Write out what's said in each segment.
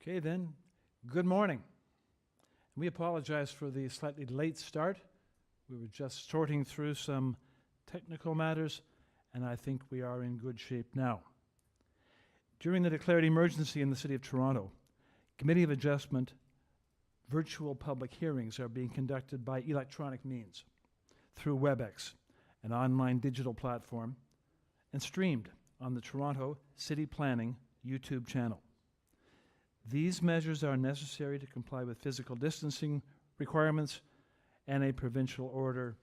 Okay then, good morning. We apologize for the slightly late start. We were just sorting through some technical matters, and I think we are in good shape now. During the declared emergency in the City of Toronto, Committee of Adjustment virtual public hearings are being conducted by electronic means through WebEx, an online digital platform, and streamed on the Toronto City Planning YouTube channel. These measures are necessary to comply with physical distancing requirements and a provincial order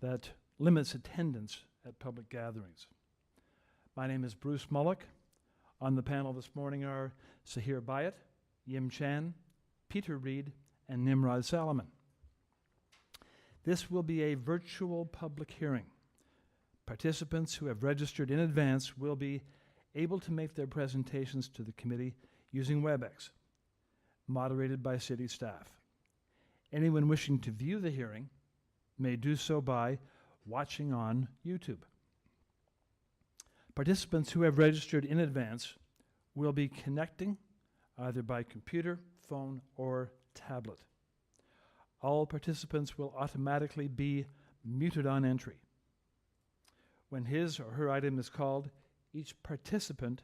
that limits attendance at public gatherings. My name is Bruce Mullock. On the panel this morning are Sahir Bayat, Yim Chan, Peter Reid, and Nimrod Salomon. This will be a virtual public hearing. Participants who have registered in advance will be able to make their presentations to the committee using WebEx, moderated by city staff. Anyone wishing to view the hearing may do so by watching on YouTube. Participants who have registered in advance will be connecting either by computer, phone, or tablet. All participants will automatically be muted on entry. When his or her item is called, each participant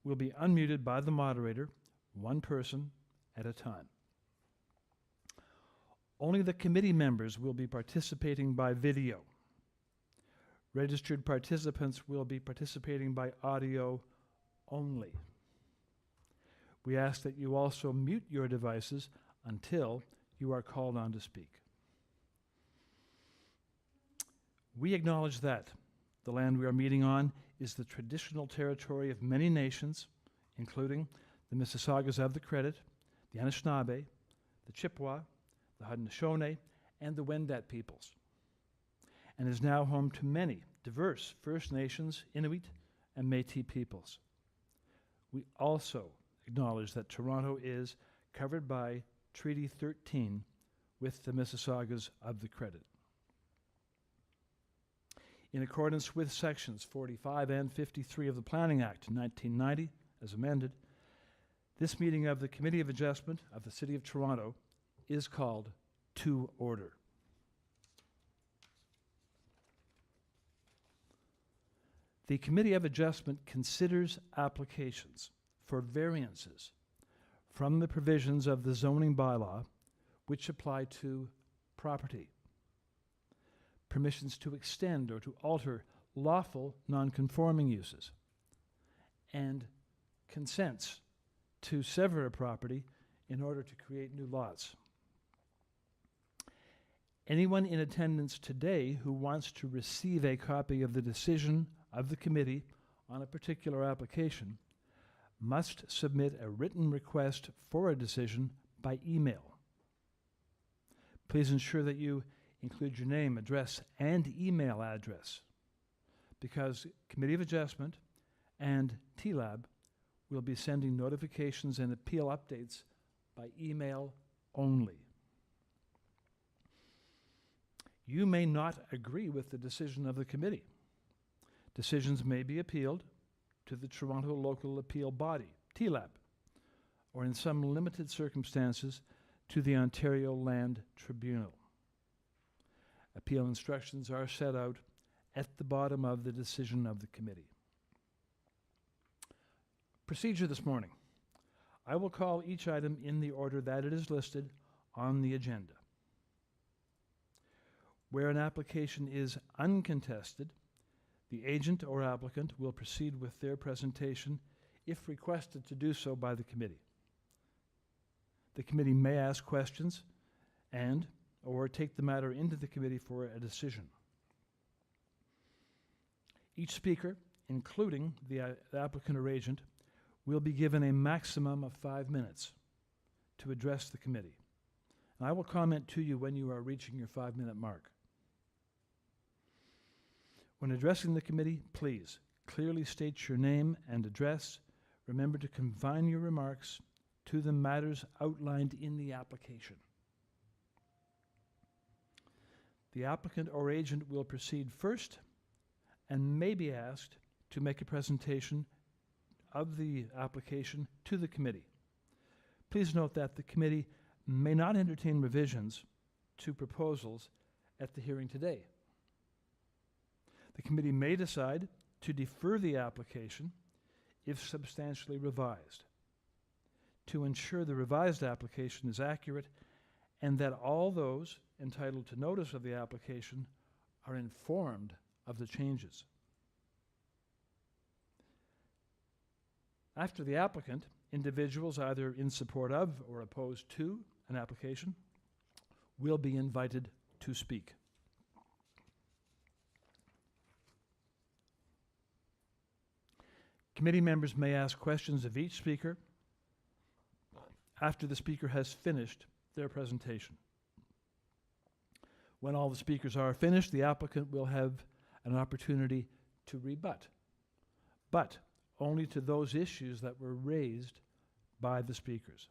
will be unmuted by the moderator, one person at a time. Only the committee members will be participating by video. Registered participants will be participating by audio only. We ask that you also mute your devices until you are called on to speak. We acknowledge that the land we are meeting on is the traditional territory of many nations, including the Mississaugas of the Credit, the Anishinaabe, the Chippewa, the Haudenosaunee, and the Wendat peoples, and is now home to many diverse First Nations, Inuit, and Métis peoples. We also acknowledge that Toronto is covered by Treaty 13 with the Mississaugas of the Credit. In accordance with Sections 45 and 53 of the Planning Act 1990, as amended, this meeting of the Committee of Adjustment of the City of Toronto is called to order. The Committee of Adjustment considers applications for variances from the provisions of the zoning bylaw which apply to property, permissions to extend or to alter lawful non-conforming uses, and consents to sever a property in order to create new lots. Anyone in attendance today who wants to receive a copy of the decision of the committee on a particular application must submit a written request for a decision by email. Please ensure that you include your name, address, and email address, because Committee of Adjustment and TLAB will be sending notifications and appeal updates by email only. You may not agree with the decision of the committee. Decisions may be appealed to the Toronto Local Appeal Body, TLAB, or in some limited circumstances to the Ontario Land Tribunal. Appeal instructions are set out at the bottom of the decision of the committee. Procedure this morning. I will call each item in the order that it is listed on the agenda. Where an application is uncontested, the agent or applicant will proceed with their presentation if requested to do so by the committee. The committee may ask questions or take the matter into the committee for a decision. Each speaker, including the applicant or agent, will be given a maximum of 5 minutes to address the committee. And I will comment to you when you are reaching your 5-minute mark. When addressing the committee, please clearly state your name and address. Remember to confine your remarks to the matters outlined in the application. The applicant or agent will proceed first and may be asked to make a presentation of the application to the committee. Please note that the committee may not entertain revisions to proposals at the hearing today. The committee may decide to defer the application if substantially revised, to ensure the revised application is accurate and that all those entitled to notice of the application are informed of the changes. After the applicant, individuals either in support of or opposed to an application will be invited to speak. Committee members may ask questions of each speaker after the speaker has finished their presentation. When all the speakers are finished, the applicant will have an opportunity to rebut, but only to those issues that were raised by the speakers.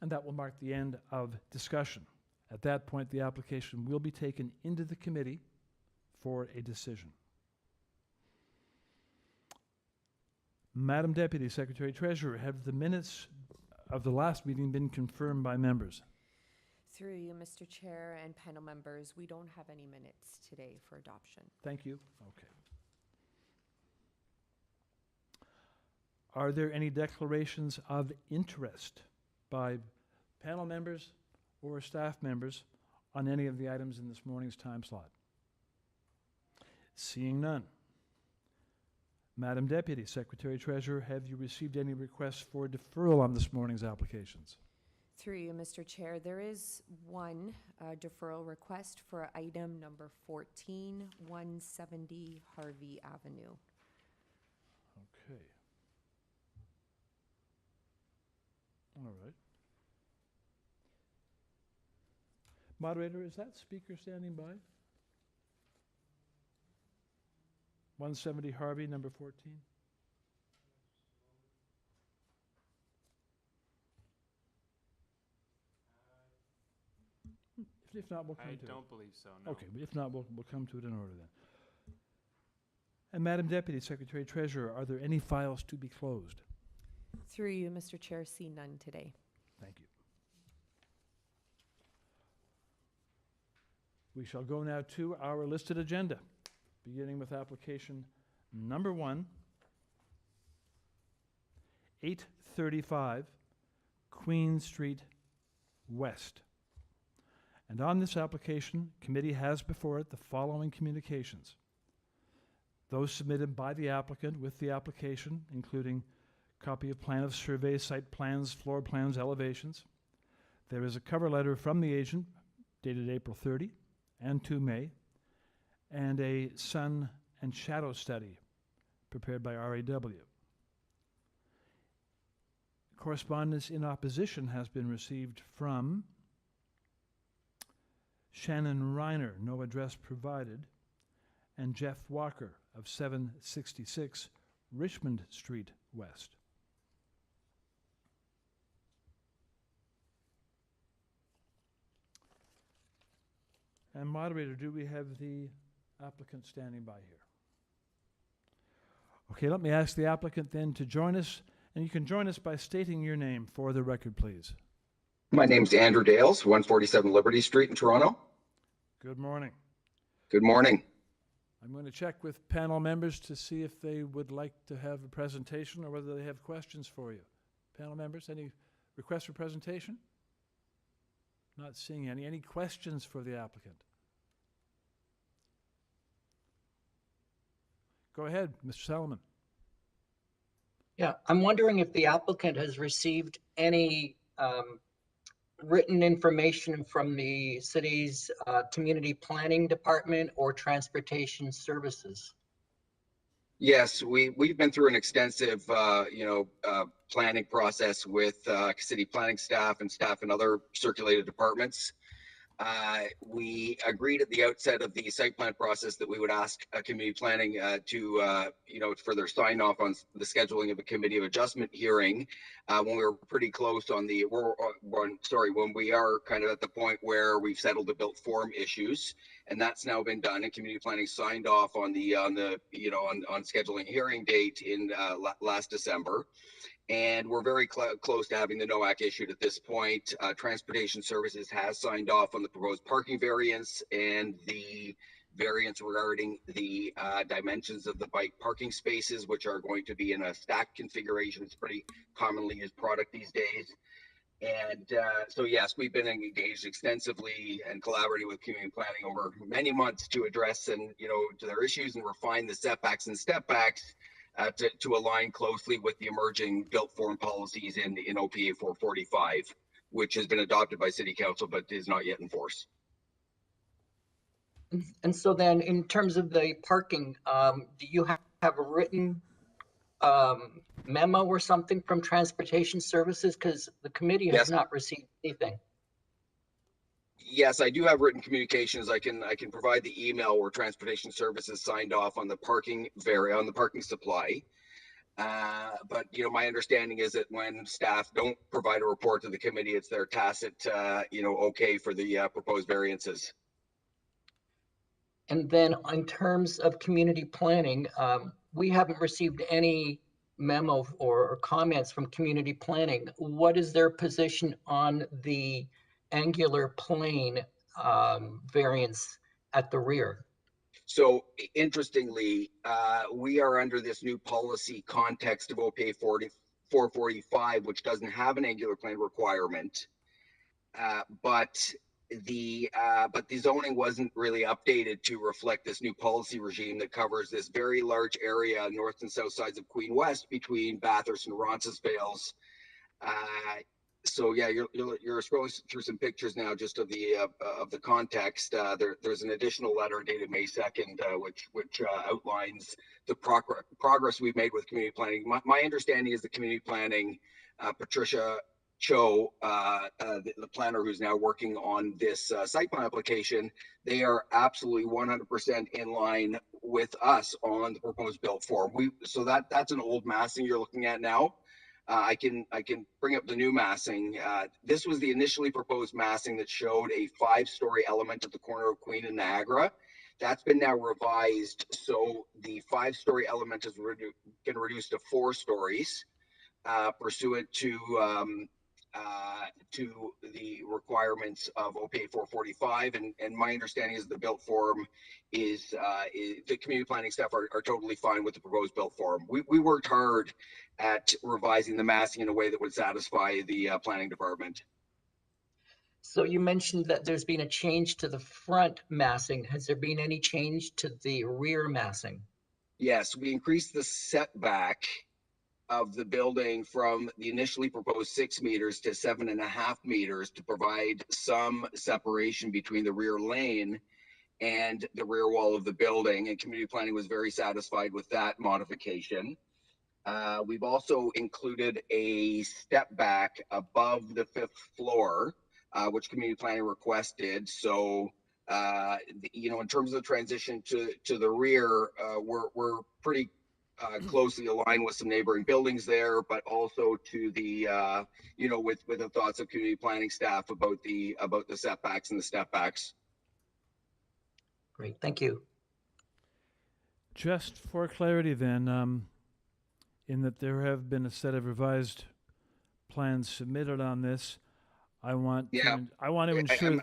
And that will mark the end of discussion. At that point, the application will be taken into the committee for a decision. Madam Deputy Secretary Treasurer, have the minutes of the last meeting been confirmed by members? Through you, Mr. Chair and panel members, we don't have any minutes today for adoption. Thank you. Okay. Are there any declarations of interest by panel members or staff members on any of the items in this morning's time slot? Seeing none. Madam Deputy Secretary Treasurer, have you received any requests for deferral on this morning's applications? Through you, Mr. Chair, there is one deferral request for item number 14, 170 Harvie Avenue. Okay. All right. Moderator, is that speaker standing by? 170 Harvie, number 14. If not, we'll come to it. I don't believe so, no. Okay, if not, we'll come to it in order then. And Madam Deputy Secretary Treasurer, are there any files to be closed? Through you, Mr. Chair, see none today. Thank you. We shall go now to our listed agenda, beginning with application number 1, 835 Queen Street West. And on this application, committee has before it the following communications. Those submitted by the applicant with the application, including copy of plan of survey, site plans, floor plans, elevations. There is a cover letter from the agent dated April 30 and 2 May, and a sun and shadow study prepared by RAW. Correspondence in opposition has been received from Shannon Reiner, no address provided, and Jeff Walker of 766 Richmond Street West. And moderator, do we have the applicant standing by here? Okay, let me ask the applicant then to join us, and you can join us by stating your name for the record, please. My name's Andrew Dales, 147 Liberty Street in Toronto. Good morning. Good morning. I'm going to check with panel members to see if they would like to have a presentation or whether they have questions for you. Panel members, any requests for presentation? Not seeing any. Any questions for the applicant? Go ahead, Mr. Salomon. Yeah, I'm wondering if the applicant has received any written information from the city's community planning department or transportation services. Yes, we've been through an extensive, planning process with city planning staff and other circulated departments. We agreed at the outset of the site plan process that we would ask community planning for their sign off on the scheduling of a committee of adjustment hearing when we were pretty close on when we are kind of at the point where we've settled the built form issues. and that's now been done. And community planning signed off on the on scheduling a hearing date in last December. And we're very close to having the NOAC issued at this point. Transportation Services has signed off on the proposed parking variance and the variance regarding the dimensions of the bike parking spaces, which are going to be in a stacked configuration. It's pretty commonly used product these days. And so, yes, we've been engaged extensively and collaborating with community planning over many months to address and, to their issues and refine the setbacks and stepbacks to align closely with the emerging built form policies in OPA 445, which has been adopted by City Council but is not yet in force. And so then in terms of the parking, do you have a written memo or something from Transportation Services? Because the committee has Yes. not received anything. Yes, I do have written communications. I can provide the email where Transportation Services signed off on the parking supply. But my understanding is that when staff don't provide a report to the committee, it's their tacit okay for the proposed variances. And then in terms of community planning, we haven't received any memo or comments from community planning. What is their position on the angular plane variance at the rear? So interestingly, we are under this new policy context of OPA 445, which doesn't have an angular plane requirement, but the zoning wasn't really updated to reflect this new policy regime that covers this very large area north and south sides of Queen West between Bathurst and Roncesvalles. So yeah, you're scrolling through some pictures now just of the context. There's an additional letter dated May 2nd, which outlines the progress we've made with community planning. My understanding is the community planning, Patricia Cho, the planner who's now working on this site plan application, they are absolutely 100% in line with us on the proposed built form. So that's an old massing you're looking at now. I can bring up the new massing. This was the initially proposed massing that showed a 5-story element at the corner of Queen and Niagara. That's been now revised, so the 5-story element is been reduced to 4 stories, pursuant to the requirements of OPA 445. And my understanding is the built form is the community planning staff are totally fine with the proposed built form. We worked hard at revising the massing in a way that would satisfy the planning department. So you mentioned that there's been a change to the front massing. Has there been any change to the rear massing? Yes, we increased the setback of the building from the initially proposed 6 meters to 7.5 meters to provide some separation between the rear lane and the rear wall of the building. And community planning was very satisfied with that modification. We've also included a step back above the 5th floor, which community planning requested. So, in terms of the transition to the rear, we're pretty closely aligned with some neighboring buildings there, but also to the, with the thoughts of community planning staff about the setbacks and the step backs. Great, thank you. Just for clarity then, in that there have been a set of revised plans submitted on this, I want to ensure.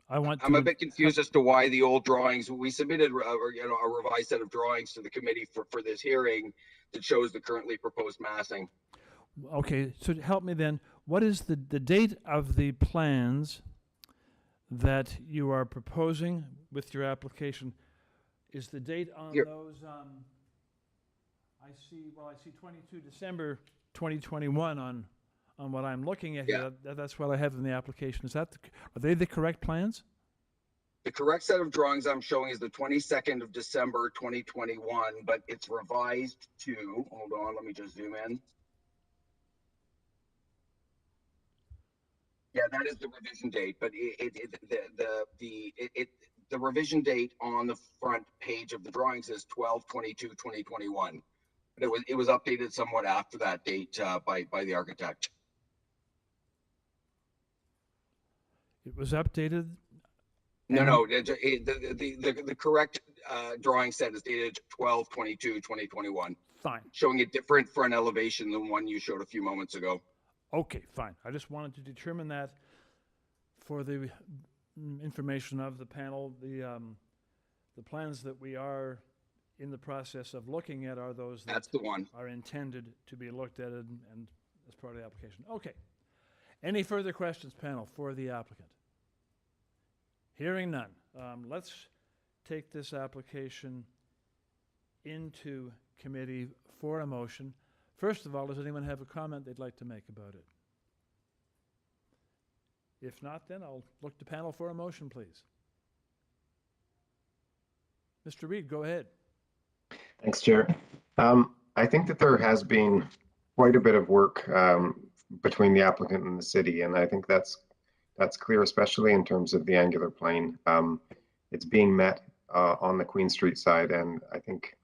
I'm a bit confused as to why the old drawings, we submitted a revised set of drawings to the committee for this hearing that shows the currently proposed massing. Okay, so help me then. What is the date of the plans that you are proposing with your application? Is the date on those, I see 22 December 2021 on what I'm looking at here. That's what I have in the application. Are they the correct plans? The correct set of drawings I'm showing is the 22nd of December 2021, but it's revised to, hold on, let me just zoom in. Yeah, that is the revision date, but the revision date on the front page of the drawings is 12/22/2021. But it was updated somewhat after that date by the architect. It was updated No, And- no, the correct drawing set is dated 12/22/2021, Fine. showing a different front elevation than one you showed a few moments ago. Okay, fine. I just wanted to determine that for the information of the panel. The plans that we are in the process of looking at are those that That's the one. are intended to be looked at and as part of the application. Okay. Any further questions, panel, for the applicant? Hearing none. Let's take this application into committee for a motion. First of all, does anyone have a comment they'd like to make about it? If not, then I'll look to panel for a motion, please. Mr. Reed, go ahead. Thanks, Chair. I think that there has been quite a bit of work between the applicant and the city, and I think that's clear, especially in terms of the angular plane. It's being met on the Queen Street side, and I think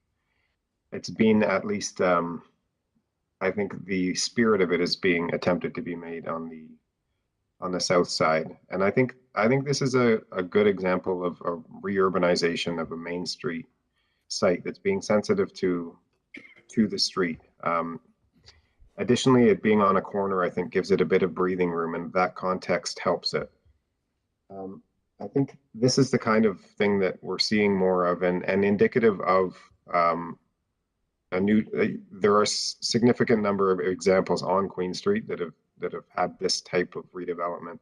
it's been at least, I think the spirit of it is being attempted to be made on the south side. And I think this is a good example of a reurbanization of a main street site that's being sensitive to the street. Additionally, it being on a corner, I think gives it a bit of breathing room, and that context helps it. I think this is the kind of thing that we're seeing more of, and indicative of there are a significant number of examples on Queen Street that have had this type of redevelopment.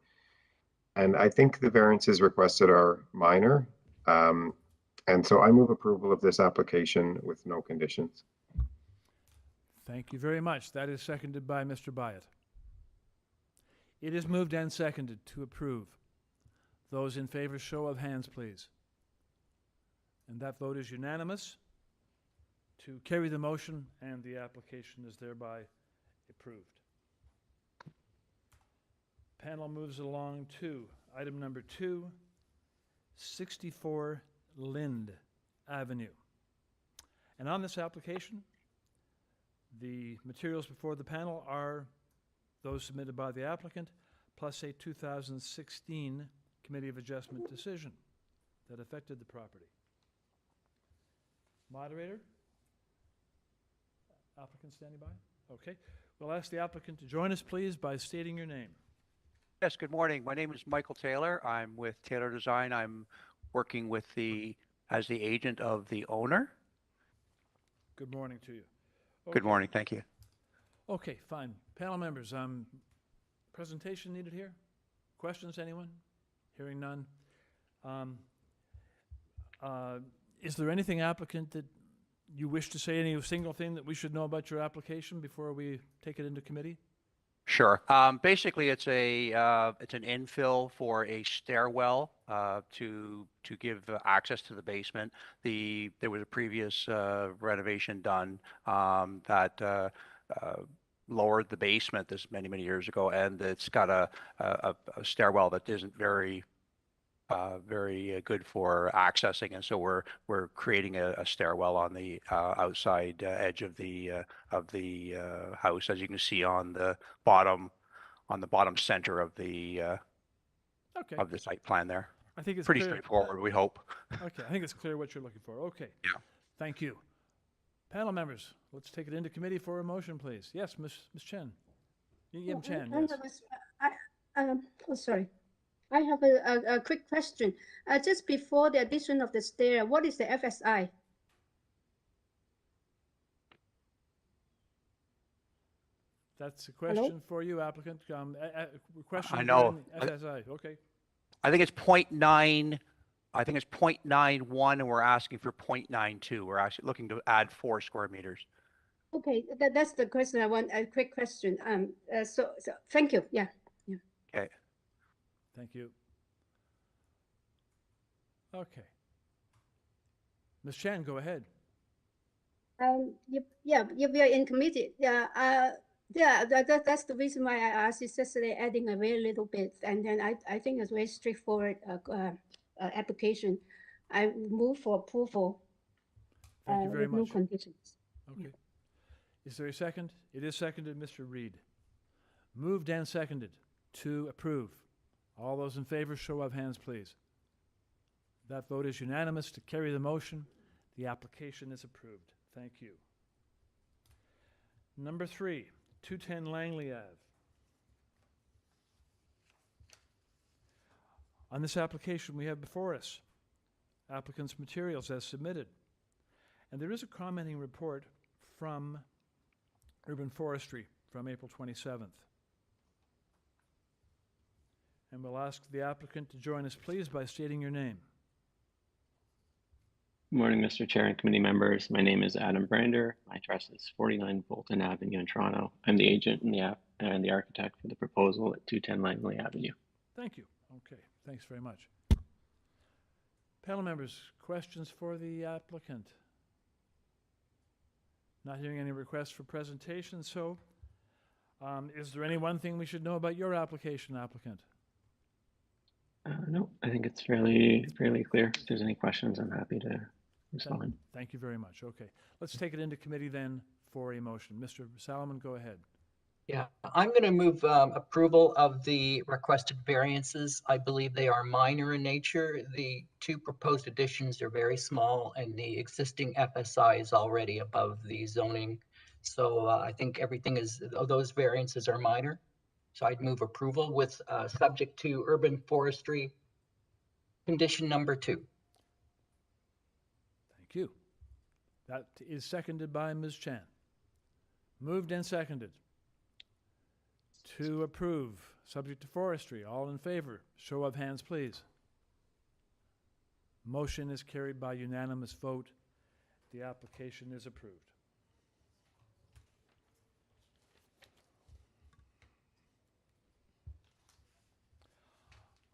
And I think the variances requested are minor. And so I move approval of this application with no conditions. Thank you very much. That is seconded by Mr. Byatt. It is moved and seconded to approve. Those in favor, show of hands, please. And that vote is unanimous to carry the motion, and the application is thereby approved. Panel moves along to item number 2, 64 LYND Avenue. And on this application, the materials before the panel are those submitted by the applicant, plus a 2016 Committee of Adjustment decision that affected the property. Moderator? Applicant standing by? Okay. We'll ask the applicant to join us, please, by stating your name. Yes, good morning. My name is Michael Taylor. I'm with Taylor Design. I'm working with as the agent of the owner. Good morning to you. Good morning, thank you. Okay, fine. Panel members, presentation needed here? Questions, anyone? Hearing none. Is there anything, applicant, that you wish to say, any single thing that we should know about your application before we take it into committee? Sure. Basically, it's an infill for a stairwell to give access to the basement. There was a previous renovation done that lowered the basement this many years ago, and it's got a stairwell that isn't very good for accessing, and so we're creating a stairwell on the outside edge of the house, as you can see on the bottom center of the Okay. site plan there. I think it's Pretty clear. straightforward, we hope. Okay, I think it's clear what you're looking for. Okay. Yeah. Thank you. Panel members, let's take it into committee for a motion, please. Yes, Ms. Chen. Yim Chen, yes. Sorry. I have a quick question. Just before the addition of the stair, what is the FSI? That's a question for you, applicant. Question I know. regarding SSI. Okay. I think it's 0.9. I think it's 0.91, and we're asking for 0.92. We're actually looking to add 4 square meters. Okay, that's the question I want. A quick question. So thank you. Yeah. Okay. Thank you. Okay. Ms. Chen, go ahead. Yeah, we are in committee. That's the reason why I asked. It's just adding a very little bit, and then I think it's very straightforward application. I move for approval. Thank you very with no much. conditions. Okay. Is there a second? It is seconded, Mr. Reed. Moved and seconded to approve. All those in favor, show of hands, please. That vote is unanimous to carry the motion. The application is approved. Thank you. Number 3, 210 Langley Ave. On this application, we have before us applicant's materials as submitted. And there is a commenting report from Urban Forestry from April 27th. And we'll ask the applicant to join us, please, by stating your name. Good morning, Mr. Chair and committee members. My name is Adam Brander. My address is 49 Bolton Avenue in Toronto. I'm the agent and the architect for the proposal at 210 Langley Avenue. Thank you. Okay, thanks very much. Panel members, questions for the applicant? Not hearing any requests for presentation, so is there any one thing we should know about your application, applicant? No, I think it's fairly clear. If there's any questions, I'm happy to respond. Thank you very much. Okay, let's take it into committee then for a motion. Mr. Salomon, go ahead. Yeah, I'm going to move approval of the requested variances. I believe they are minor in nature. The 2 proposed additions are very small, and the existing FSI is already above the zoning. So I think everything is, those variances are minor. So I'd move approval with subject to urban forestry condition number 2. Thank you. That is seconded by Ms. Chan. Moved and seconded to approve, subject to forestry. All in favor, show of hands, please. Motion is carried by unanimous vote. The application is approved.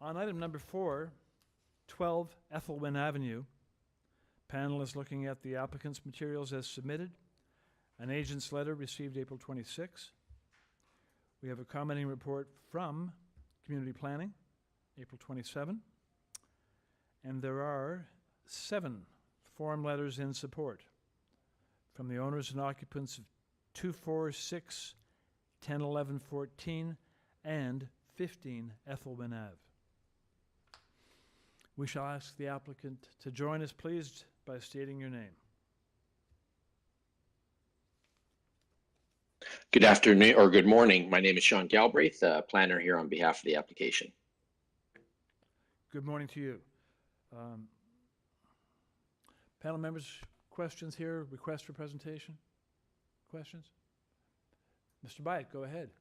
On item number 4, 12 ETHELWIN Avenue, panel is looking at the applicant's materials as submitted. An agent's letter received April 26. We have a commenting report from Community Planning, April 27. And there are 7 form letters in support from the owners and occupants of 246, 10, 11, 14, and 15 ETHELWIN Ave. We shall ask the applicant to join us, please, by stating your name. Good afternoon or good morning. My name is Sean Galbraith, planner here on behalf of the application. Good morning to you. Panel members, questions here, requests for presentation? Questions? Mr. Byatt, go ahead.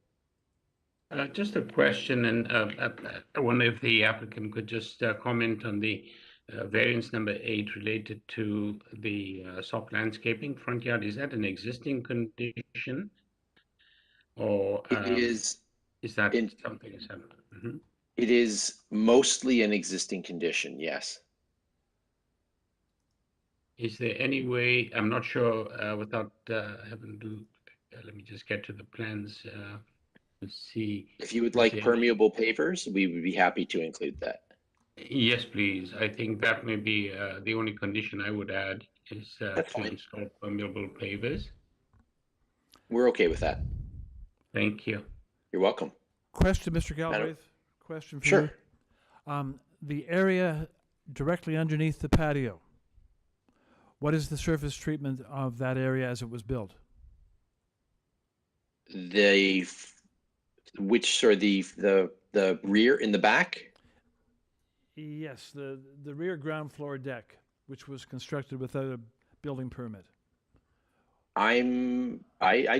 Just a question, and I wonder if the applicant could just comment on the variance number 8 related to the soft landscaping front yard. Is that an existing condition, or It is that something that's happened? Mm-hmm. It is mostly an existing condition, yes. Is there any way, I'm not sure, without having to, let me just get to the plans. Let's see. If you would like permeable pavers, we would be happy to include that. Yes, please. I think that may be the only condition I would add is to install permeable pavers. We're okay with that. Thank you. You're welcome. Question, Mr. Galbraith. Question for Sure. you. The area directly underneath the patio, what is the surface treatment of that area as it was built? Which, sorry, the rear in the back? Yes, the rear ground floor deck, which was constructed without a building permit. I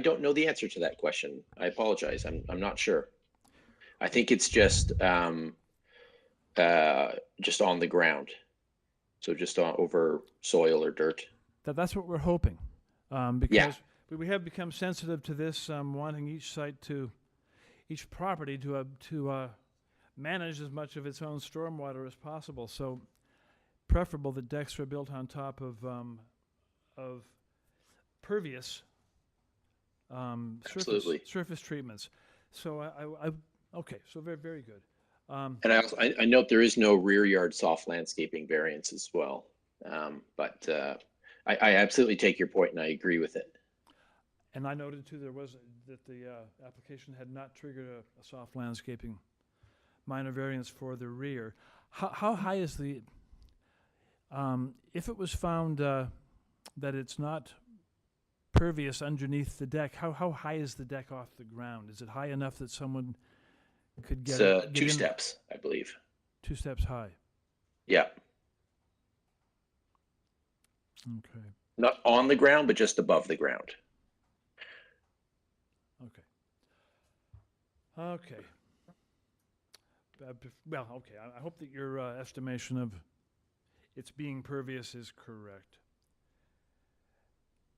don't know the answer to that question. I apologize. I'm not sure. I think it's just on the ground, so just over soil or dirt. That's what we're hoping, because we have become sensitive to this, wanting each property to manage as much of its own stormwater as possible. So, preferable that decks are built on top of pervious surface treatments. So okay, so very, very good. And I note there is no rear yard soft landscaping variance as well. But I absolutely take your point and I agree with it. And I noted too that the application had not triggered a soft landscaping minor variance for the rear. How high is If it was found that it's not pervious underneath the deck, how high is the deck off the ground? Is it high enough that someone could It's get 2 in steps, I believe. 2 steps high? Yeah, Okay. not on the ground, but just above the ground. Okay. Okay. Well, okay. I hope that your estimation of its being pervious is correct.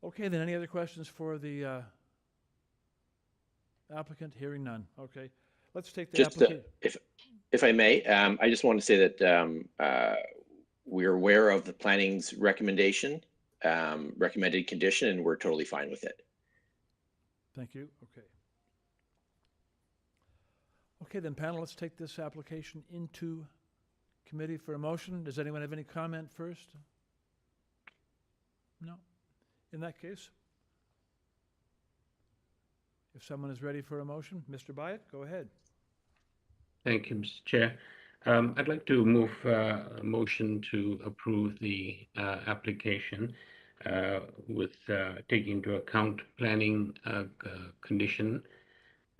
Okay, then any other questions for the applicant? Hearing none. Okay. Let's take the Just applicant. if I may, I just want to say that we're aware of the planning's recommendation, recommended condition, and we're totally fine with it. Thank you. Okay. Okay, then panel, let's take this application into committee for a motion. Does anyone have any comment first? No? In that case, if someone is ready for a motion, Mr. Byatt, go ahead. Thank you, Mr. Chair. I'd like to move a motion to approve the application with taking into account planning condition.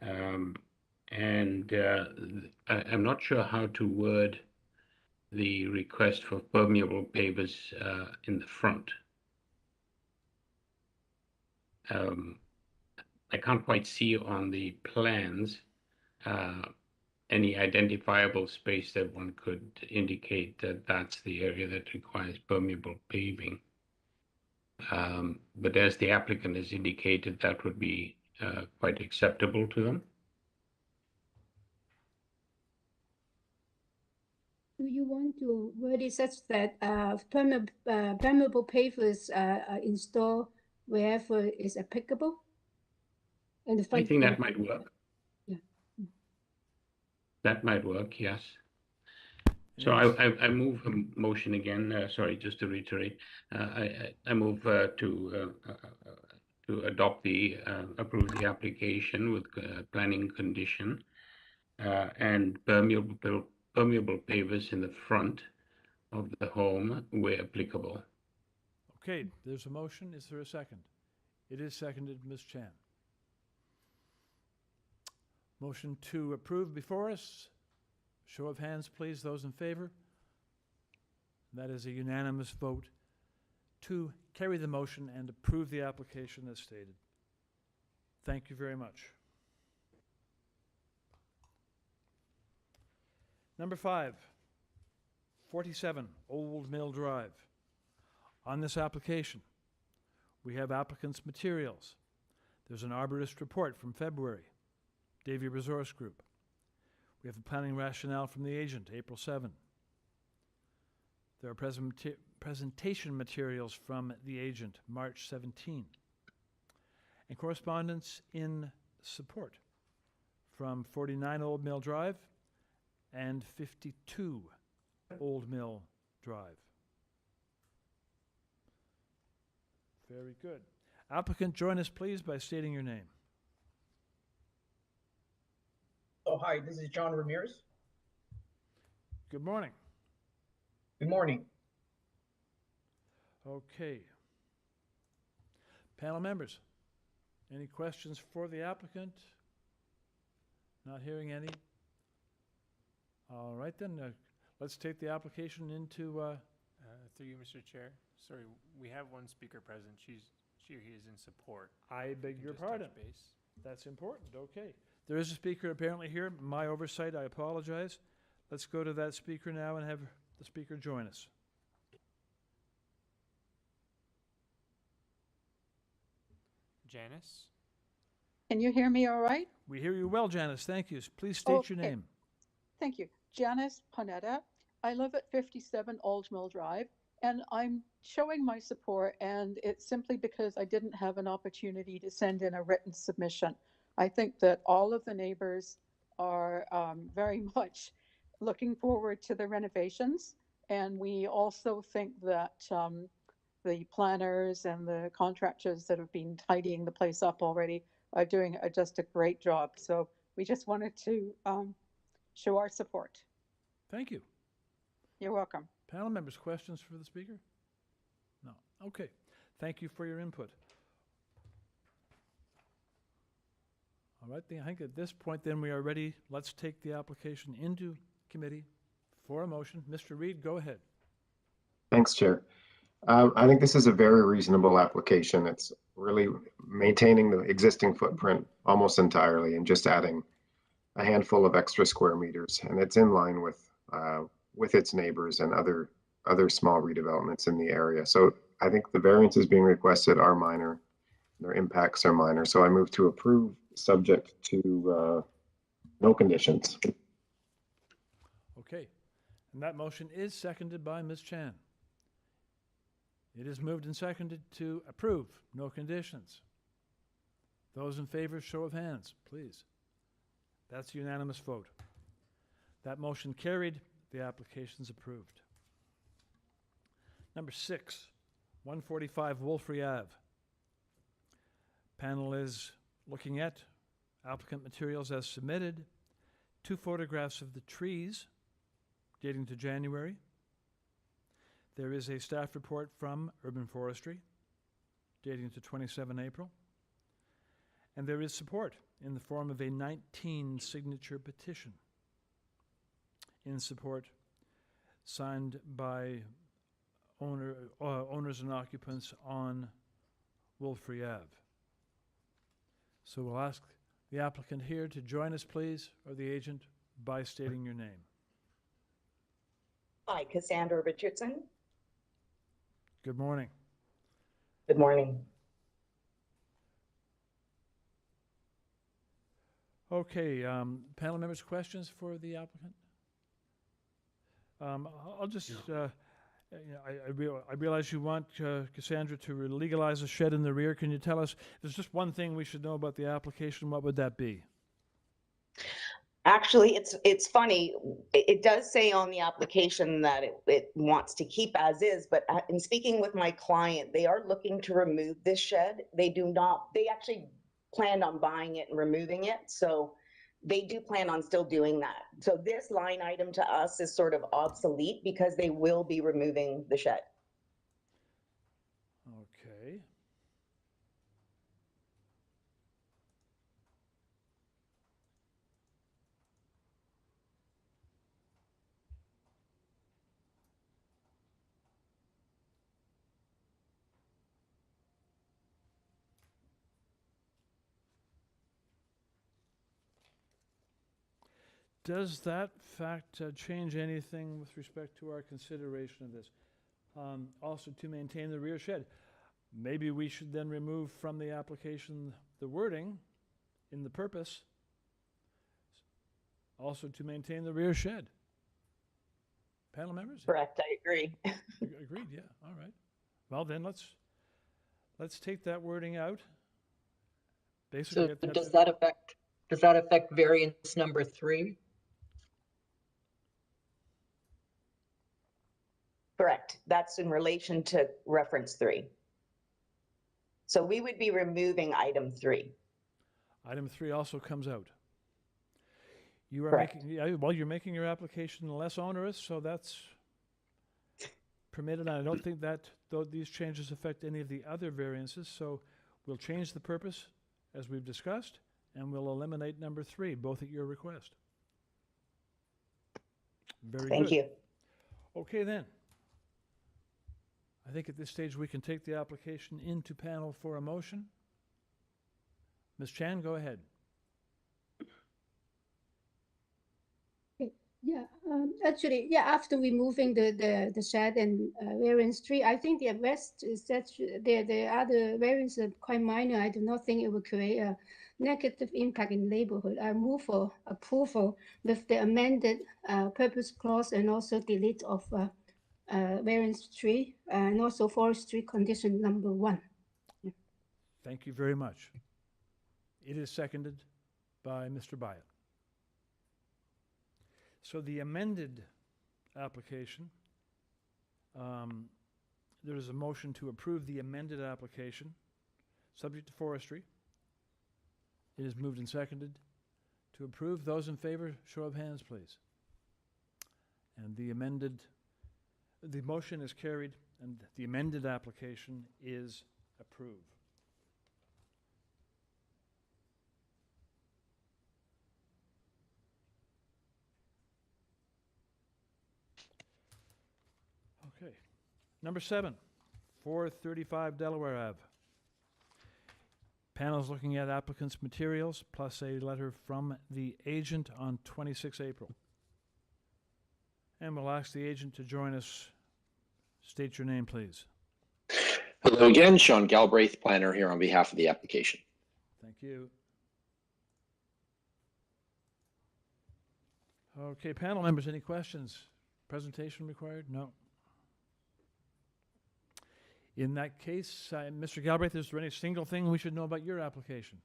And I'm not sure how to word the request for permeable pavers in the front. I can't quite see on the plans any identifiable space that one could indicate that that's the area that requires permeable paving. But as the applicant has indicated, that would be quite acceptable to them. Do you want to word it such that permeable pavers are installed wherever is applicable? And the I front think that end? might work. Yeah. That might work, yes. So Yes. I move a motion again, sorry, just to reiterate. I move to adopt approve the application with planning condition and permeable pavers in the front of the home where applicable. Okay, there's a motion. Is there a second? It is seconded, Ms. Chan. Motion to approve before us. Show of hands, please. Those in favor? That is a unanimous vote to carry the motion and approve the application as stated. Thank you very much. Number 5, 47 Old Mill Drive. On this application, we have applicant's materials. There's an arborist report from February, Davie Resource Group. We have a planning rationale from the agent, April 7. There are presentation materials from the agent, March 17. And correspondence in support from 49 Old Mill Drive and 52 Old Mill Drive. Very good. Applicant, join us please by stating your name. Oh, hi, this is John Ramirez. Good morning. Good morning. Okay. Panel members, any questions for the applicant? Not hearing any? All right then, let's take the application into... Through you, Mr. Chair. Sorry, we have one speaker present. She or he is in support. I beg your Just touch pardon. base. That's important, okay. There is a speaker apparently here. My oversight, I apologize. Let's go to that speaker now and have the speaker join us. Janice? Can you hear me all right? We hear you well, Janice. Thank you. Please state your Okay. name. Thank you. Janice Panetta. I live at 57 Old Mill Drive, and I'm showing my support, and it's simply because I didn't have an opportunity to send in a written submission. I think that all of the neighbors are very much looking forward to the renovations, and we also think that the planners and the contractors that have been tidying the place up already are doing just a great job. So we just wanted to show our support. Thank you. You're welcome. Panel members, questions for the speaker? No. Okay. Thank you for your input. All right, I think at this point then we are ready. Let's take the application into committee for a motion. Mr. Reid, go ahead. Thanks, Chair. I think this is a very reasonable application. It's really maintaining the existing footprint almost entirely and just adding a handful of extra square meters, and it's in line with its neighbors and other small redevelopments in the area. So I think the variances being requested are minor, their impacts are minor. So I move to approve, subject to no conditions. Okay, and that motion is seconded by Ms. Chan. It is moved and seconded to approve, no conditions. Those in favor, show of hands, please. That's a unanimous vote. That motion carried. The application is approved. Number 6, 145 Wolfrey Ave. Panel is looking at applicant materials as submitted, 2 photographs of the trees dating to January. There is a staff report from Urban Forestry dating to 27 April. And there is support in the form of a 19-signature petition in support signed by owners and occupants on Wolfrey Ave. So we'll ask the applicant here to join us, please, or the agent, by stating your name. Hi, Cassandra Richardson. Good morning. Good morning. Okay, panel members, questions for the applicant? I'll just, I realize you want Cassandra to legalize a shed in the rear. Can you tell us, if there's just one thing we should know about the application, what would that be? Actually, it's funny. It does say on the application that it wants to keep as is, but in speaking with my client, they are looking to remove this shed. They actually planned on buying it and removing it. So they do plan on still doing that. So this line item to us is sort of obsolete because they will be removing the shed. Okay. Does that fact change anything with respect to our consideration of this? Also, to maintain the rear shed. Maybe we should then remove from the application the wording in the purpose, also to maintain the rear shed. Panel members? Correct, I agree. Agreed, yeah, all right. Well, then let's take that wording out. Basically, So does that affect variance number 3? Correct. That's in relation to reference 3. So we would be removing item 3. Item 3 also comes out. You are Correct. you're making your application less onerous, so that's permitted. And I don't think that these changes affect any of the other variances. So we'll change the purpose as we've discussed, and we'll eliminate number 3, both at your request. Very good. Thank you. Okay then. I think at this stage we can take the application into panel for a motion. Ms. Chan, go ahead. Yeah, actually, yeah, after removing the shed and variance 3, I think the rest is that the other variants are quite minor. I do not think it will create a negative impact in neighborhood. I move for approval with the amended purpose clause and also delete of variance 3 and also forestry condition number 1. Thank you very much. It is seconded by Mr. Byatt. So the amended application, there is a motion to approve the amended application, subject to forestry. It is moved and seconded to approve. Those in favor, show of hands, please. And the amended The motion is carried and the amended application is approved. Okay. Number 7, 435 Delaware Ave. Panel's looking at applicant's materials plus a letter from the agent on 26 April. And we'll ask the agent to join us. State your name, please. Hello again, Sean Galbraith, planner here on behalf of the application. Thank you. Okay, panel members, any questions? Presentation required? No. In that case, Mr. Galbraith, is there any single thing we should know about your application?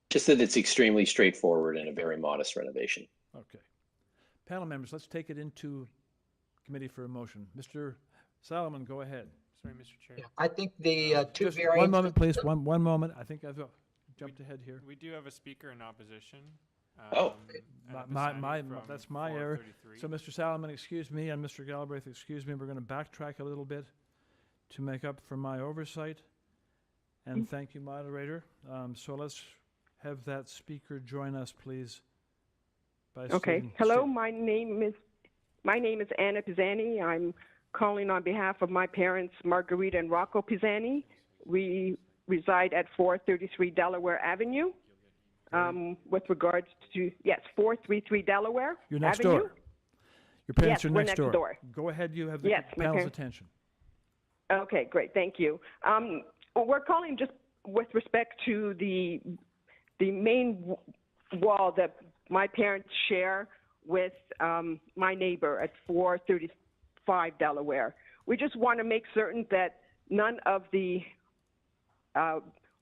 Just that it's extremely straightforward and a very modest renovation. Okay. Panel members, let's take it into committee for a motion. Mr. Solomon, go ahead. Sorry, Mr. Chair. Yeah, I think the two Just variants. one moment, please. One moment. I think I've jumped ahead here. We do have a speaker in opposition. Oh. That's my error. So, Mr. Solomon, excuse me, and Mr. Galbraith, excuse me. We're going to backtrack a little bit to make up for my oversight. And thank you, moderator. So let's have that speaker join us, please. Okay. Hello, my name is Anna Pisani. I'm calling on behalf of my parents, Margarita and Rocco Pisani. We reside at 433 Delaware Avenue. With regards to, yes, 433 Delaware You're next Avenue. door. Your parents Yes, are we're next next door. Go ahead. You have the Yes, my panel's parents. attention. Okay, great. Thank you. We're calling just with respect to the main wall that my parents share with my neighbor at 435 Delaware. We just want to make certain that none of the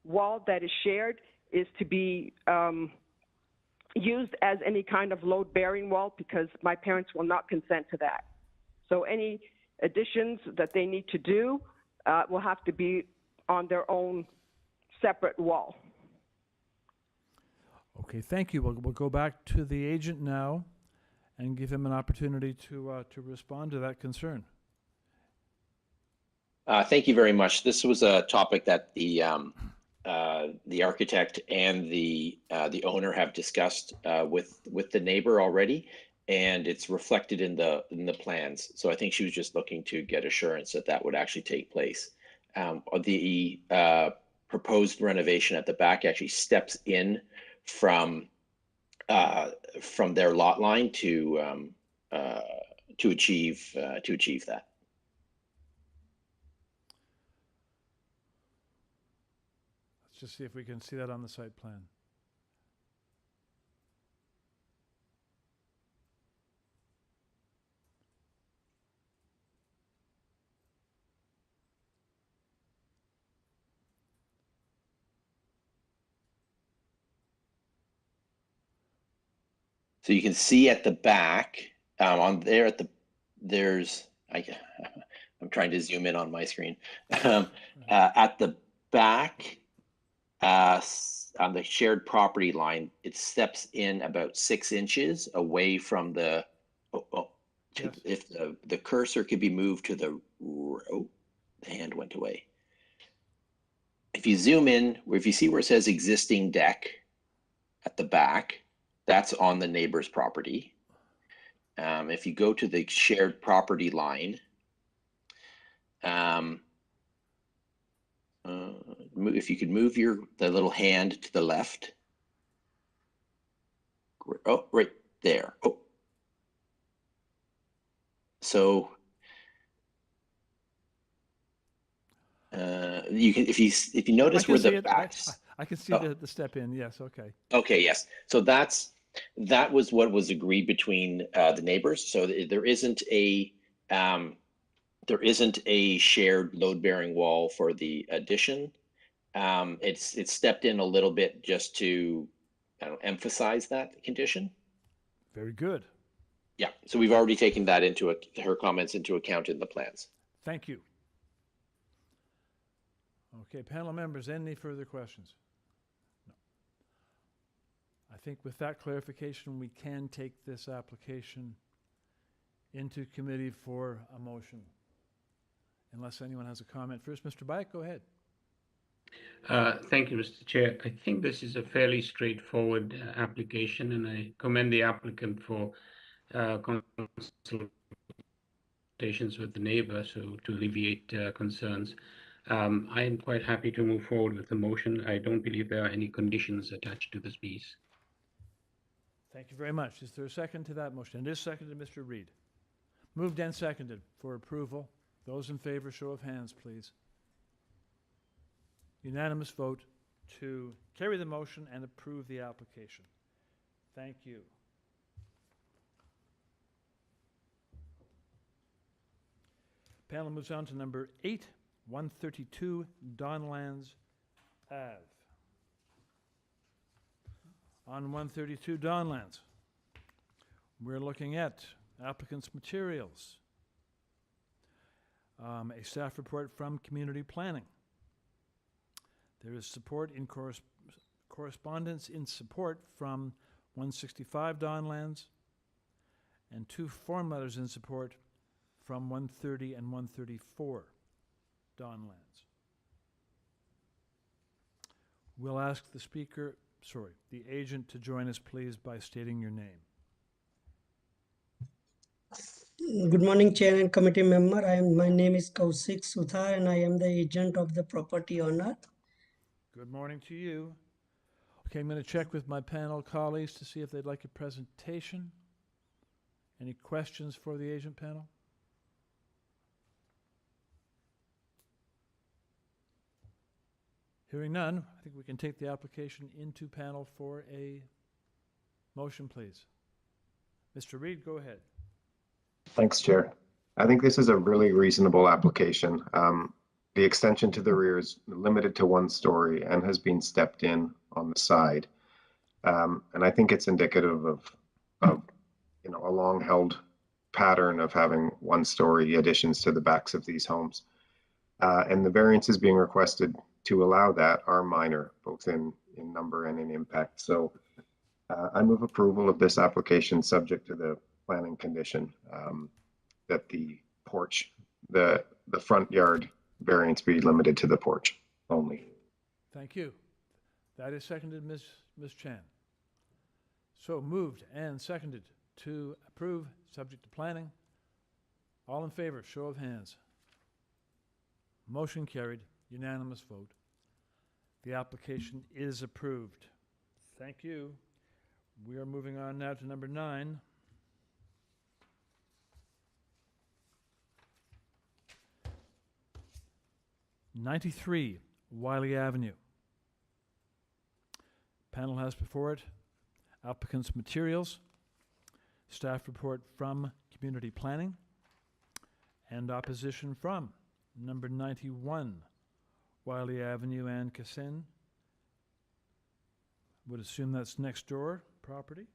wall that is shared is to be used as any kind of load-bearing wall, because my parents will not consent to that. So any additions that they need to do will have to be on their own separate wall. Okay, thank you. We'll go back to the agent now and give him an opportunity to respond to that concern. Thank you very much. This was a topic that the architect and the owner have discussed with the neighbor already, and it's reflected in the plans. So I think she was just looking to get assurance that that would actually take place. The proposed renovation at the back actually steps in from their lot line to achieve that. Let's just see if we can see that on the site plan. So you can see at the back, on there I'm trying to zoom in on my screen. At the back, on the shared property line, it steps in about 6 inches away from the, Yes. if the cursor could be moved to the hand went away. If you zoom in, if you see where it says existing deck at the back, that's on the neighbor's property. If you go to the shared property line, if you could move the little hand to the left. Oh, right there. Oh. So you can, if you notice where the backs. I can see the step in. Yes. Okay. Okay. Yes. So that was what was agreed between the neighbors. So there isn't a shared load-bearing wall for the addition. It's stepped in a little bit just to emphasize that condition. Very good. Yeah. So we've already taken that her comments into account in the plans. Thank you. Okay, panel members, any further questions? No. I think with that clarification, we can take this application into committee for a motion. Unless anyone has a comment. First, Mr. Bayek, go ahead. Thank you, Mr. Chair. I think this is a fairly straightforward application, and I commend the applicant for consultations with the neighbor to alleviate concerns. I am quite happy to move forward with the motion. I don't believe there are any conditions attached to this piece. Thank you very much. Is there a second to that motion? It is seconded, Mr. Reid. Moved and seconded for approval. Those in favor, show of hands, please. Unanimous vote to carry the motion and approve the application. Thank you. Panel moves on to number 8, 132 Donlands Ave. On 132 Donlands, we're looking at applicant's materials, a staff report from community planning. There is support in correspondence in support from 165 Donlands and 2 form letters in support from 130 and 134 Donlands. We'll ask the agent to join us, please, by stating your name. Good morning, Chair and committee member. My name is Kaushik Suthar, and I am the agent of the property owner. Good morning to you. Okay, I'm going to check with my panel colleagues to see if they'd like a presentation. Any questions for the agent panel? Hearing none, I think we can take the application into panel for a motion, please. Mr. Reid, go ahead. Thanks, Chair. I think this is a really reasonable application. The extension to the rear is limited to 1 story and has been stepped in on the side. And I think it's indicative of a long-held pattern of having 1-story additions to the backs of these homes. And the variances being requested to allow that are minor, both in number and in impact. So I move approval of this application subject to the planning condition that the porch, the front yard variance be limited to the porch only. Thank you. That is seconded, Ms. Chan. So moved and seconded to approve subject to planning. All in favor, show of hands. Motion carried, unanimous vote. The application is approved. Thank you. We are moving on now to number 9. '93 Wiley Avenue. Panel has before it applicant's materials, staff report from community planning, and opposition from number 91 Wiley Avenue and Cassin. Would assume that's next door property.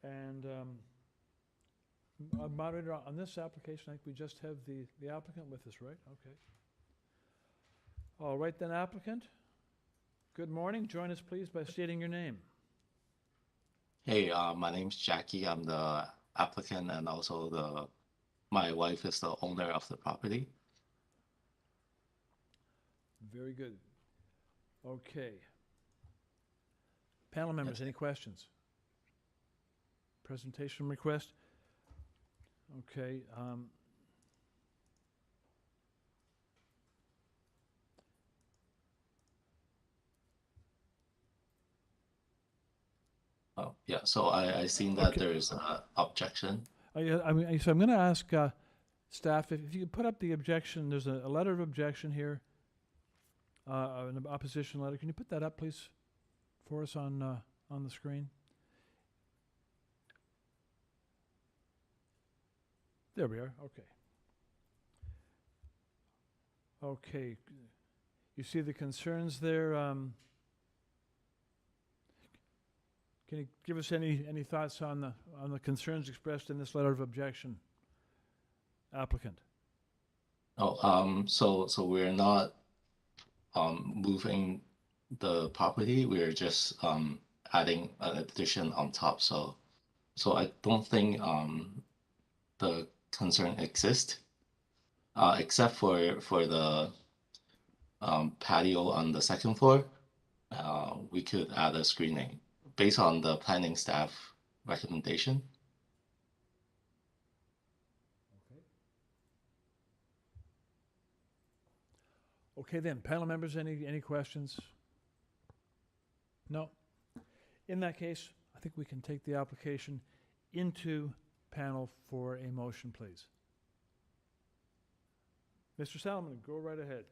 And moderator, on this application, I think we just have the applicant with us, right? Okay. All right then, applicant. Good morning. Join us, please, by stating your name. Hey, my name's Jackie. I'm the applicant, and also my wife is the owner of the property. Very good. Okay. Panel members, any questions? Presentation request? Okay. Oh, yeah. So I seen that there is an objection. Yeah, so I'm going to ask staff if you could put up the objection. There's a letter of objection here, an opposition letter. Can you put that up, please, for us on the screen? There we are. Okay. Okay. You see the concerns there. Can you give us any thoughts on the concerns expressed in this letter of objection, applicant? Oh, so we're not moving the property. We're just adding an addition on top. So I don't think the concern exists, except for the patio on the second floor. We could add a screening based on the planning staff recommendation. Okay then, panel members, any questions? No? In that case, I think we can take the application into panel for a motion, please. Mr. Salomon, go right ahead.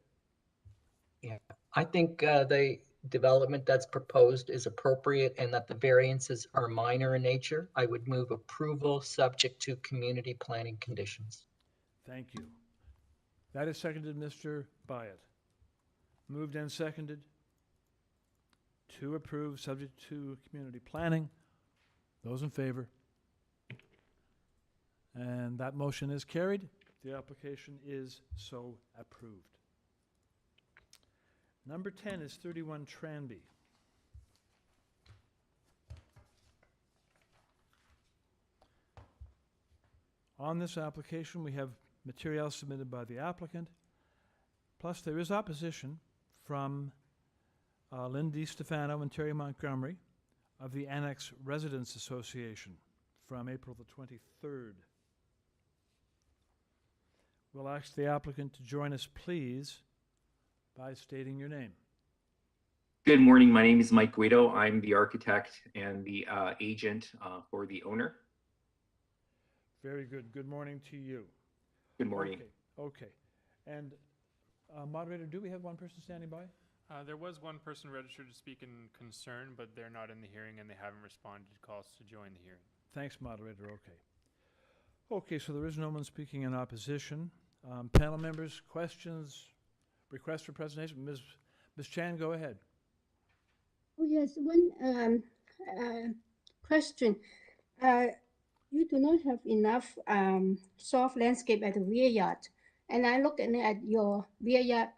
Yeah, I think the development that's proposed is appropriate and that the variances are minor in nature. I would move approval subject to community planning conditions. Thank you. That is seconded, Mr. Byatt. Moved and seconded to approve, subject to community planning. Those in favor? And that motion is carried. The application is so approved. Number 10 is 31 Tranby. On this application, we have material submitted by the applicant, plus there is opposition from LYND Stefano and Terry Montgomery of the Annex Residents Association from April the 23rd. We'll ask the applicant to join us, please, by stating your name. Good morning. My name is Mike Guido. I'm the architect and the agent for the owner. Very good. Good morning to you. Good morning. Okay. And moderator, do we have one person standing by? There was one person registered to speak in concern, but they're not in the hearing and they haven't responded to calls to join the hearing. Thanks, moderator. Okay. Okay, so there is no one speaking in opposition. Panel members, questions, requests for presentation? Ms. Chan, go ahead. Oh, yes, one question. You do not have enough soft landscape at the rear yard. And I look at your rear yard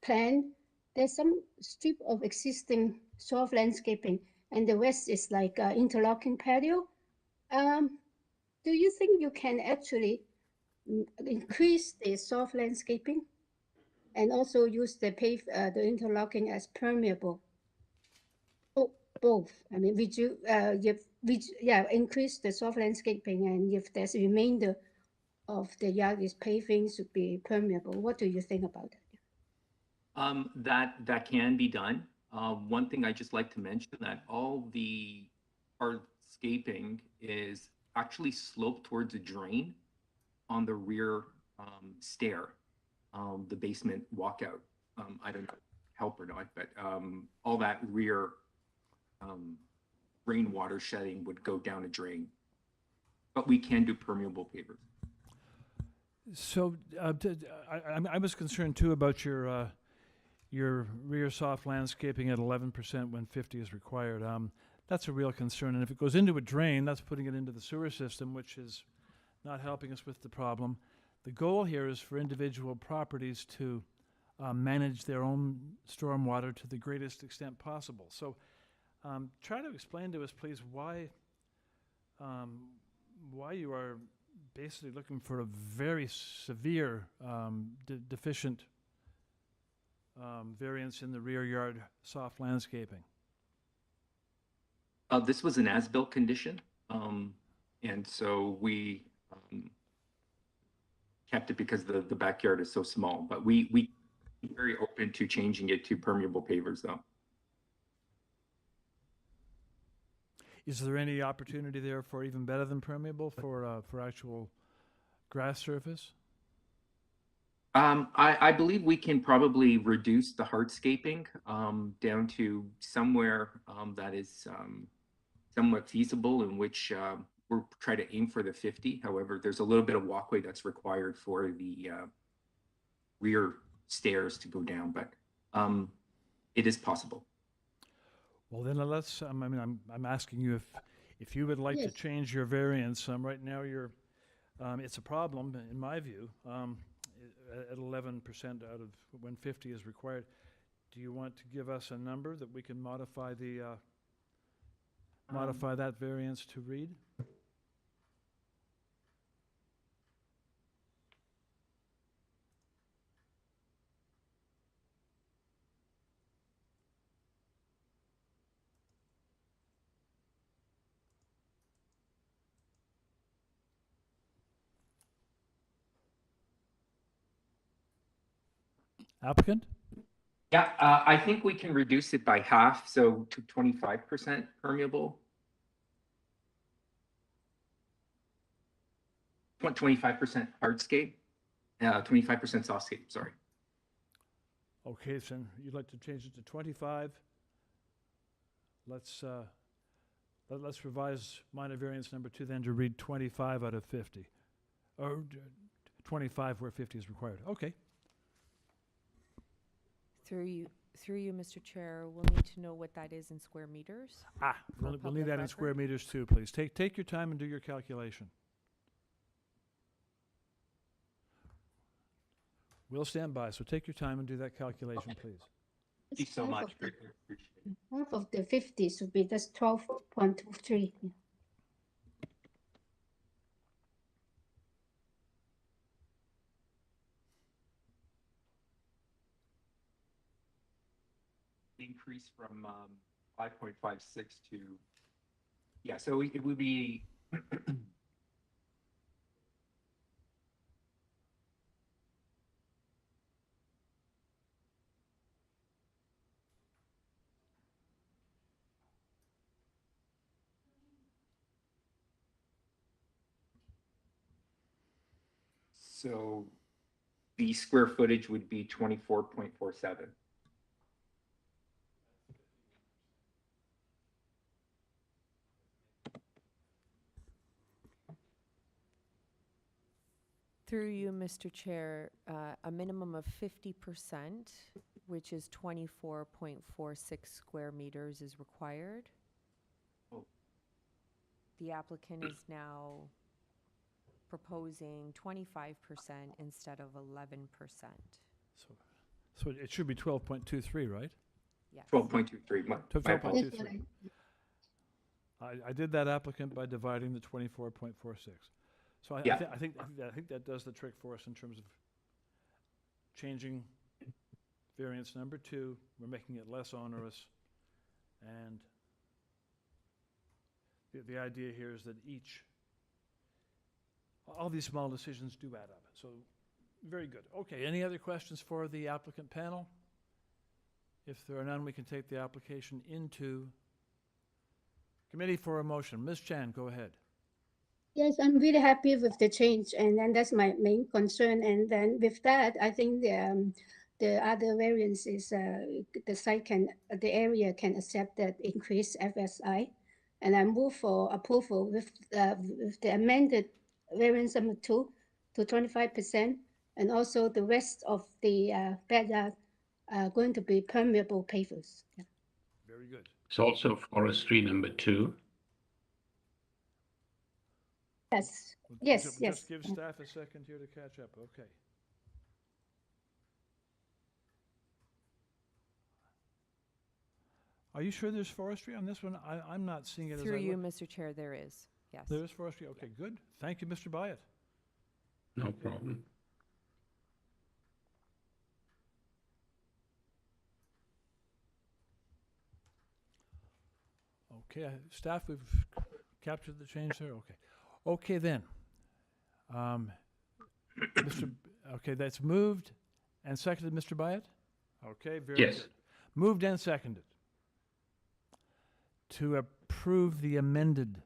plan, there's some strip of existing soft landscaping, and the rest is like interlocking patio. Do you think you can actually increase the soft landscaping and also use the the interlocking as permeable? Oh, both. I mean, would you, increase the soft landscaping, and if there's a remainder of the yard is paving, should be permeable. What do you think about that? That can be done. One thing I just like to mention that all the hardscaping is actually sloped towards a drain on the rear stair, the basement walkout. I don't know, help or not, but all that rear rainwater shedding would go down a drain. But we can do permeable pavers. So I was concerned too about your rear soft landscaping at 11% when 50 is required. That's a real concern. And if it goes into a drain, that's putting it into the sewer system, which is not helping us with the problem. The goal here is for individual properties to manage their own stormwater to the greatest extent possible. So try to explain to us, please, why you are basically looking for a very severe deficient variance in the rear yard soft landscaping. This was an as-built condition, and so we kept it because the backyard is so small. But we very open to changing it to permeable pavers, though. Is there any opportunity there for even better than permeable for actual grass surface? I believe we can probably reduce the hardscaping down to somewhere that is somewhat feasible, in which we're trying to aim for the 50. However, there's a little bit of walkway that's required for the rear stairs to go down, but it is possible. Well, then let's. I'm asking you if you would like to change your variance. Right now, you're. It's a problem in my view. At 11% out of when 50 is required. Do you want to give us a number that we can modify the, modify that variance to read? Applicant? Yeah, I think we can reduce it by half, so to 25% permeable. 25% hardscape, 25% softscape, sorry. Okay, so you'd like to change it to 25. Let's revise minor variance number 2 then to read 25 out of 50. Or 25 where 50 is required. Okay. Through you, Mr. Chair, we'll need to know what that is in square meters. We'll need public that in square record. meters too, please. Take your time and do your calculation. We'll stand by, so take your time and do that calculation, please. Thank you so much. Greatly appreciate it. Half of the 50 should be just 12.23. Increase from 5.56 to, yeah, so it would be so the square footage would be 24.47. Through you, Mr. Chair, a minimum of 50%, which is 24.46 square meters is required. Oh. The applicant is now proposing 25% instead of 11%. So it should be 12.23, right? Yes. 12.23. My 12.23. I did that applicant by dividing the 24.46. So I think that does the trick for us in terms of changing variance number 2. We're making it less onerous, and the idea here is that all these small decisions do add up. So very good. Okay, any other questions for the applicant panel? If there are none, we can take the application into committee for a motion. Ms. Chan, go ahead. Yes, I'm really happy with the change, and then that's my main concern. And then with that, I think the other variance is the area can accept that increased FSI, and I move for approval with the amended variance number 2 to 25%, and also the rest of the backyard are going to be permeable pavers. Yeah. Very good. It's also forestry number 2. Yes. Yes. Just give staff a second here to catch up. Okay. Are you sure there's forestry on this one? I'm not seeing it as I Through you, look. Mr. Chair, there is. Yes. There is forestry? Okay, good. Thank you, Mr. Byatt. No problem. Okay, staff, we've captured the change there. Okay. Okay, then. Okay, that's moved and seconded, Mr. Byatt? Okay, very Yes. good. Moved and seconded to approve the amended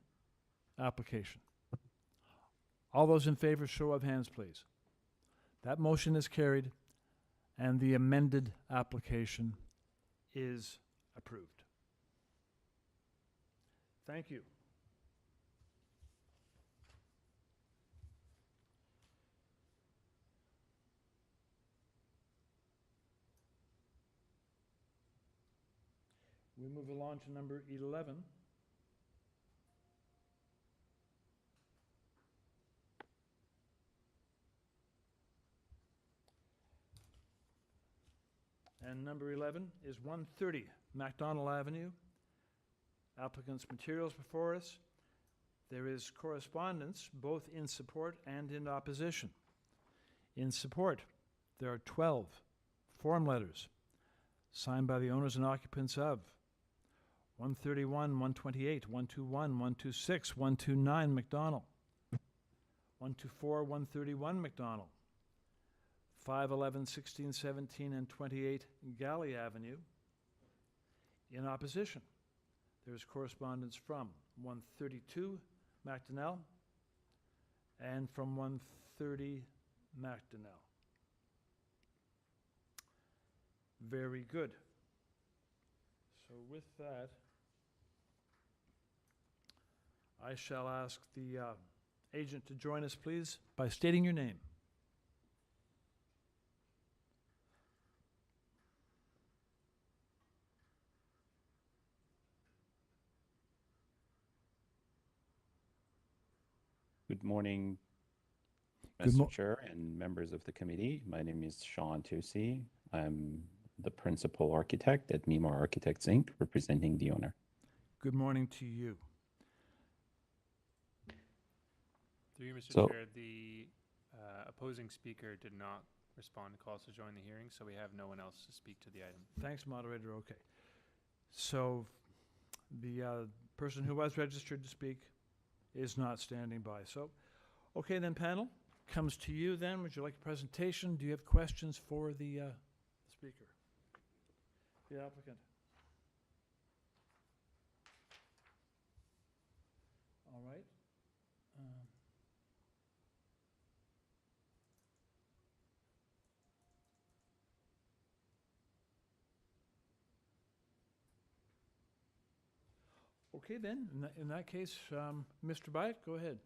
application. All those in favor, show of hands, please. That motion is carried, and the amended application is approved. Thank you. We move along to number 11. And number 11 is 130 MacDonell Avenue. Applicant's materials before us. There is correspondence both in support and in opposition. In support, there are 12 form letters signed by the owners and occupants of 131, 128, 121, 126, 129 MacDonell, 124, 131 MacDonell, 511, 16, 17, and 28 Galley Avenue. In opposition, there is correspondence from 132 MacDonell and from 130 MacDonell. Very good. So with that, I shall ask the agent to join us, please, by stating your name. Good morning, Good Mr. Chair and members of the committee. My name is Sean Tusi. I'm the principal architect at Mimar Architects, Inc., representing the owner. Good morning to you. Through you, Mr. So- Chair, the opposing speaker did not respond to calls to join the hearing, so we have no one else to speak to the item. Thanks, moderator. Okay. So the person who was registered to speak is not standing by. So, okay then, panel, comes to you then. Would you like a presentation? Do you have questions for the speaker, the applicant? All right. Okay then, in that case, Mr. Byatt, go ahead.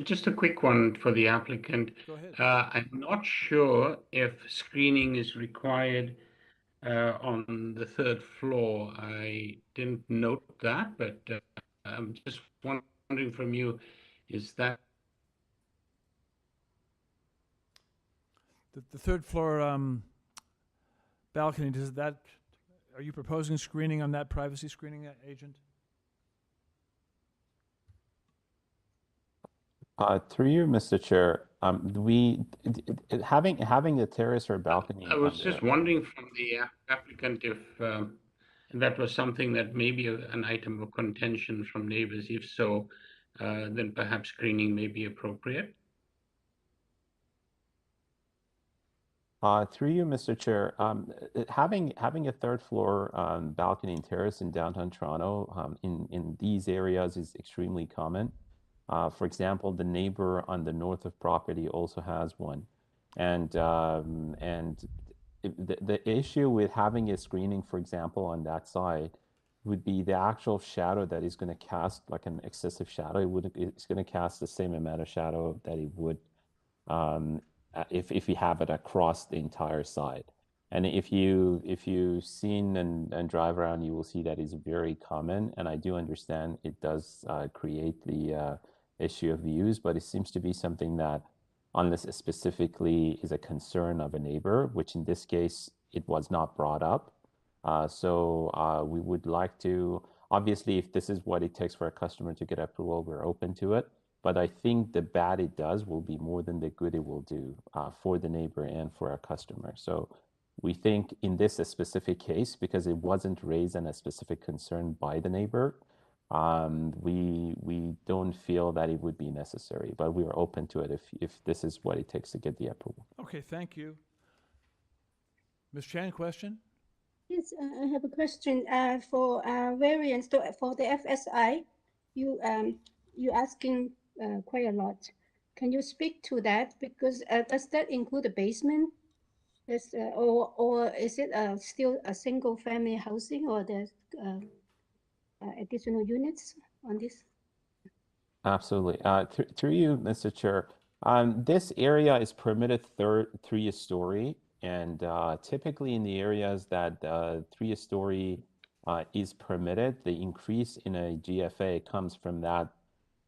Just a quick one for the applicant. Go ahead. I'm not sure if screening is required on the third floor. I didn't note that, but I'm just wondering from you, is that The third floor balcony, are you proposing screening on that, privacy screening, agent? Through you, Mr. Chair, having a terrace or balcony. I was on just the- wondering from the applicant if that was something that may be an item of contention from neighbors. If so, then perhaps screening may be appropriate. Through you, Mr. Chair, having a third floor balcony and terrace in downtown Toronto in these areas is extremely common. For example, the neighbor on the north of property also has one, and the issue with having a screening, for example, on that side, would be the actual shadow that is going to cast, like an excessive shadow. It's going to cast the same amount of shadow that it would if you have it across the entire side. And if you've seen and drive around, you will see that is very common. And I do understand it does create the issue of views, but it seems to be something that, unless it specifically is a concern of a neighbor, which in this case it was not brought up. So we would like to, obviously, if this is what it takes for a customer to get approval, we're open to it. But I think the bad it does will be more than the good it will do for the neighbor and for our customer. So we think in this a specific case, because it wasn't raised in a specific concern by the neighbor, we don't feel that it would be necessary, but we are open to it if this is what it takes to get the approval. Okay, thank you. Ms. Chan, question? Yes, I have a question for variance for the FSI. You asking quite a lot. Can you speak to that? Because does that include the basement? Or is it still a single family housing, or there's additional units on this? Absolutely. Through you, Mr. Chair, this area is permitted 3-story, and typically in the areas that 3-story is permitted, the increase in a GFA comes from that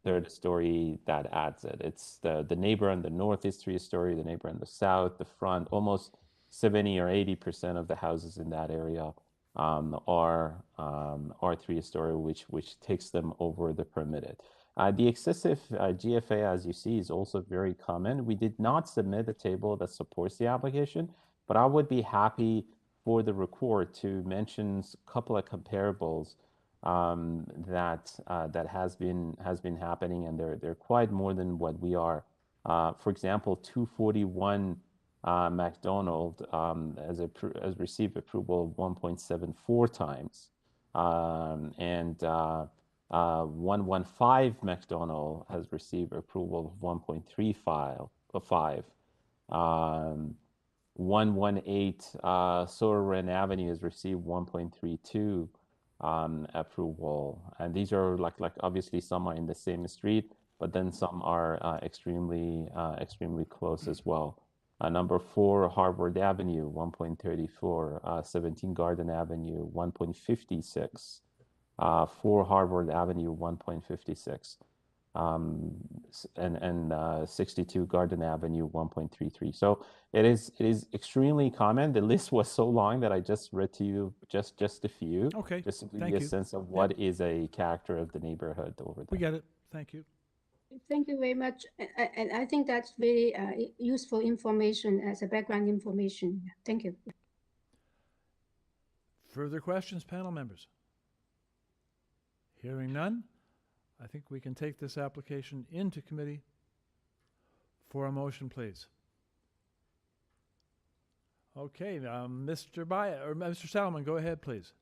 3rd story that adds it. It's the neighbor on the north is 3-story, the neighbor on the south, the front, almost 70 or 80% of the houses in that area are 3-story, which takes them over the permitted. The excessive GFA, as you see, is also very common. We did not submit a table that supports the application, but I would be happy for the record to mention a couple of comparables that has been happening, and they're quite more than what we are. For example, 241 MACDONELL has received approval of 1.74 times, and 115 MACDONELL has received approval of 1.35. 118 Soren Avenue has received 1.32 approval, and these are like obviously some are in the same street, but then some are extremely close as well. Number 4 Harvard Avenue 1.34, 17 Garden Avenue 1.56, 4 Harvard Avenue 1.56, and 62 Garden Avenue 1.33. So it is extremely common. The list was so long that I just read to you just a few. Okay. Just to give Thank you a you. sense of what is a character of the neighborhood over there. We get it. Thank you. Thank you very much. And I think that's very useful information as a background information. Thank you. Further questions, panel members? Hearing none, I think we can take this application into committee for a motion, please. Okay, Mr. Salomon, go ahead, please.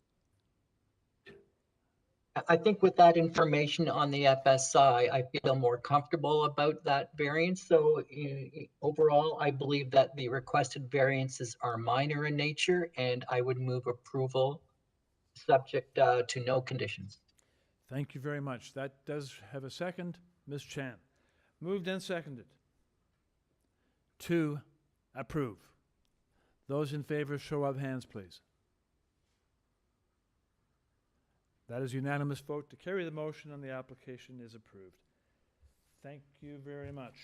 I think with that information on the FSI, I feel more comfortable about that variance. So overall, I believe that the requested variances are minor in nature, and I would move approval subject to no conditions. Thank you very much. That does have a second. Ms. Chan. Moved and seconded to approve. Those in favor, show of hands, please. That is unanimous vote to carry the motion, and the application is approved. Thank you very much.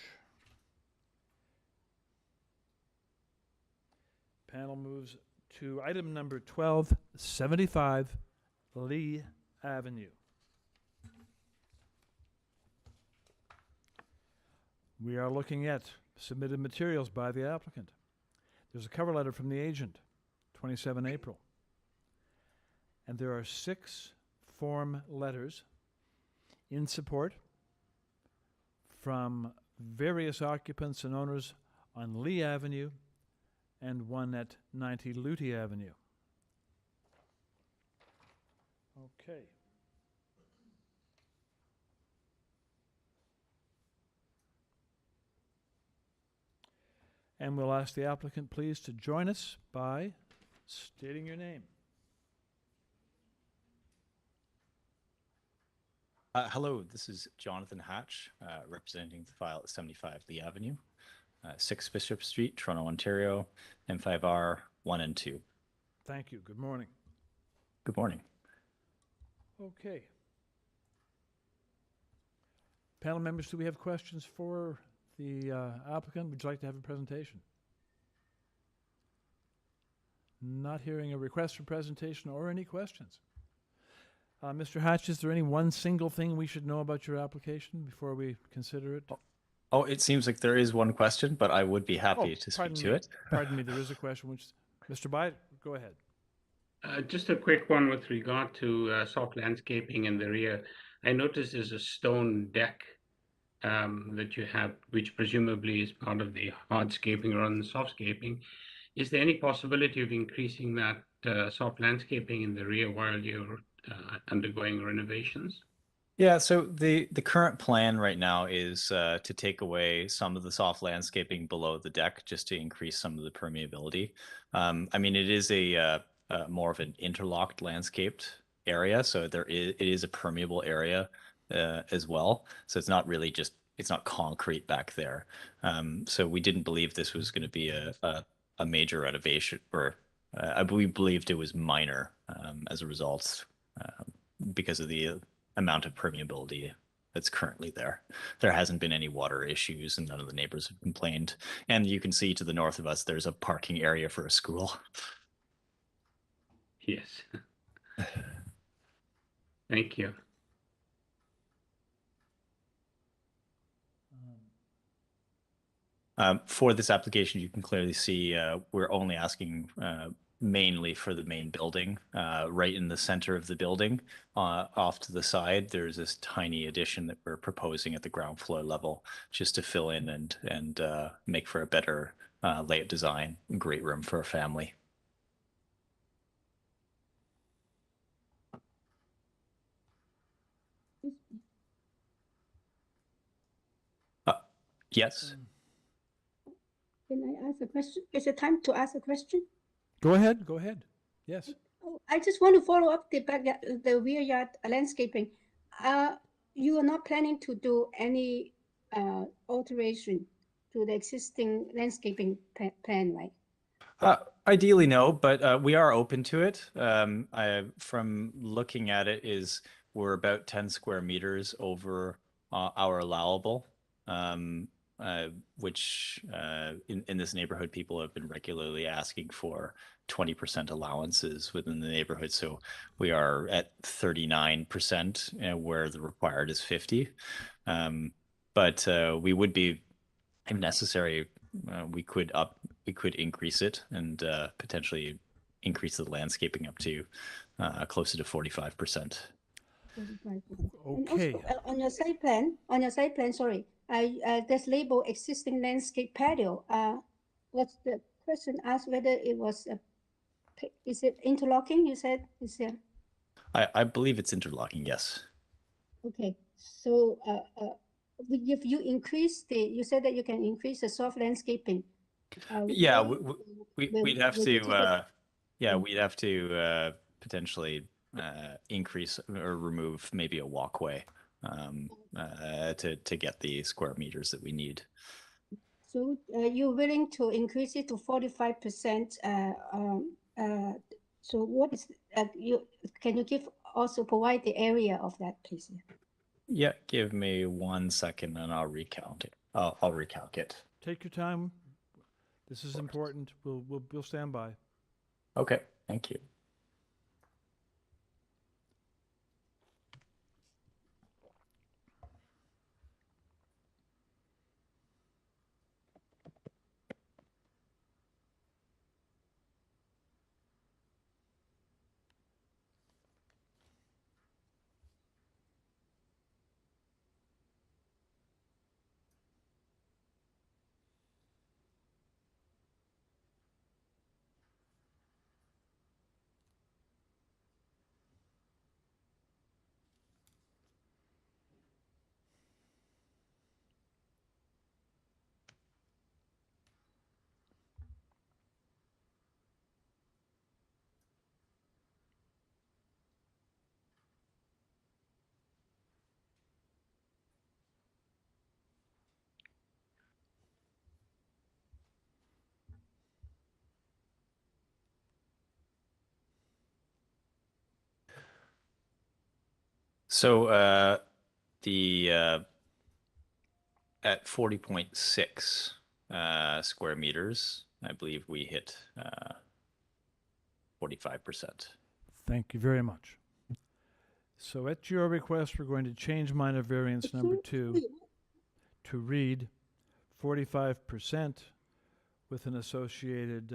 Panel moves to item number 1275 Lee Avenue. We are looking at submitted materials by the applicant. There's a cover letter from the agent, 27 April. And there are 6 form letters in support from various occupants and owners on Lee Avenue and one at 90 Lutey Avenue. Okay. And we'll ask the applicant please to join us by stating your name. Hello, this is Jonathan Hatch, representing the file at 75 Lee Avenue, 6 Bishop Street, Toronto, Ontario, M5R 1 and 2. Thank you. Good morning. Good morning. Okay. Panel members, do we have questions for the applicant? Would you like to have a presentation? Not hearing a request for presentation or any questions. Mr. Hatch, is there any one single thing we should know about your application before we consider it? Oh, it seems like there is one question, but I would be happy to speak to it. Pardon me, there is a question. Which, Mr. Byatt, go ahead. Just a quick one with regard to soft landscaping in the rear. I noticed there's a stone deck that you have, which presumably is part of the hardscaping rather than softscaping. Is there any possibility of increasing that soft landscaping in the rear while you're undergoing renovations? Yeah, so the current plan right now is to take away some of the soft landscaping below the deck just to increase some of the permeability. I mean, it is a more of an interlocked landscaped area, so it is a permeable area as well. So it's not really just, it's not concrete back there. So we didn't believe this was going to be a major renovation, or we believed it was minor as a result because of the amount of permeability that's currently there. There hasn't been any water issues, and none of the neighbors have complained. And you can see to the north of us, there's a parking area for a school. Yes. Thank you. For this application, you can clearly see we're only asking mainly for the main building. Right in the center of the building, off to the side, there's this tiny addition that we're proposing at the ground floor level, just to fill in and make for a better layout design. Great room for a family. Yes. Can I ask a question? Is it time to ask a question? Go ahead. Go ahead. Yes. Oh, I just want to follow up the rear yard landscaping. You are not planning to do any alteration to the existing landscaping plan, right? Ideally, no, but we are open to it. From looking at it, we're about 10 square meters over our allowable, which in this neighborhood, people have been regularly asking for 20% allowances within the neighborhood. So we are at 39%, where the required is 50. But we would be, if necessary, we could increase it and potentially increase the landscaping up to closer to 45%. 45%. Okay. And also, on your site plan, sorry, there's label existing landscape patio. What's the person asked whether it was is it interlocking? You said is there? I believe it's interlocking. Yes. Okay. So if you increase you said that you can increase the soft landscaping. Yeah, we'd have will you take to. it- We'd have to potentially increase or remove maybe a walkway to get the square meters that we need. So you're willing to increase it to 45%. So what is can you also provide the area of that, please? Yeah, give me 1 second and I'll recount it. I'll recalc it. Take your time. This is important. We'll stand by. Okay, thank you. So at 40.6 square meters, I believe we hit 45%. Thank you very much. So at your request, we're going to change minor variance number 2 to read 45% with an associated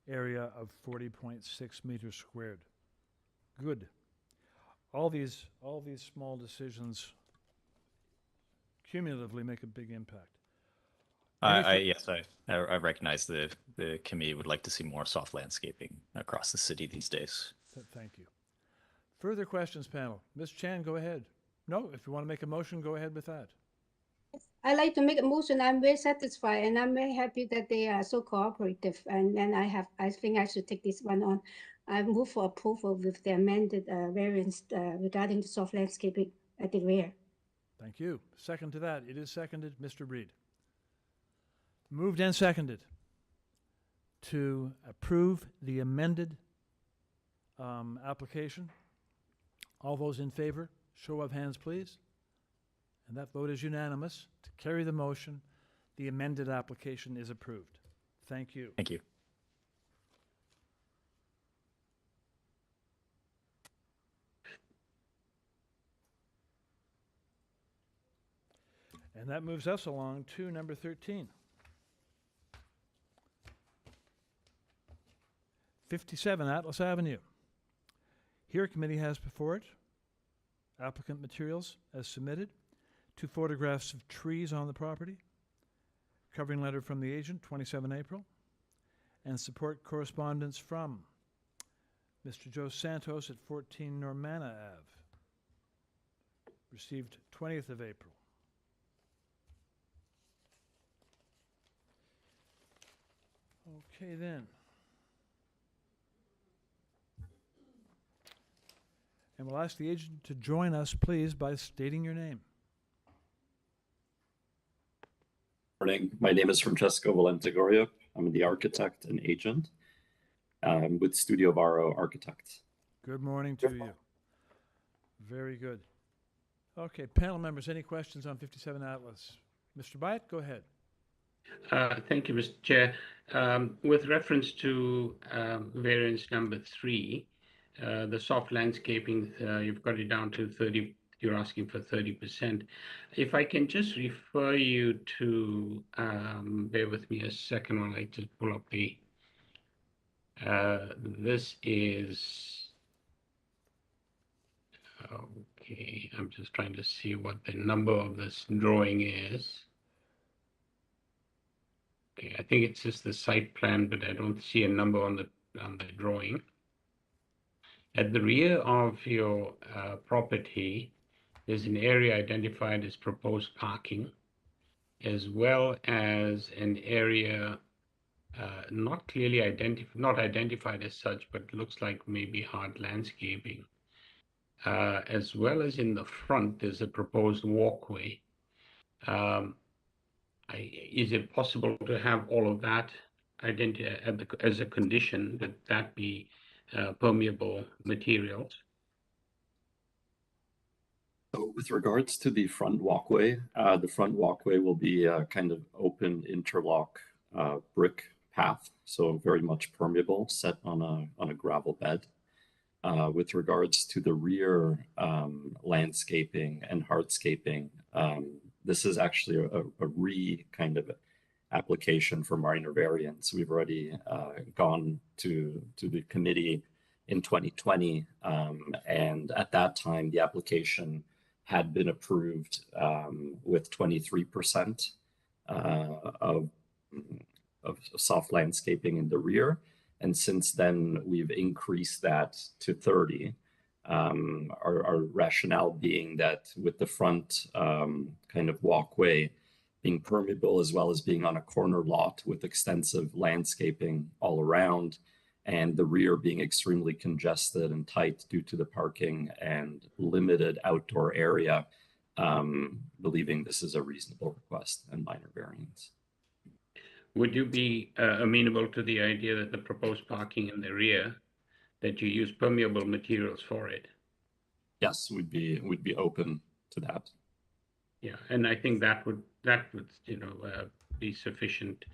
area of 40.6 meters squared. Good. All these small decisions cumulatively make a big impact. Yes, I recognize the committee would like to see more soft landscaping across the city these days. Thank you. Further questions, panel? Ms. Chan, go ahead. No, if you want to make a motion, go ahead with that. I like to make a motion. I'm very satisfied and I'm very happy that they are so cooperative. And I think I should take this one on. I move for approval with the amended variance regarding the soft landscaping at the rear. Thank you. Second to that, it is seconded. Mr. Reed. Moved and seconded to approve the amended application. All those in favor, show of hands, please. And that vote is unanimous. To carry the motion, the amended application is approved. Thank you. Thank you. And that moves us along to number 13. 57 Atlas Avenue. Here, committee has before it applicant materials as submitted, 2 photographs of trees on the property, covering letter from the agent, 27 April, and support correspondence from Mr. Joe Santos at 14 Normanna Ave, received 20th of April. Okay, then. And we'll ask the agent to join us, please, by stating your name. Morning. My name is Francesco Valente-Goria. I'm the architect and agent with Studio Varo Architects. Good morning to you. Very good. Okay, panel members, any questions on 57 Atlas? Mr. Byatt, go ahead. Thank you, Mr. Chair. With reference to variance number 3, the soft landscaping, you've got it down to 30, you're asking for 30%. If I can just refer you to, bear with me a second while I just pull up the, this is, okay, I'm just trying to see what the number of this drawing is. Okay, I think it's just the site plan, but I don't see a number on the drawing. At the rear of your property, there's an area identified as proposed parking, as well as an area not clearly identified as such, but looks like maybe hard landscaping. As well as in the front, there's a proposed walkway. Is it possible to have all of that as a condition that be permeable materials? So with regards to the front walkway will be a kind of open interlock brick path, so very much permeable, set on a gravel bed. With regards to the rear landscaping and hardscaping, this is actually a kind of application for minor variance. We've already gone to the committee in 2020, and at that time the application had been approved with 23% of soft landscaping in the rear. And since then, we've increased that to 30. Our rationale being that with the front kind of walkway being permeable, as well as being on a corner lot with extensive landscaping all around, and the rear being extremely congested and tight due to the parking and limited outdoor area, believing this is a reasonable request and minor variance. Would you be amenable to the idea that the proposed parking in the rear, that you use permeable materials for it? Yes, we'd be open to that. Yeah, and I think that would be sufficient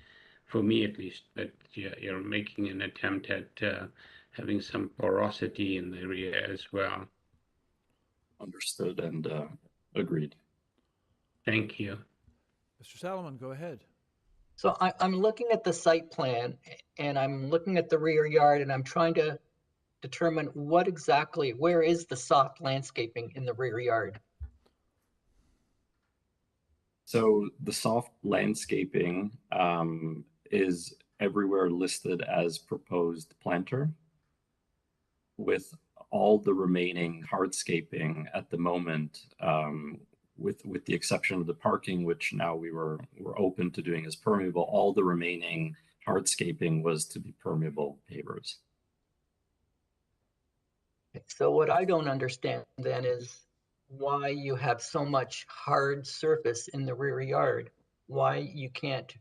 for me at least. That you're making an attempt at having some porosity in the rear as well. Understood and agreed. Thank you. Mr. Salomon, go ahead. So I'm looking at the site plan and I'm looking at the rear yard and I'm trying to determine where is the soft landscaping in the rear yard? So the soft landscaping is everywhere listed as proposed planter, with all the remaining hardscaping at the moment, with the exception of the parking, which now we're open to doing as permeable. All the remaining hardscaping was to be permeable pavers. So what I don't understand then is why you have so much hard surface in the rear yard, why you can't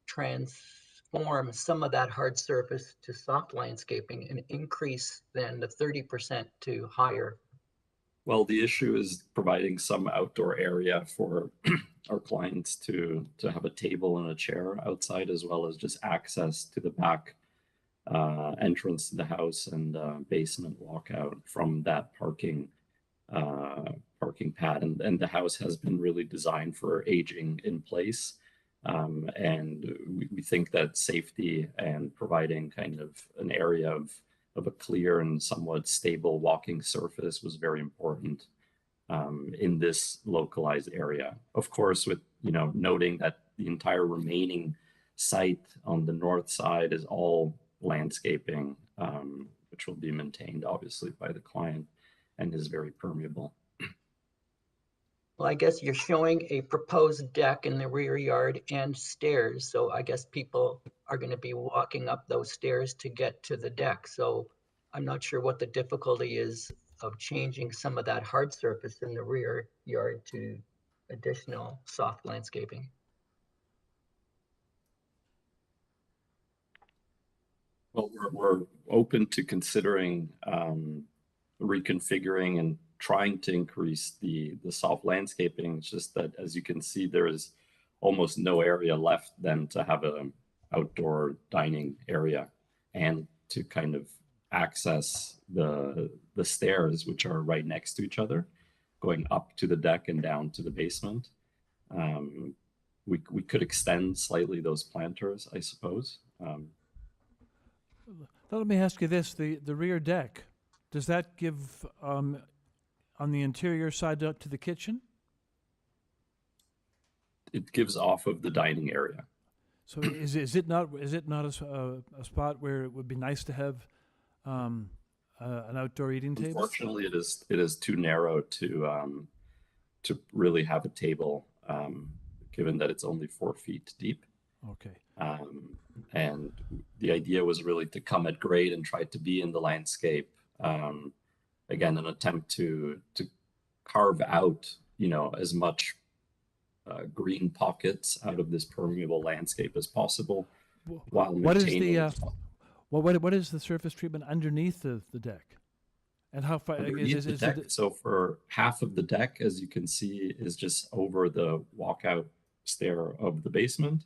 transform some of that hard surface to soft landscaping and increase then the 30% to higher. Well, the issue is providing some outdoor area for our clients to have a table and a chair outside, as well as just access to the back entrance to the house and basement walkout from that parking pad. And the house has been really designed for aging in place. And we think that safety and providing kind of an area of a clear and somewhat stable walking surface was very important in this localized area. Of course, with noting that the entire remaining site on the north side is all landscaping, which will be maintained obviously by the client and is very permeable. Well, I guess you're showing a proposed deck in the rear yard and stairs. So I guess people are going to be walking up those stairs to get to the deck. So I'm not sure what the difficulty is of changing some of that hard surface in the rear yard to additional soft landscaping. Well, we're open to considering reconfiguring and trying to increase the soft landscaping. It's just that, as you can see, there is almost no area left then to have an outdoor dining area and to kind of access the stairs, which are right next to each other, going up to the deck and down to the basement. We could extend slightly those planters, I suppose. Let me ask you this, the rear deck, does that give on the interior side up to the kitchen? It gives off of the dining area. So is it not a spot where it would be nice to have an outdoor eating table? Unfortunately, it is too narrow to really have a table, given that it's only 4 feet deep. Okay. And the idea was really to come at grade and try to be in the landscape. Again, an attempt to carve out, as much green pockets out of this permeable landscape as possible, while maintaining. What is the surface treatment underneath the deck? And how far Underneath the deck, so for half of the deck, as you can see, is just over the walkout stair of the basement,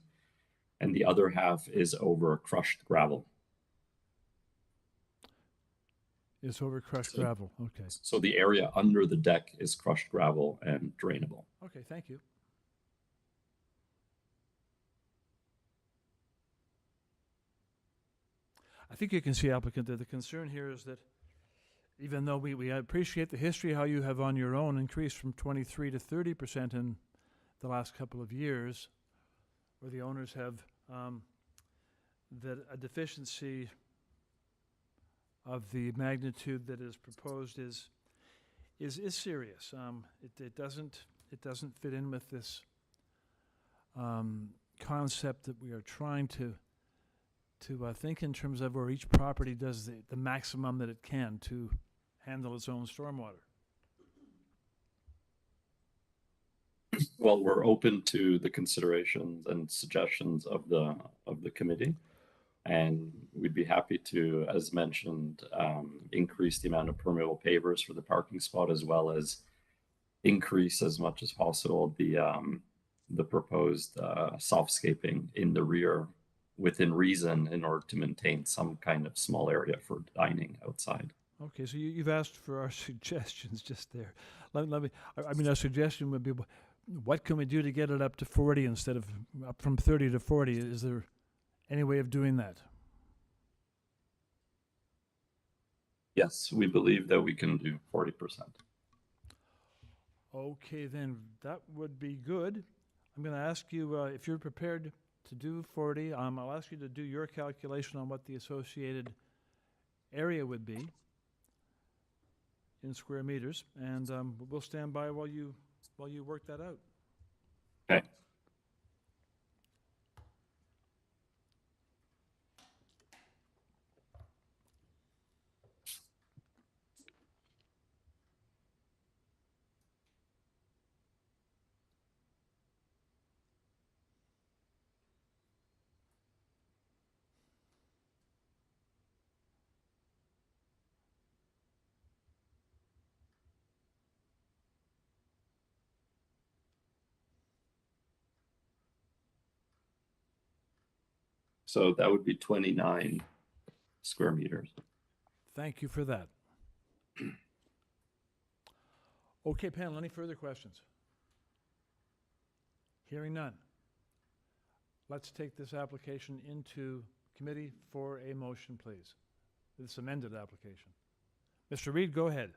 and the other half is over crushed gravel. It's over crushed gravel, okay. So the area under the deck is crushed gravel and drainable. Okay, thank you. I think you can see, applicant, that the concern here is that even though we appreciate the history, how you have on your own increased from 23 to 30% in the last couple of years, where the owners have that a deficiency of the magnitude that is proposed is serious. It doesn't fit in with this concept that we are trying to think in terms of where each property does the maximum that it can to handle its own stormwater. Well, we're open to the considerations and suggestions of the committee, and we'd be happy to, as mentioned, increase the amount of permeable pavers for the parking spot, as well as increase as much as possible the proposed softscaping in the rear within reason, in order to maintain some kind of small area for dining outside. Okay, so you've asked for our suggestions just there. Let me. I mean, our suggestion would be, what can we do to get it up to 40 instead of up from 30 to 40? Is there any way of doing that? Yes, we believe that we can do 40%. Okay, then that would be good. I'm going to ask you if you're prepared to do 40. I'll ask you to do your calculation on what the associated area would be in square meters, and we'll stand by while you work that out. Okay. So that would be 29 square meters. Thank you for that. Okay, panel, any further questions? Hearing none. Let's take this application into committee for a motion, please. This amended application. Mr. Reid, go ahead.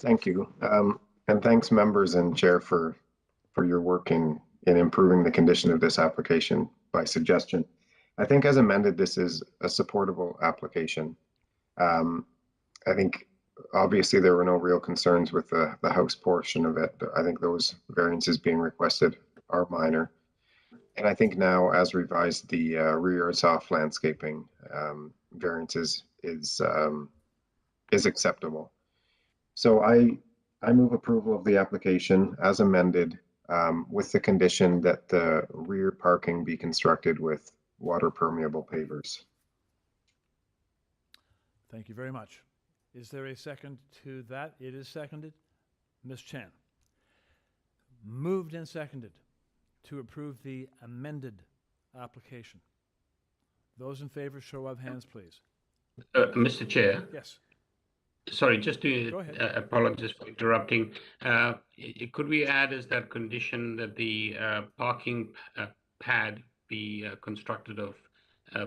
Thank you. And thanks members and chair for your work in improving the condition of this application by suggestion. I think as amended, this is a supportable application. I think obviously there were no real concerns with the house portion of it. I think those variances being requested are minor. And I think now as revised, the rear soft landscaping variances is acceptable. So I move approval of the application as amended with the condition that the rear parking be constructed with water permeable pavers. Thank you very much. Is there a second to that? It is seconded. Ms. Chan. Moved and seconded to approve the amended application. Those in favor, show of hands, please. Mr. Chair. Yes. Sorry, just to Go ahead. apologize for interrupting. Could we add as that condition that the parking pad be constructed of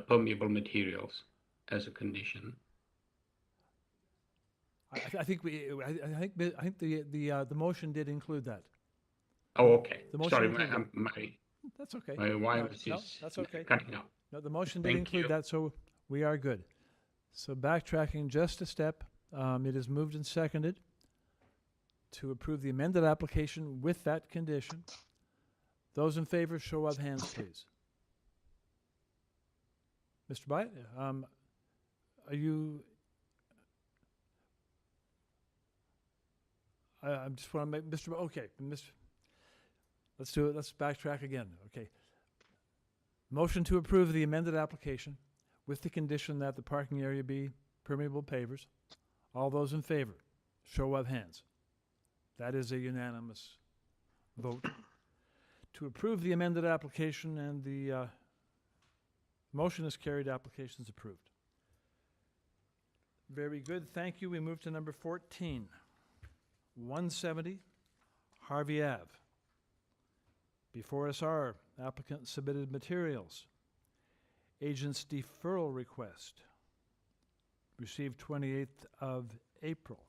permeable materials as a condition? I think the motion did include that. Oh, okay. The motion Sorry, included my that's okay. my wireless No, is that's okay. cutting out. No, the motion did Thank include you. that, so we are good. So backtracking just a step, it is moved and seconded to approve the amended application with that condition. Those in favor, show of hands, please. Mr. Byatt, are you? I just want to make Mr. Okay, Mr. Let's do it. Let's backtrack again. Okay. Motion to approve the amended application with the condition that the parking area be permeable pavers. All those in favor, show of hands. That is a unanimous vote. To approve the amended application, and the motion is carried, application is approved. Very good, thank you. We move to number 14, 170 Harvie Ave. Before us are applicant submitted materials. Agent's deferral request, received 28th of April.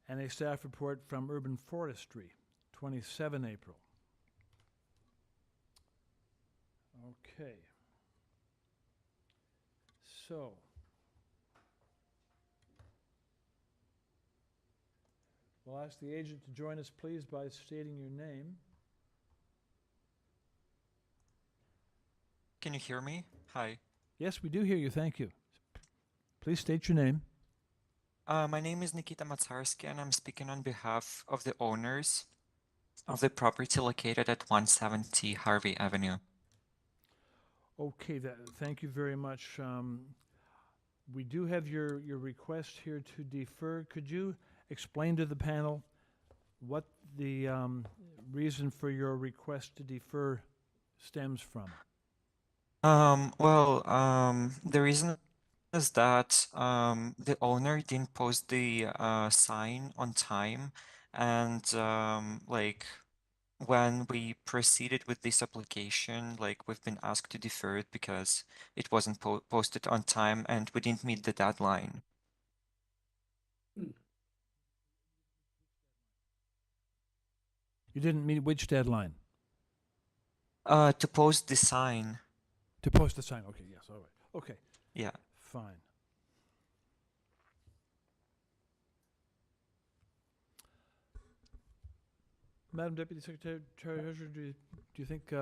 And a staff report from Urban Forestry, 27 April. Okay. So. We'll ask the agent to join us, please, by stating your name. Can you hear me? Hi. Yes, we do hear you. Thank you. Please state your name. My name is Nikita Matsarsky, and I'm speaking on behalf of the owners of the property located at 170 Harvie Avenue. Okay, thank you very much. We do have your request here to defer. Could you explain to the panel what the reason for your request to defer stems from? The reason is that the owner didn't post the sign on time, and like when we proceeded with this application, like we've been asked to defer it because it wasn't posted on time and we didn't meet the deadline. You didn't meet which deadline? To post the sign. To post the sign, okay, yes, all right. Okay. Yeah. Fine. Madam Deputy Secretary Treasurer, do you think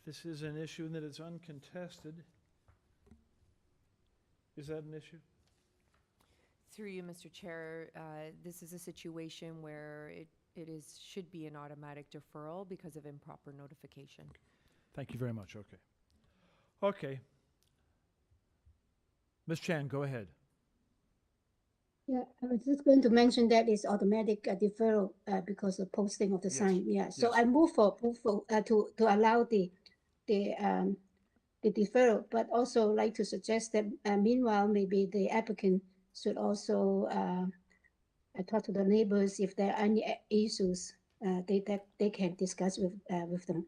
this is an issue and that it's uncontested? Is that an issue? Through you, Mr. Chair, this is a situation where should be an automatic deferral because of improper notification. Thank you very much. Okay. Okay. Ms. Chan, go ahead. Yeah, I was just going to mention that it's automatic deferral because of posting of the Yes, sign. Yeah, so yes. I move for to allow the deferral, but also like to suggest that meanwhile maybe the applicant should also talk to the neighbors if there are any issues they can discuss with them.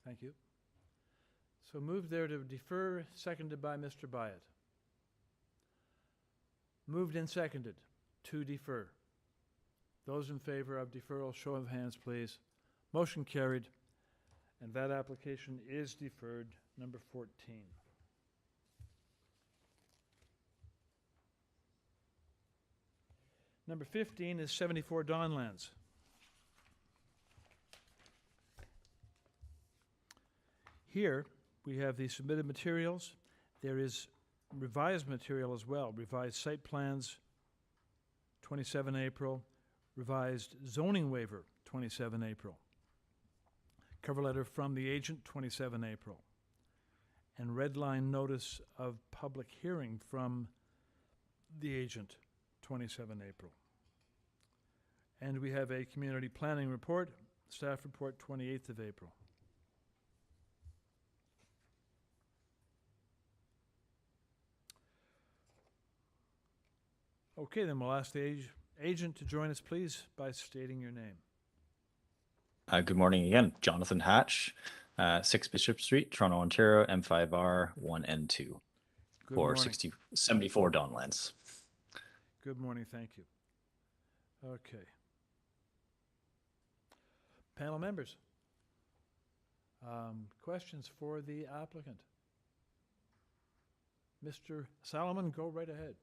Thank you. So moved there to defer, seconded by Mr. Byatt. Moved and seconded to defer. Those in favor of deferral, show of hands, please. Motion carried, and that application is deferred, number 14. Number 15 is 74 Donlands. Here, we have the submitted materials. There is revised material as well, revised site plans, 27 April, revised zoning waiver, 27 April. Cover letter from the agent, 27 April. And red line notice of public hearing from the agent, 27 April. And we have a community planning report, staff report, 28th of April. Okay, then we'll ask the agent to join us, please, by stating your name. Good morning again. Jonathan Hatch, 6 Bishop Street, Toronto, Ontario, M5R 1N2 for 74 Donlands. Good morning, thank you. Okay. Panel members, questions for the applicant? Mr. Solomon, go right ahead.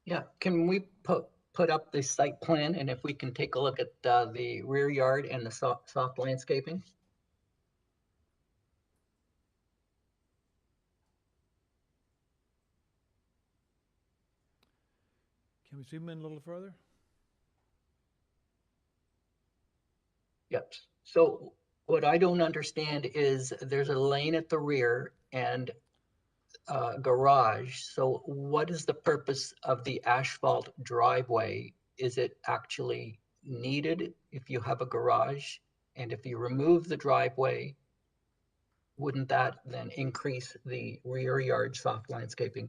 Yeah, can we put up the site plan, and if we can take a look at the rear yard and the soft landscaping? Can we zoom in a little further? Yep. So what I don't understand is there's a lane at the rear and garage. So what is the purpose of the asphalt driveway? Is it actually needed if you have a garage? And if you remove the driveway, wouldn't that then increase the rear yard soft landscaping?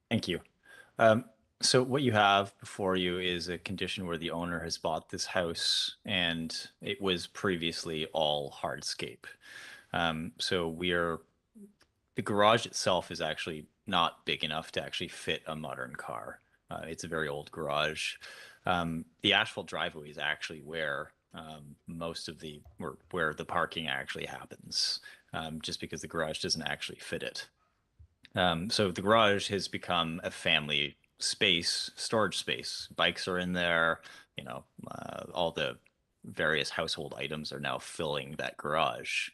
Thank you. So what you have before you is a condition where the owner has bought this house and it was previously all hardscape. So the garage itself is actually not big enough to actually fit a modern car. It's a very old garage. The asphalt driveway is actually where most of where the parking actually happens, just because the garage doesn't actually fit it. So the garage has become a family space, storage space. Bikes are in there, all the various household items are now filling that garage.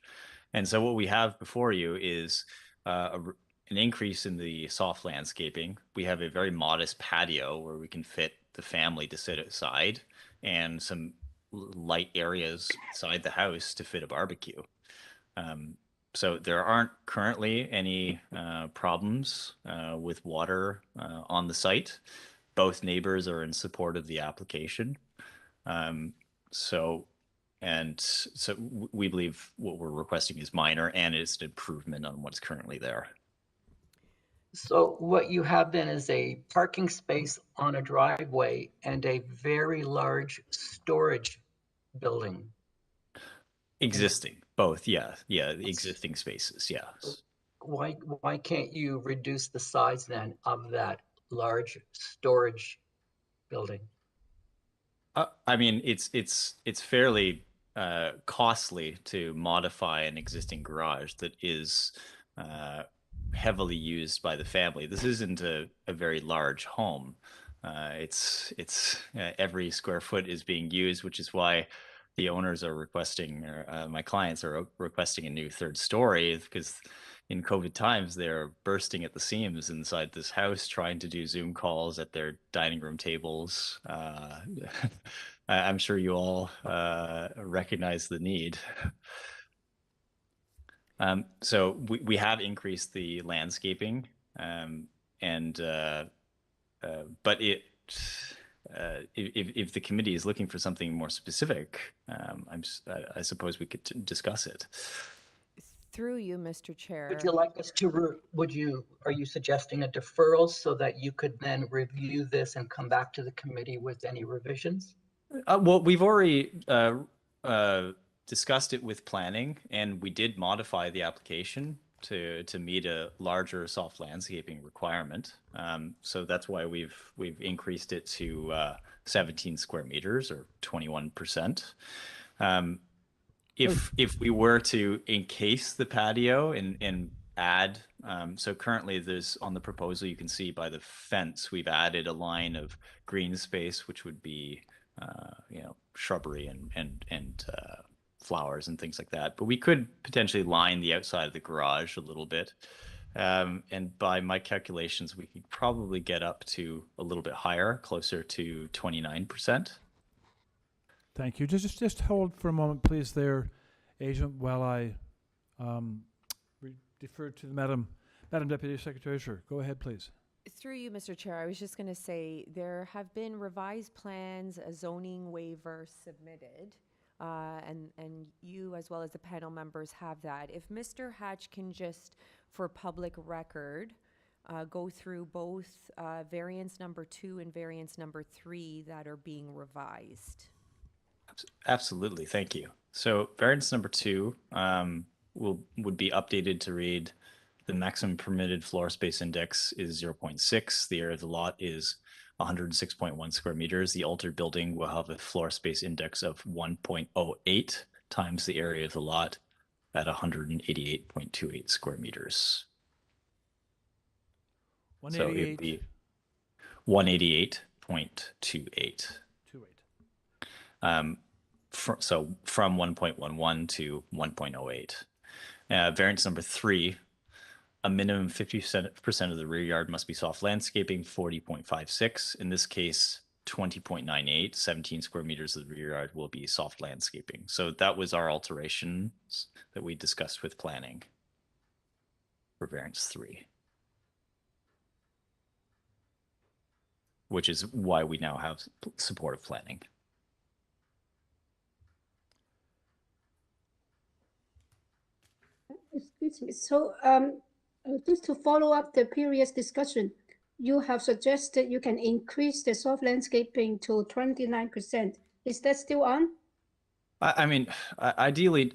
And so what we have before you is an increase in the soft landscaping. We have a very modest patio where we can fit the family to sit outside and some light areas inside the house to fit a barbecue. So there aren't currently any problems with water on the site. Both neighbors are in support of the application. So we believe what we're requesting is minor and it's an improvement on what's currently there. So what you have then is a parking space on a driveway and a very large storage building. Existing, both, yeah, existing spaces, yeah. Why can't you reduce the size then of that large storage building? I mean, it's fairly costly to modify an existing garage that is heavily used by the family. This isn't a very large home. It's every square foot is being used, which is why the owners are requesting, my clients are requesting a new third story, because in COVID times, they're bursting at the seams inside this house, trying to do Zoom calls at their dining room tables. I'm sure you all recognize the need. So we have increased the landscaping But if the committee is looking for something more specific, I suppose we could discuss it. Through you, Mr. Chair. Would you like us to, are you suggesting a deferral so that you could then review this and come back to the committee with any revisions? Well, we've already discussed it with planning, and we did modify the application to meet a larger soft landscaping requirement. So that's why we've increased it to 17 square meters or 21%. If we were to encase the patio and add, so currently there's on the proposal, you can see by the fence, we've added a line of green space, which would be, shrubbery and flowers and things like that. But we could potentially line the outside of the garage a little bit. And by my calculations, we could probably get up to a little bit higher, closer to 29%. Thank you. Just hold for a moment, please, there, Agent, while I defer to the Madam Deputy Secretary. Sure, go ahead, please. Through you, Mr. Chair, I was just going to say there have been revised plans, a zoning waiver submitted, and you as well as the panel members have that. If Mr. Hatch can just, for public record, go through both variance number 2 and variance number 3 that are being revised. Absolutely, thank you. So variance number 2 would be updated to read: the maximum permitted floor space index is 0.6. The area of the lot is 106.1 square meters. The altered building will have a floor space index of 1.08 times the area of the lot at 188.28 square meters. 188. So it would be 188.28. So from 1.11 to 1.08. Variance number 3, a minimum 50% of the rear yard must be soft landscaping, 40.56. In this case, 20.98, 17 square meters of the rear yard will be soft landscaping. So that was our alterations that we discussed with planning for variance 3. Which is why we now have support of planning. Excuse me. So just to follow up the previous discussion, you have suggested you can increase the soft landscaping to 29%. Is that still on? I mean, ideally,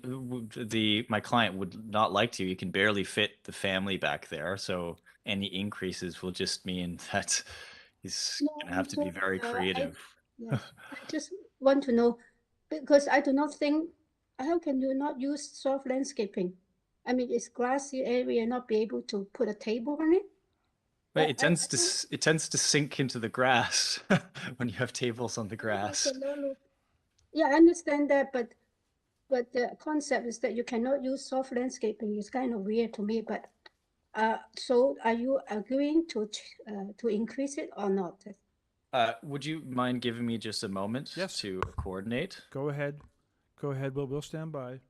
my client would not like to. You can barely fit the family back there, so any increases will just mean that he's going to have to be very creative. Yes, I just want to know, because I do not think, how can you not use soft landscaping? I mean, is grassy area not be able to put a table on it? But it tends to sink into the grass when you have tables on the grass. Yeah, I understand that, but the concept is that you cannot use soft landscaping. It's kind of weird to me. But so are you agreeing to increase it or not? Would you mind giving me just a moment to coordinate? Go ahead. Go ahead. We'll stand by.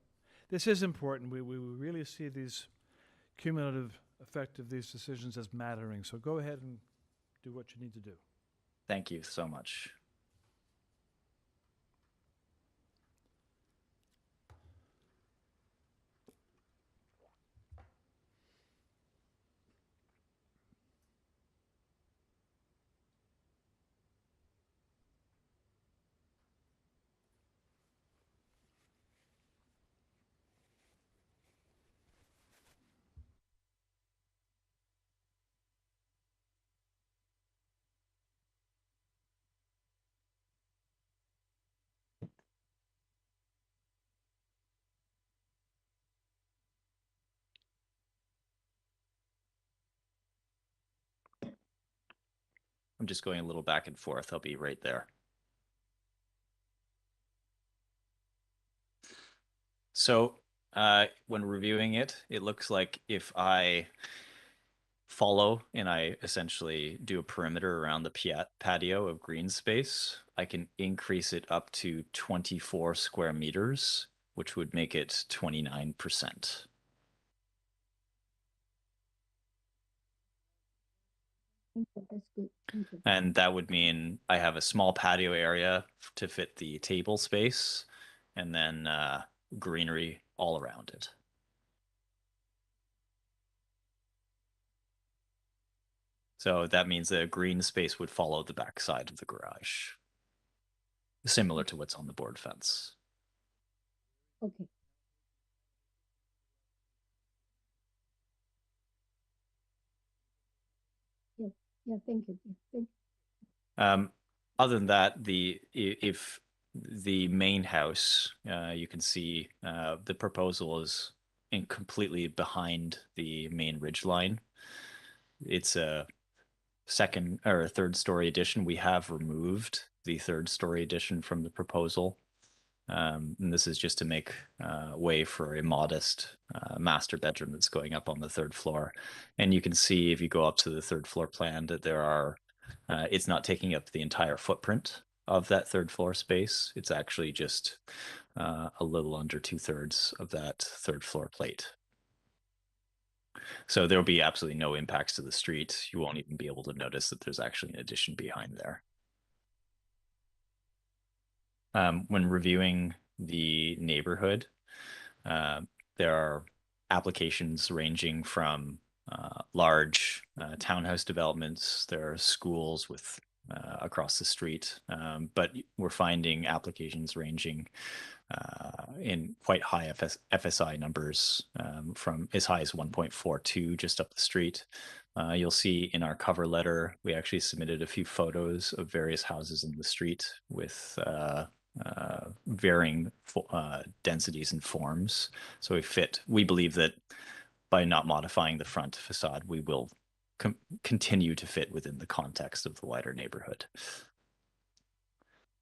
This is important. We really see these cumulative effect of these decisions as mattering. So go ahead and do what you need to do. Thank you so much. I'm just going a little back and forth. I'll be right there. So when reviewing it, it looks like if I follow and I essentially do a perimeter around the patio of green space, I can increase it up to 24 square meters, which would make it 29%. That's good. Thank you. And that would mean I have a small patio area to fit the table space and then greenery all around it. So that means the green space would follow the backside of the garage, similar to what's on the board fence. Okay. Yeah, thank you. Yeah, thank you. Other than that, if the main house, you can see the proposal is completely behind the main ridge line. It's a second or a third story addition. We have removed the third story addition from the proposal. And this is just to make way for a modest master bedroom that's going up on the third floor. And you can see if you go up to the third floor plan that there are, it's not taking up the entire footprint of that third floor space. It's actually just a little under 2/3 of that third floor plate. So there'll be absolutely no impacts to the street. You won't even be able to notice that there's actually an addition behind there. When reviewing the neighborhood, there are applications ranging from large townhouse developments. There are schools with across the street, but we're finding applications ranging in quite high FSI numbers, from as high as 1.42 just up the street. You'll see in our cover letter, we actually submitted a few photos of various houses in the street with varying densities and forms. So we believe that by not modifying the front facade, we will continue to fit within the context of the wider neighborhood.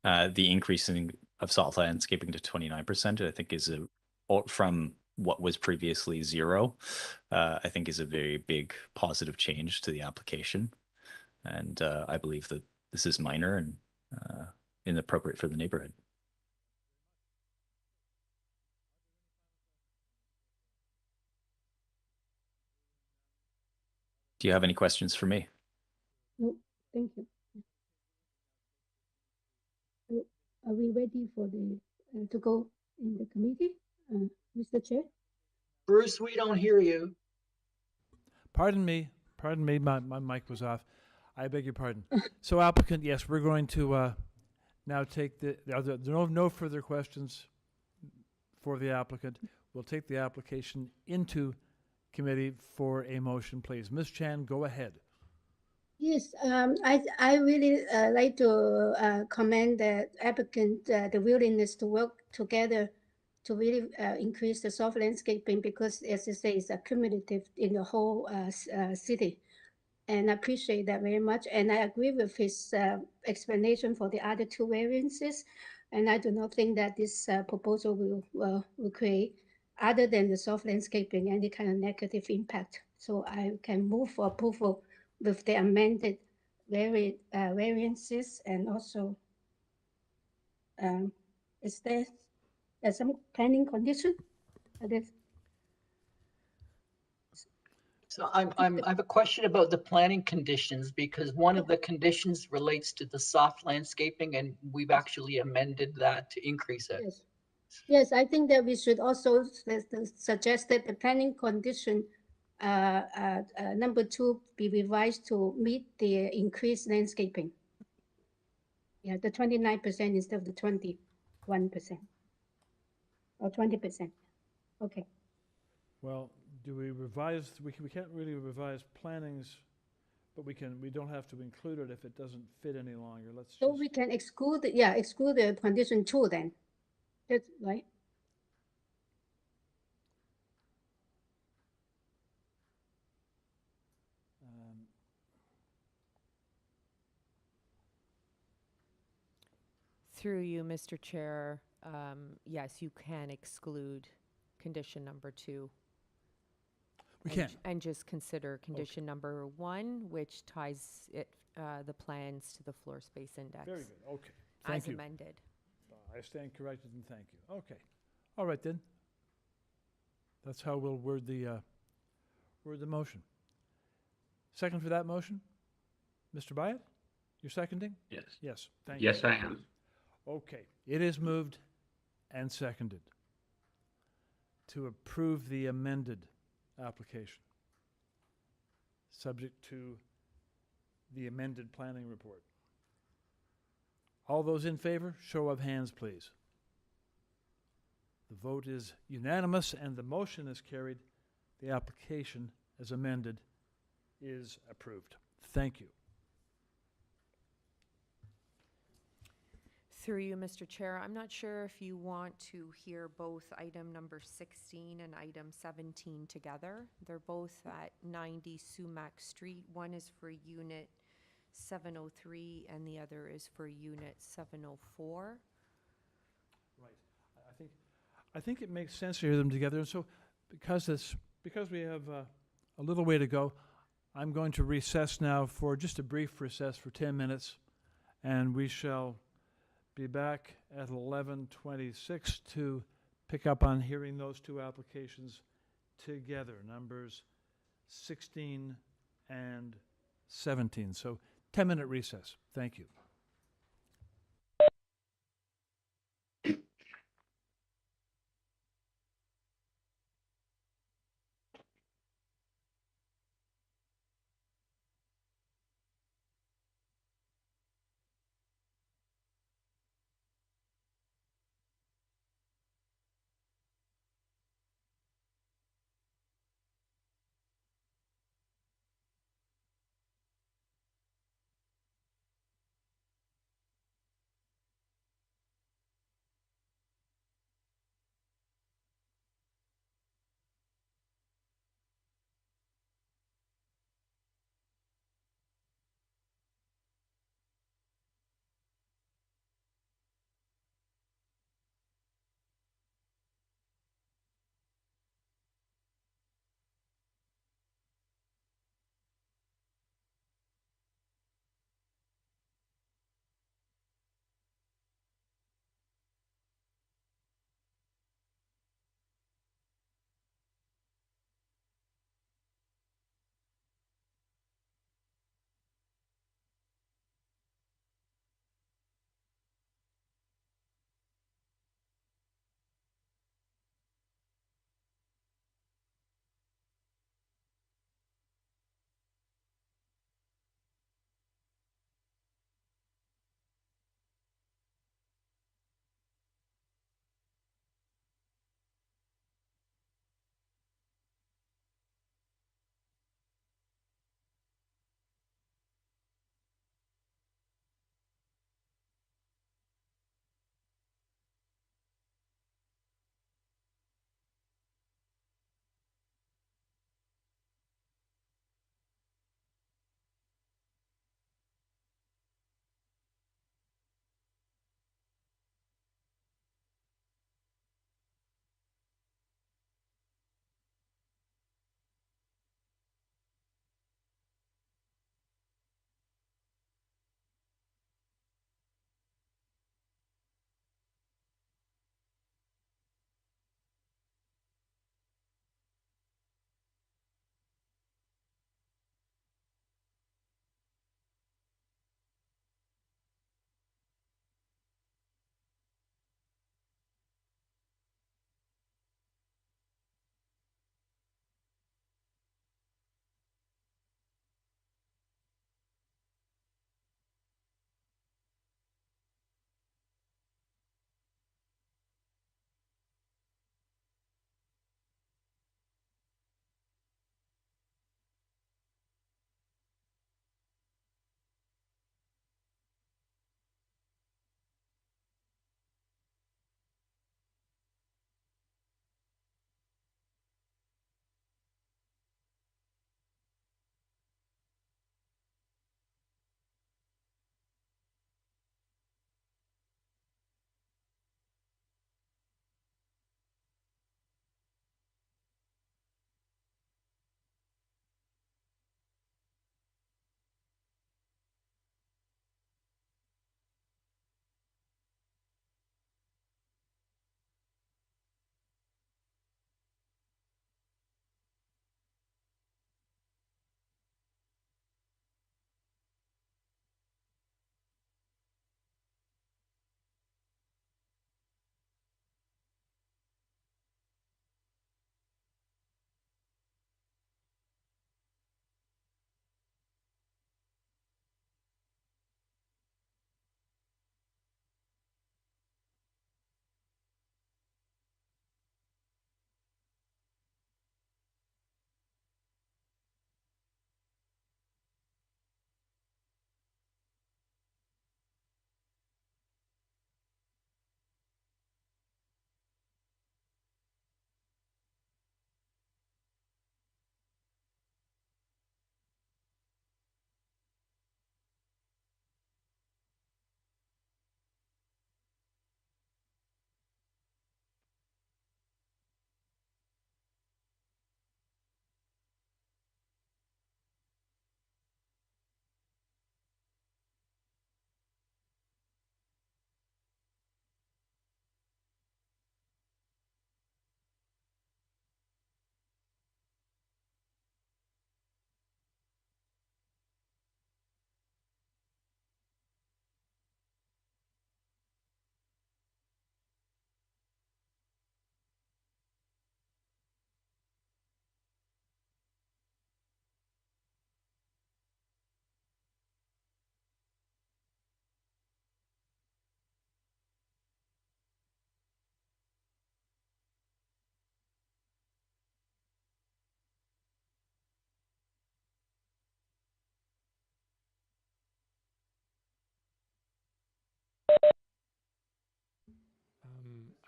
The increase of soft landscaping to 29%, I think, is from what was previously 0, I think is a very big positive change to the application. And I believe that this is minor and inappropriate for the neighborhood. Do you have any questions for me? No, thank you. Are we ready for the to go in the committee, Mr. Chair? Bruce, we don't hear you. Pardon me, my mic was off. I beg your pardon. So applicant, yes, we're going to now take no further questions for the applicant. We'll take the application into committee for a motion, please. Ms. Chan, go ahead. Yes, I really like to commend the applicant, the willingness to work together to really increase the soft landscaping, because, as you say, it's accumulative in the whole city. And I appreciate that very much. And I agree with his explanation for the other 2 variances. And I do not think that this proposal will create, other than the soft landscaping, any kind of negative impact. So I can move for approval with the amended variances. And also, is there some planning condition? So I have a question about the planning conditions, because one of the conditions relates to the soft landscaping, and we've actually amended that to increase it. Yes. Yes, I think that we should also suggest that the planning condition number 2 be revised to meet the increased landscaping. Yeah, the 29% instead of the 21% or 20%. Okay. Well, do we revise? We can't really revise plannings, but we don't have to include it if it doesn't fit any longer. So we can exclude the condition 2 then. That's right. Through you, Mr. Chair, yes, you can exclude condition number 2. We can. And just consider condition number 1, which ties the plans to the floor space index. Very good. Okay. Thank you. As amended. I stand corrected, and thank you. Okay. All right then. That's how we'll word the motion. Second for that motion? Mr. Byatt, you're seconding? Yes. Yes, thank you. Yes, I am. Okay, it is moved and seconded to approve the amended application, subject to the amended planning report. All those in favor, show of hands, please. The vote is unanimous and the motion is carried. The application as amended is approved. Thank you. Through you, Mr. Chair, I'm not sure if you want to hear both item number 16 and item 17 together. They're both at 90 Sumac Street. One is for Unit 703 and the other is for Unit 704. Right. I think it makes sense to hear them together. And so because we have a little way to go, I'm going to recess now for just a brief recess for 10 minutes, and we shall be back at 11:26 to pick up on hearing those two applications together, numbers 16 and 17. So 10-minute recess. Thank you.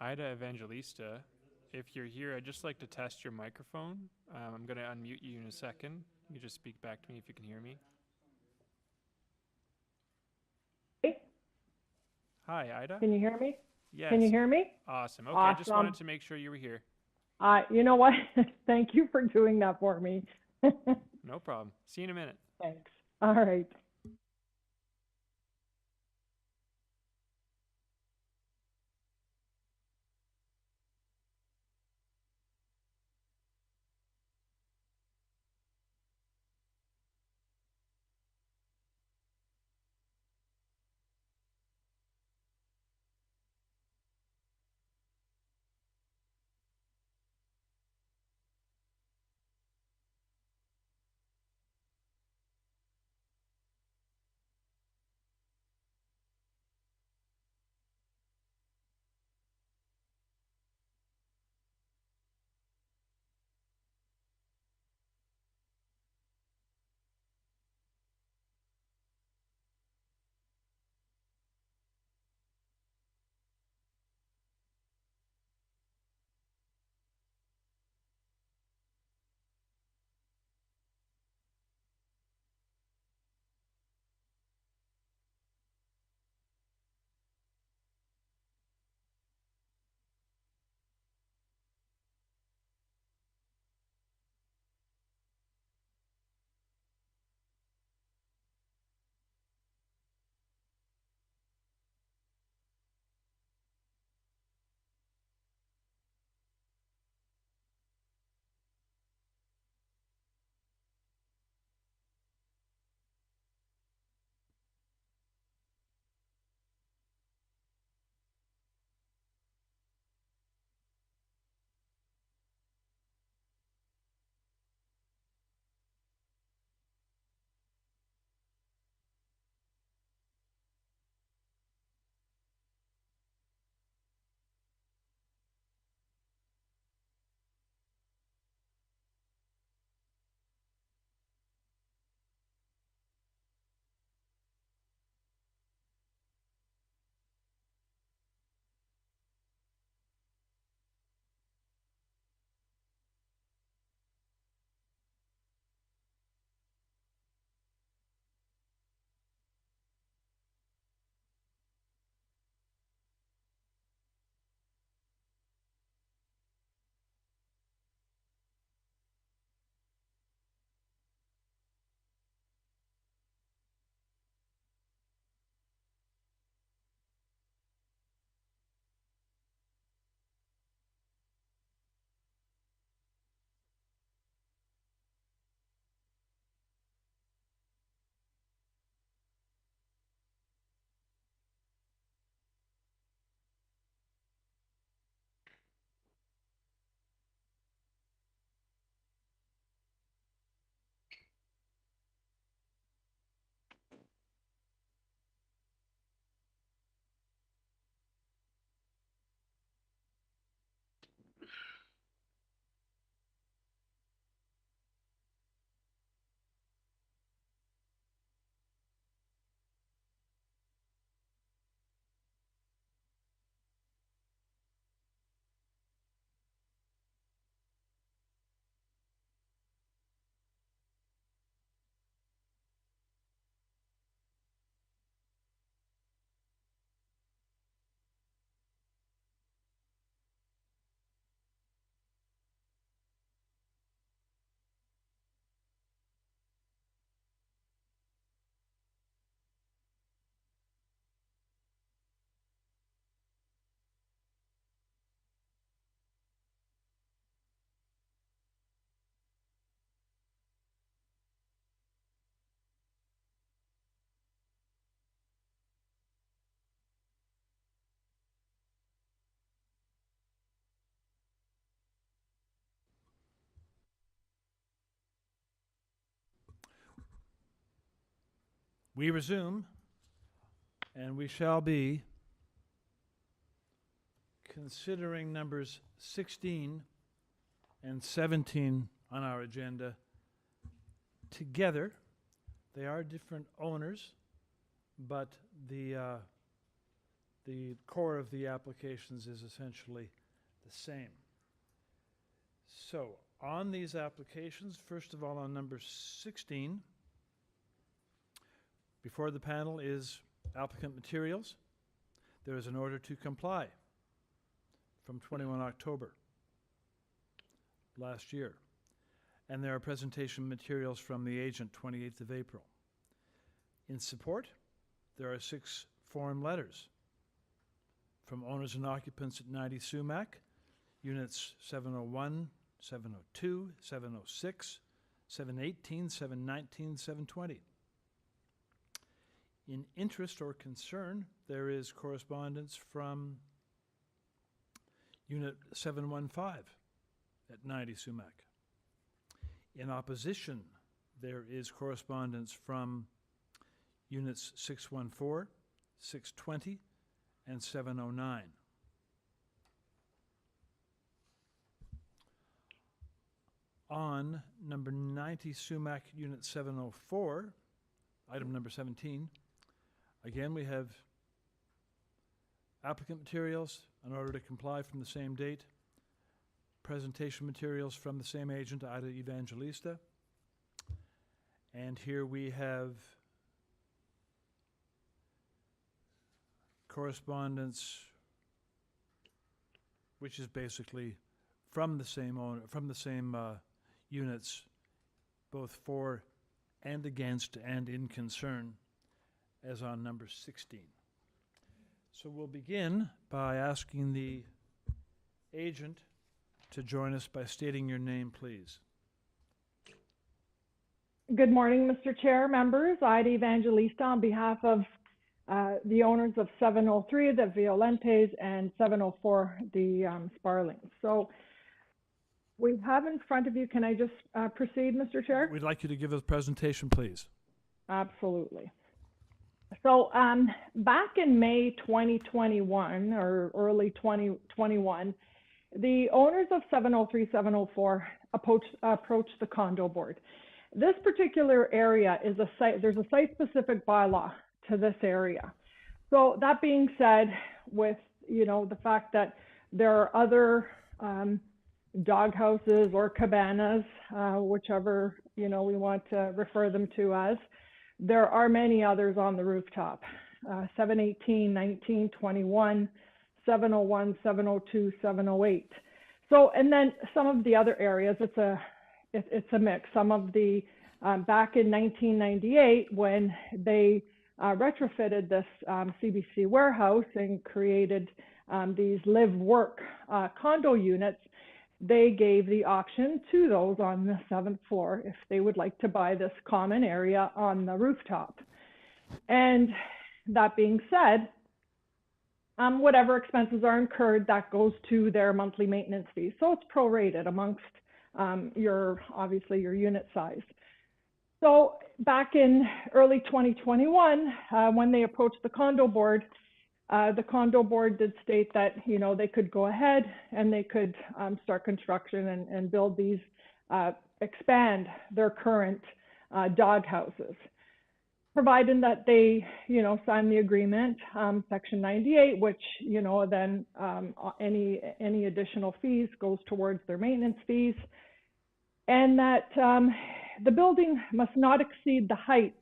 Ida Evangelista, if you're here, I'd just like to test your microphone. I'm going to unmute you in a second. You just speak back to me if you can hear me. Hi, Ida. Can you hear me? Yes. Can you hear me? Awesome. Okay, I just wanted Awesome. to make sure you were here. You know what? Thank you for doing that for me. No problem. See you in a minute. Thanks. All right. We resume, and we shall be considering numbers 16 and 17 on our agenda together. They are different owners, but the the core of the applications is essentially the same. So on these applications, first of all, on number 16, before the panel is applicant materials. There is an order to comply from 21 October last year. And there are presentation materials from the agent, 28th of April. In support, there are 6 form letters from owners and occupants at 90 SUMAC, units 701, 702, 706, 718, 719, 720. In interest or concern, there is correspondence from unit 715 at 90 SUMAC. In opposition, there is correspondence from units 614, 620, and 709. On number 90 SUMAC unit 704, item number 17, again we have applicant materials in order to comply from the same date, presentation materials from the same agent, Ida Evangelista, and here we have correspondence which is basically from the same owner, from the same units, both for and against and in concern, as on number 16. So we'll begin by asking the agent to join us by stating your name, please. Good morning, Mr. Chair, members. Ida Evangelista on behalf of the owners of 703, the Violentes, and 704, the Sparlings. So we have in front of you, can I just proceed, Mr. Chair? We'd like you to give us a presentation, please. Absolutely. So back in May 2021 or early 2021, the owners of 703, 704 approached the condo board. This particular area is a site, there's a site-specific bylaw to this area. So that being said, with the fact that there are other dog houses or cabanas, whichever we want to refer them to as, there are many others on the rooftop. 718, 19, 21, 701, 702, 708. So, and then some of the other areas, it's a mix. Some of the, back in 1998, when they retrofitted this CBC warehouse and created these live-work condo units, they gave the option to those on the 7th floor if they would like to buy this common area on the rooftop. And that being said, whatever expenses are incurred, that goes to their monthly maintenance fees. So it's prorated amongst obviously your unit size. So back in early 2021, when they approached the condo board did state that they could go ahead and they could start construction and build these, expand their current dog houses, provided that they sign the agreement, section 98, which then any additional fees goes towards their maintenance fees, and that the building must not exceed the height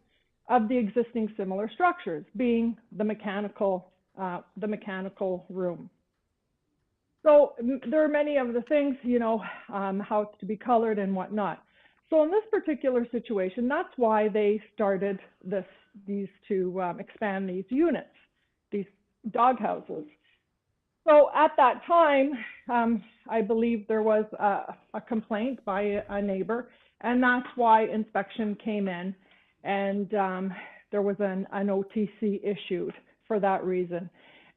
of the existing similar structures, being the mechanical room. So there are many of the things, how it's to be colored and whatnot. So in this particular situation, that's why they started these to expand these units, these dog houses. So at that time, I believe there was a complaint by a neighbor, and that's why inspection came in, and there was an OTC issued for that reason.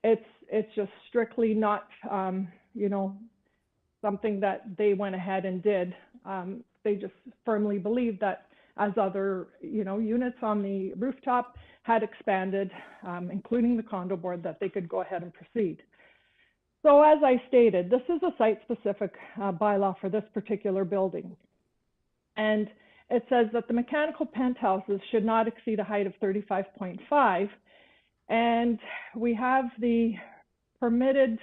It's just strictly not, something that they went ahead and did. They just firmly believed that as other, units on the rooftop had expanded, including the condo board, that they could go ahead and proceed. So as I stated, this is a site-specific bylaw for this particular building. And it says that the mechanical penthouses should not exceed a height of 35.5, And we have the permitted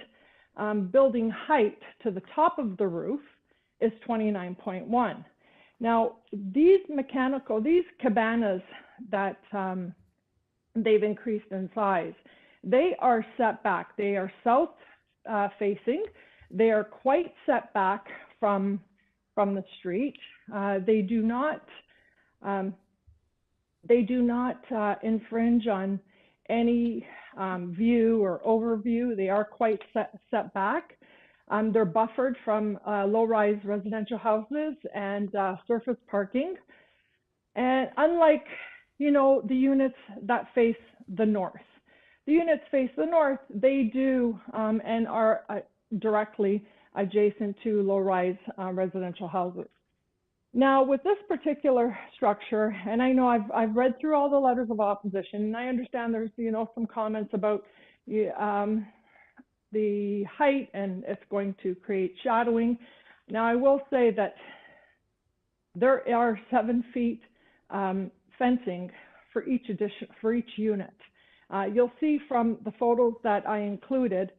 building height to the top of the roof is 29.1. Now, these cabanas that they've increased in size, they are set back. They are south facing. They are quite set back from the street. They do not infringe on any view or overview. They are quite set back. They're buffered from low-rise residential houses and surface parking. And unlike, the units that face the north. The units face the north, they do and are directly adjacent to low-rise residential houses. Now, with this particular structure, and I know I've read through all the letters of opposition, and I understand there's some comments about the height and it's going to create shadowing. Now, I will say that there are 7 feet fencing for each unit. You'll see from the photos that I included,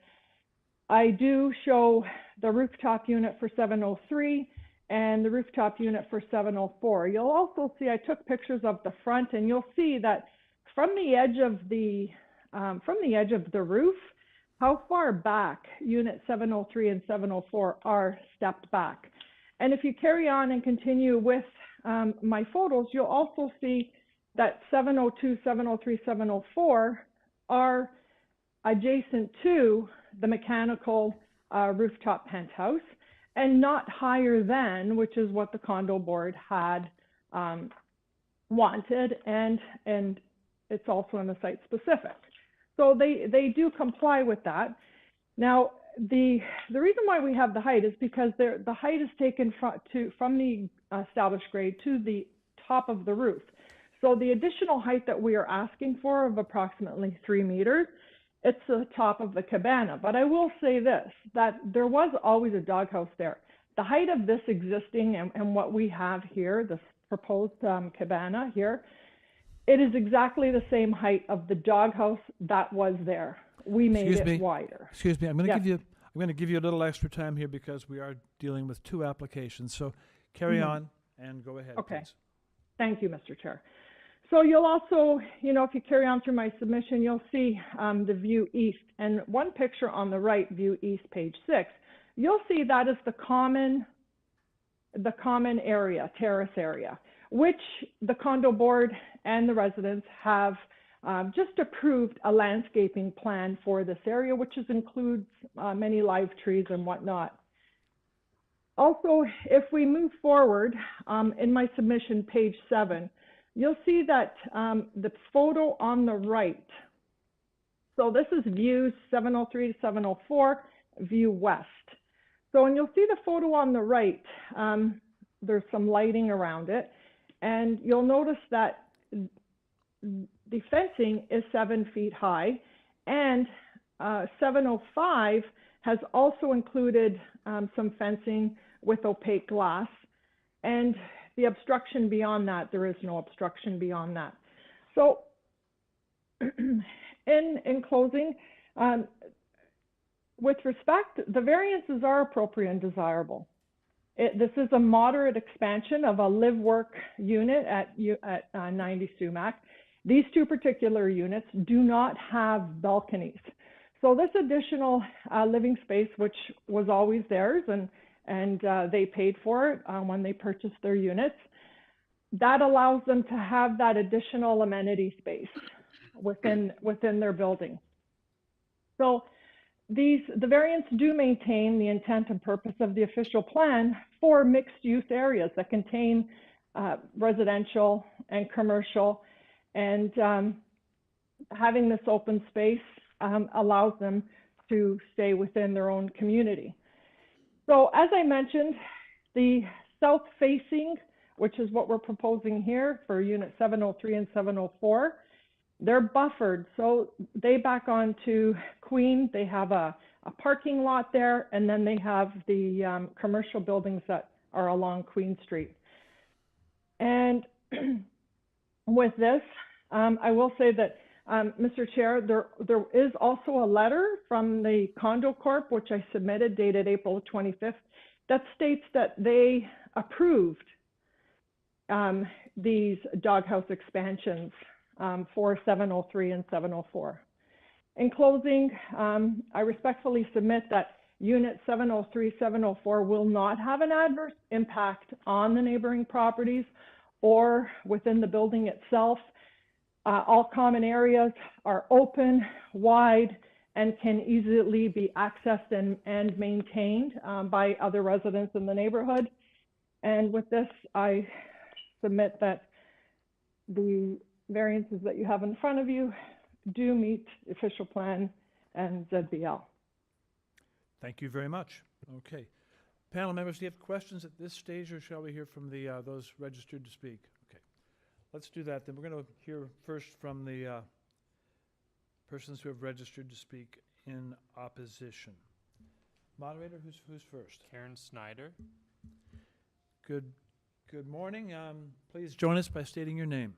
I do show the rooftop unit for 703 and the rooftop unit for 704. You'll also see I took pictures of the front, and you'll see that from the edge of the roof, how far back unit 703 and 704 are stepped back. And if you carry on and continue with my photos, you'll also see that 702, 703, 704 are adjacent to the mechanical rooftop penthouse and not higher than, which is what the condo board had wanted, and it's also in the site specific. So they do comply with that. Now, the reason why we have the height is because the height is taken from the established grade to the top of the roof. So the additional height that we are asking for of approximately 3 meters, it's the top of the cabana. But I will say this, that there was always a doghouse there. The height of this existing and what we have here, this proposed cabana here, it is exactly the same height of the doghouse that was there. We made it wider. Excuse me, I'm going to give you a little extra time here because we are dealing with 2 applications. So carry on and go ahead, please. Thank you, Mr. Chair. So you'll also, if you carry on through my submission, you'll see the view east, and one picture on the right, view east, page 6. You'll see that is the common area, terrace area, which the condo board and the residents have just approved a landscaping plan for this area, which includes many live trees and whatnot. Also, if we move forward in my submission, page 7, you'll see that the photo on the right, so this is views 703 to 704, view west. So, and you'll see the photo on the right, there's some lighting around it, and you'll notice that the fencing is 7 feet high, and 705 has also included some fencing with opaque glass, and the obstruction beyond that, there is no obstruction beyond that. So in closing, with respect, the variances are appropriate and desirable. This is a moderate expansion of a live-work unit at 90 SUMAC. These 2 particular units do not have balconies. So this additional living space, which was always theirs, and they paid for it when they purchased their units, that allows them to have that additional amenity space within their building. So the variants do maintain the intent and purpose of the official plan for mixed-use areas that contain residential and commercial, and having this open space allows them to stay within their own community. So as I mentioned, the south-facing, which is what we're proposing here for unit 703 and 704, they're buffered. So they back onto Queen. They have a parking lot there, and then they have the commercial buildings that are along Queen Street. And with this, I will say that Mr. Chair, there is also a letter from the Condo Corp, which I submitted, dated April 25th, that states that they approved these doghouse expansions for 703 and 704. In closing, I respectfully submit that Unit 703, 704 will not have an adverse impact on the neighboring properties or within the building itself. All common areas are open, wide, and can easily be accessed and maintained by other residents in the neighborhood. And with this, I submit that the variances that you have in front of you do meet official plan and ZBL. Thank you very much. Okay. Panel members, do you have questions at this stage, or shall we hear from the those registered to speak? Okay. Let's do that. Then we're going to hear first from the persons who have registered to speak in opposition. Moderator, who's first? Karen Snyder. Good morning. Please join us by stating your name.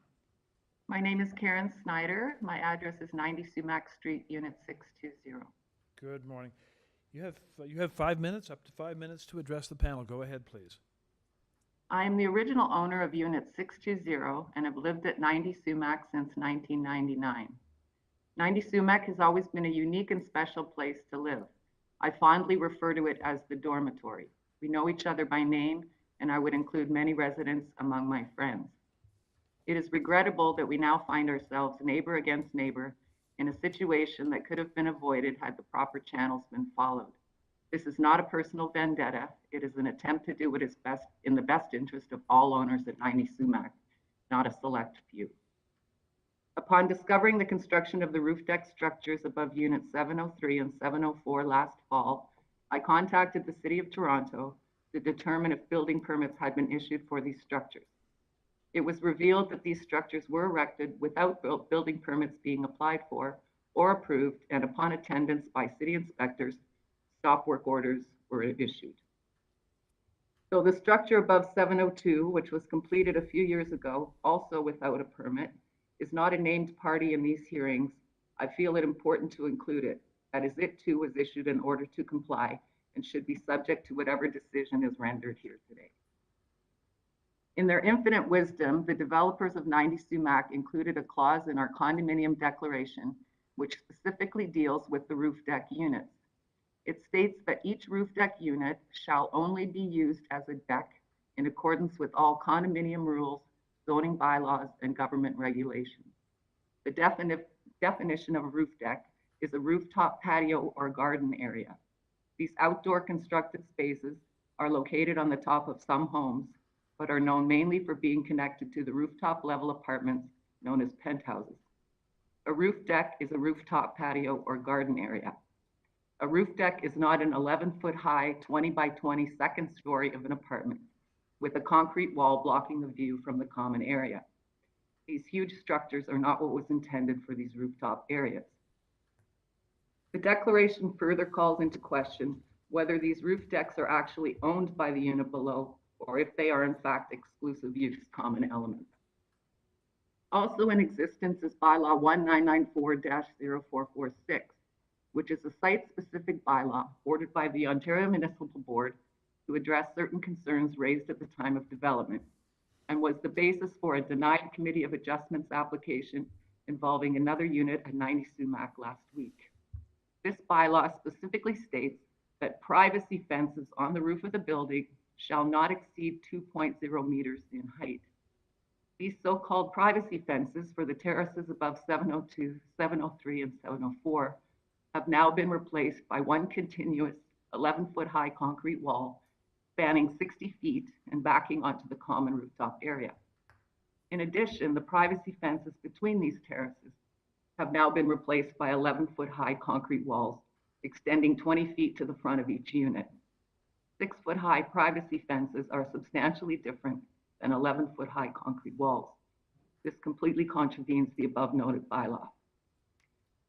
My name is Karen Snyder. My address is 90 Sumac Street, Unit 620. Good morning. You have 5 minutes, up to 5 minutes to address the panel. Go ahead, please. I am the original owner of Unit 620 and have lived at 90 Sumac since 1999. 90 Sumac has always been a unique and special place to live. I fondly refer to it as the dormitory. We know each other by name, and I would include many residents among my friends. It is regrettable that we now find ourselves neighbor against neighbor in a situation that could have been avoided had the proper channels been followed. This is not a personal vendetta. It is an attempt to do what is best in the best interest of all owners at 90 Sumac, not a select few. Upon discovering the construction of the roof deck structures above Units 703 and 704 last fall, I contacted the City of Toronto to determine if building permits had been issued for these structures. It was revealed that these structures were erected without building permits being applied for or approved, and upon attendance by city inspectors, stop work orders were issued. So the structure above 702, which was completed a few years ago, also without a permit, is not a named party in these hearings. I feel it important to include it, that is, it too was issued in order to comply and should be subject to whatever decision is rendered here today. In their infinite wisdom, the developers of 90 Sumac included a clause in our condominium declaration which specifically deals with the roof deck units. It states that each roof deck unit shall only be used as a deck in accordance with all condominium rules, zoning bylaws, and government regulations. The definition of a roof deck is a rooftop patio or garden area. These outdoor constructed spaces are located on the top of some homes, but are known mainly for being connected to the rooftop level apartments known as penthouses. A roof deck is a rooftop patio or garden area. A roof deck is not an 11-foot high, 20 by 20 second story of an apartment with a concrete wall blocking the view from the common area. These huge structures are not what was intended for these rooftop areas. The declaration further calls into question whether these roof decks are actually owned by the unit below, or if they are in fact exclusive use common elements. Also in existence is bylaw 1994-0446, which is a site-specific bylaw ordered by the Ontario Municipal Board to address certain concerns raised at the time of development, and was the basis for a denied Committee of Adjustments application involving another unit at 90 Sumac last week. This bylaw specifically states that privacy fences on the roof of the building shall not exceed 2.0 meters in height. These so-called privacy fences for the terraces above 702, 703, and 704 have now been replaced by one continuous 11-foot high concrete wall spanning 60 feet and backing onto the common rooftop area. In addition, the privacy fences between these terraces have now been replaced by 11-foot high concrete walls extending 20 feet to the front of each unit. 6-foot high privacy fences are substantially different than 11-foot high concrete walls. This completely contravenes the above noted bylaw.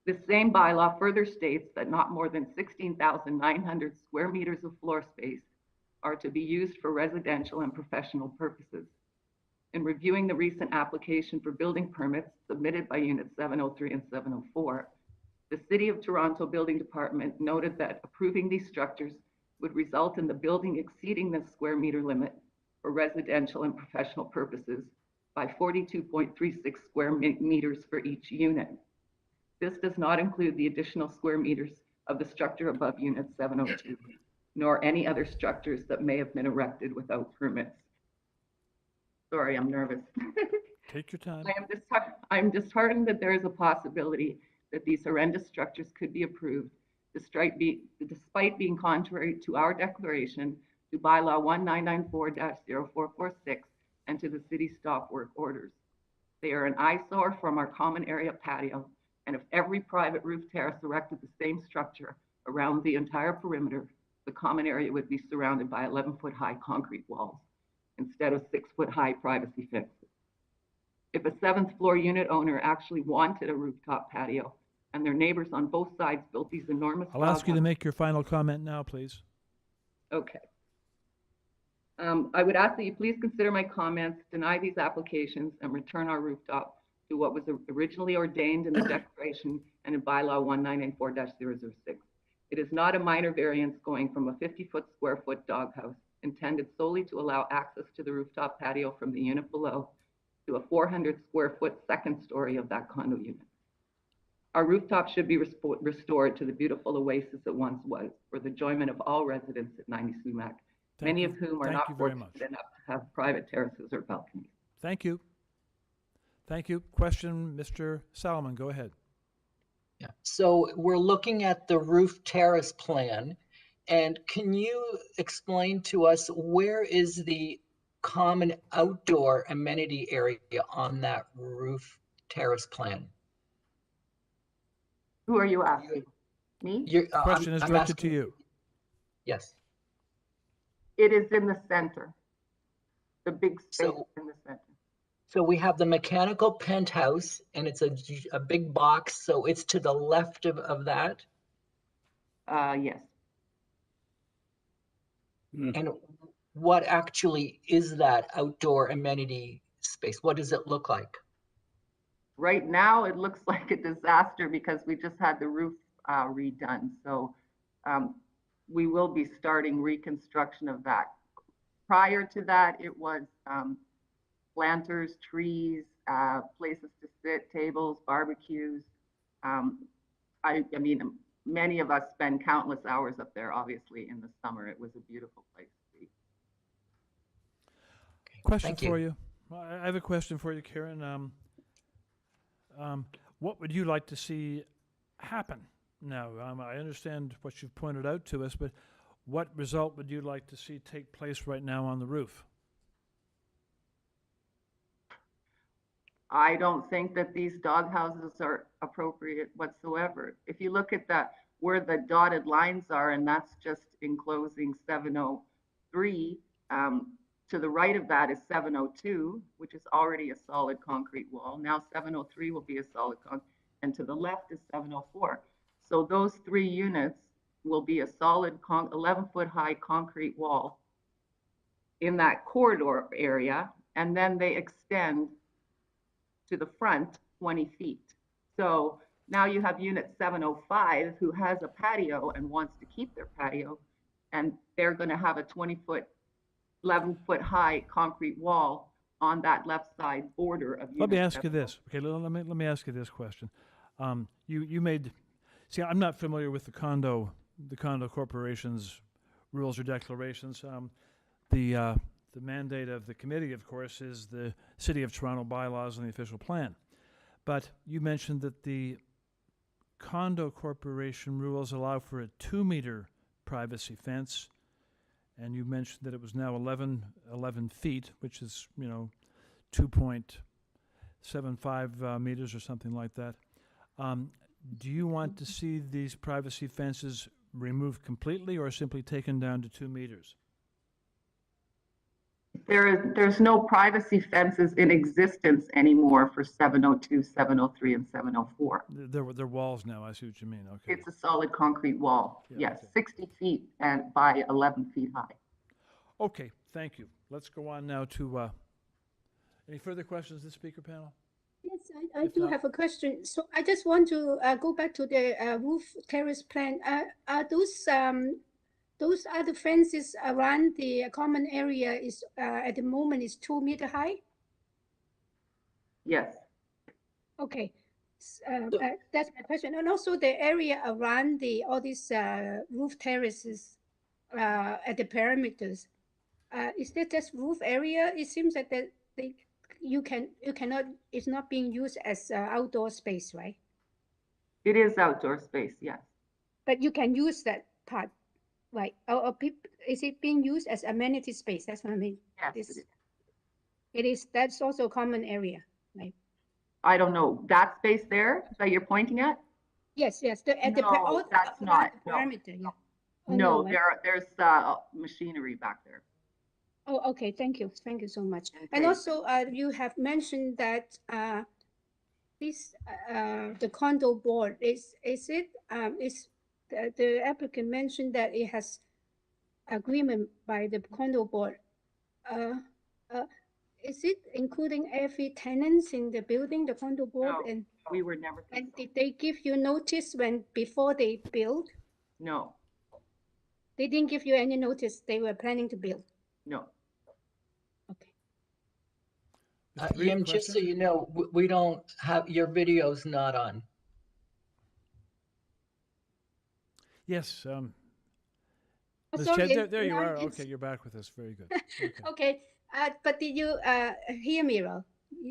This same bylaw further states that not more than 16,900 square meters of floor space are to be used for residential and professional purposes. In reviewing the recent application for building permits submitted by Units 703 and 704, the City of Toronto Building Department noted that approving these structures would result in the building exceeding the square meter limit for residential and professional purposes by 42.36 square meters for each unit. This does not include the additional square meters of the structure above Unit 702, nor any other structures that may have been erected without permits. Sorry, I'm nervous. Take your time. I'm disheartened that there is a possibility that these horrendous structures could be approved despite being contrary to our declaration, to bylaw 1994-0446, and to the city stop work orders. They are an eyesore from our common area patio, and if every private roof terrace erected the same structure around the entire perimeter, the common area would be surrounded by 11-foot high concrete walls instead of 6-foot high privacy fences. If a 7th floor unit owner actually wanted a rooftop patio and their neighbors on both sides built these enormous I'll ask you to make your final comment now, please. Okay. I would ask that you please consider my comments, deny these applications, and return our rooftop to what was originally ordained in the declaration and in bylaw 1994-006. It is not a minor variance going from a 50-foot square foot doghouse intended solely to allow access to the rooftop patio from the unit below to a 400 square foot second story of that condo unit. Our rooftop should be restored to the beautiful oasis it once was for the enjoyment of all residents at 90 SUMAC, many of whom are not fortunate enough to have private terraces or balconies. Thank you. Thank you. Question, Mr. Salomon, go ahead. Yeah. So we're looking at the roof terrace plan, and can you explain to us where is the common outdoor amenity area on that roof terrace plan? Who are you asking? Me? The question is directed to you. Yes. It is in the center, the big space in the center. So we have the mechanical penthouse, and it's a big box, so it's to the left of that? Yes. And what actually is that outdoor amenity space? What does it look like? Right now, it looks like a disaster because we just had the roof redone. So we will be starting reconstruction of that. Prior to that, it was planters, trees, places to sit, tables, barbecues. I mean, many of us spend countless hours up there, obviously, in the summer. It was a beautiful place to be. Question for you. I have a question for you, Karen. What would you like to see happen now? I understand what you've pointed out to us, but what result would you like to see take place right now on the roof? I don't think that these dog houses are appropriate whatsoever. If you look at that, where the dotted lines are, and that's just enclosing 703, to the right of that is 702, which is already a solid concrete wall. Now 703 will be a solid concrete, and to the left is 704. So those 3 units will be a solid 11-foot high concrete wall in that corridor area, and then they extend to the front 20 feet. So now you have unit 705 who has a patio and wants to keep their patio, and they're going to have a 20-foot, 11-foot high concrete wall on that left side border of unit. Let me ask you this. Okay, let me ask you this question. You made, see, I'm not familiar with the condo corporation's rules or declarations. The mandate of the committee, of course, is the City of Toronto bylaws and the official plan. But you mentioned that the condo corporation rules allow for a 2-meter privacy fence, and you mentioned that it was now 11 feet, which is, 2.75 meters or something like that. Do you want to see these privacy fences removed completely or simply taken down to 2 meters? There's no privacy fences in existence anymore for 702, 703, and 704. They're walls now. I see what you mean. Okay. It's a solid concrete wall. Yeah, yes, okay. 60 feet and by 11 feet high. Okay, thank you. Let's go on now to Any further questions to the speaker panel? Yes, I If do not- have a question. So I just want to go back to the roof terrace plan. Are those are the fences around the common area is at the moment is 2 meter high? Yes. Okay. That's my question. And also the area around all these roof terraces at the perimeters. Is that just roof area? It seems that you cannot, it's not being used as outdoor space, right? It is outdoor space, yes. But you can use that part, right? Is it being used as amenity space? That's what I mean. Yes, It is. That's also a common area, right? I don't know, that space there that you're pointing at? Yes, yes. No, that's not, no. Perimeter, yeah. Oh, No, right? there's machinery back there. Oh, okay. Thank you. Thank you so much. And Okay. also, you have mentioned that the condo board is the applicant mentioned that it has agreement by the condo board. Is it including every tenants in the building, the condo board? No, And we were never. and did they give you notice before they build? No, They didn't give you any notice they were planning to build? no. Mr. Reed, Yim, just so question? you know, we don't have, your video's not on. Yes. Ms. sorry, Chen, there you now are. it's- Okay, you're back with us. Very good. Okay. Okay, but did you hear me, Ro?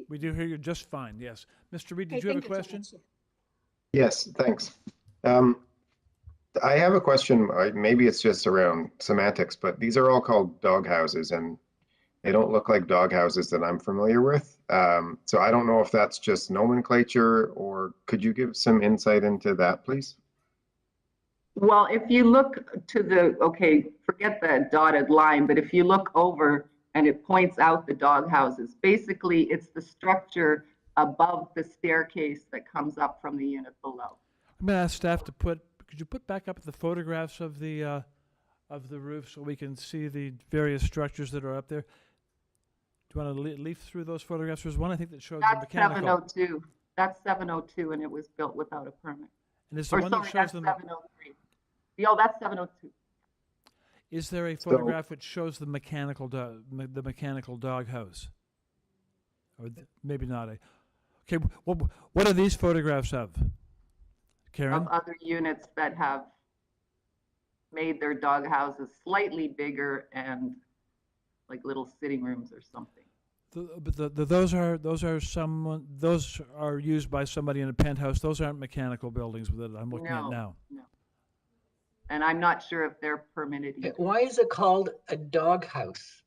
We do hear you just fine, yes. Mr. Reed, did Okay, you have a thank you so question? much. Yes, thanks. I have a question. Maybe it's just around semantics, but these are all called dog houses, and they don't look like dog houses that I'm familiar with. So I don't know if that's just nomenclature, or could you give some insight into that, please? Well, if you look to okay, forget the dotted line, but if you look over and it points out the dog houses, basically it's the structure above the staircase that comes up from the unit below. I'm going to ask staff to could you put back up the photographs of the roof so we can see the various structures that are up there? Do you want to leaf through those photographs? There's one I think that showed the That's mechanical. 702. That's 702, and it was built without a permit. And is the one that shows that's them? 703. Oh, that's 702. Is there a photograph which shows the mechanical dog house? Or maybe not a. Okay, what are these photographs of? Karen? Of other units that have made their dog houses slightly bigger and like little sitting rooms or something. Those are used by somebody in a penthouse. Those aren't mechanical buildings that I'm looking at now. No. And I'm not sure if they're permitted either. Why is it called a dog house?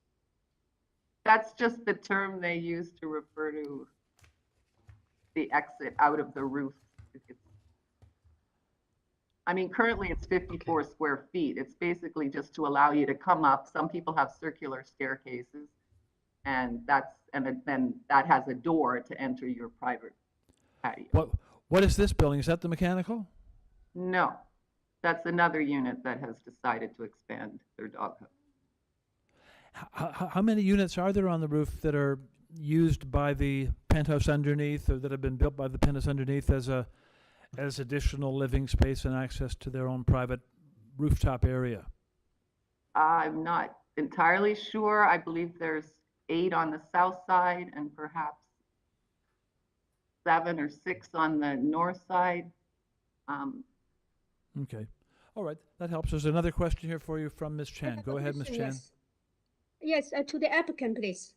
That's just the term they use to refer to the exit out of the roof. I mean, currently it's 54 square feet. It's basically just to allow you to come up. Some people have circular staircases, and then that has a door to enter your private patio. What is this building? Is that the mechanical? No, that's another unit that has decided to expand their dog house. How many units are there on the roof that are used by the penthouse underneath, or that have been built by the penthouse underneath as additional living space and access to their own private rooftop area? I'm not entirely sure. I believe there's 8 on the south side and perhaps 7 or 6 on the north side. Okay. All right. That helps. There's another question here for you from Ms. Chan. Go ahead, Ms. Chan. Yes, to the applicant, please.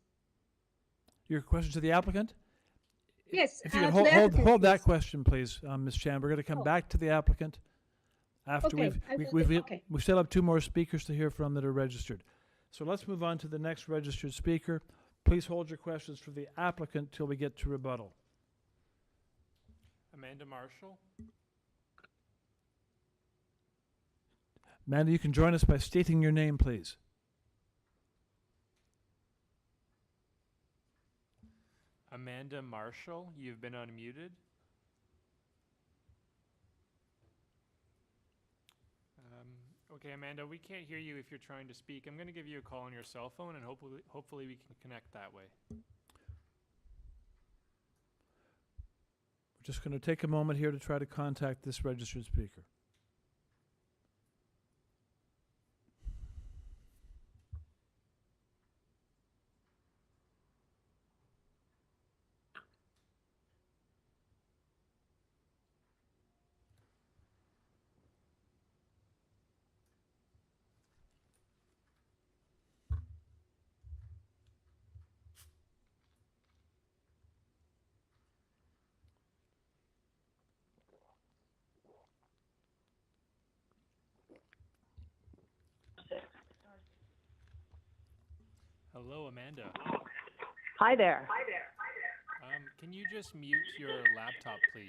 Your question to the applicant? Yes. If you could to the applicant, hold that please. question, please, Ms. Chan. We're going to come back to the applicant after Okay, we still have 2 more speakers to hear from that are registered. So let's move on to the next registered speaker. Please hold your questions for the applicant till we get to rebuttal. Amanda Marshall. Amanda, you can join us by stating your name, please. Amanda Marshall, you've been unmuted. Okay, Amanda, we can't hear you if you're trying to speak. I'm going to give you a call on your cell phone, and hopefully we can connect that way. We're just going to take a moment here to try to contact this registered speaker. Hello, Amanda. Hi there. Can you just mute your laptop, please?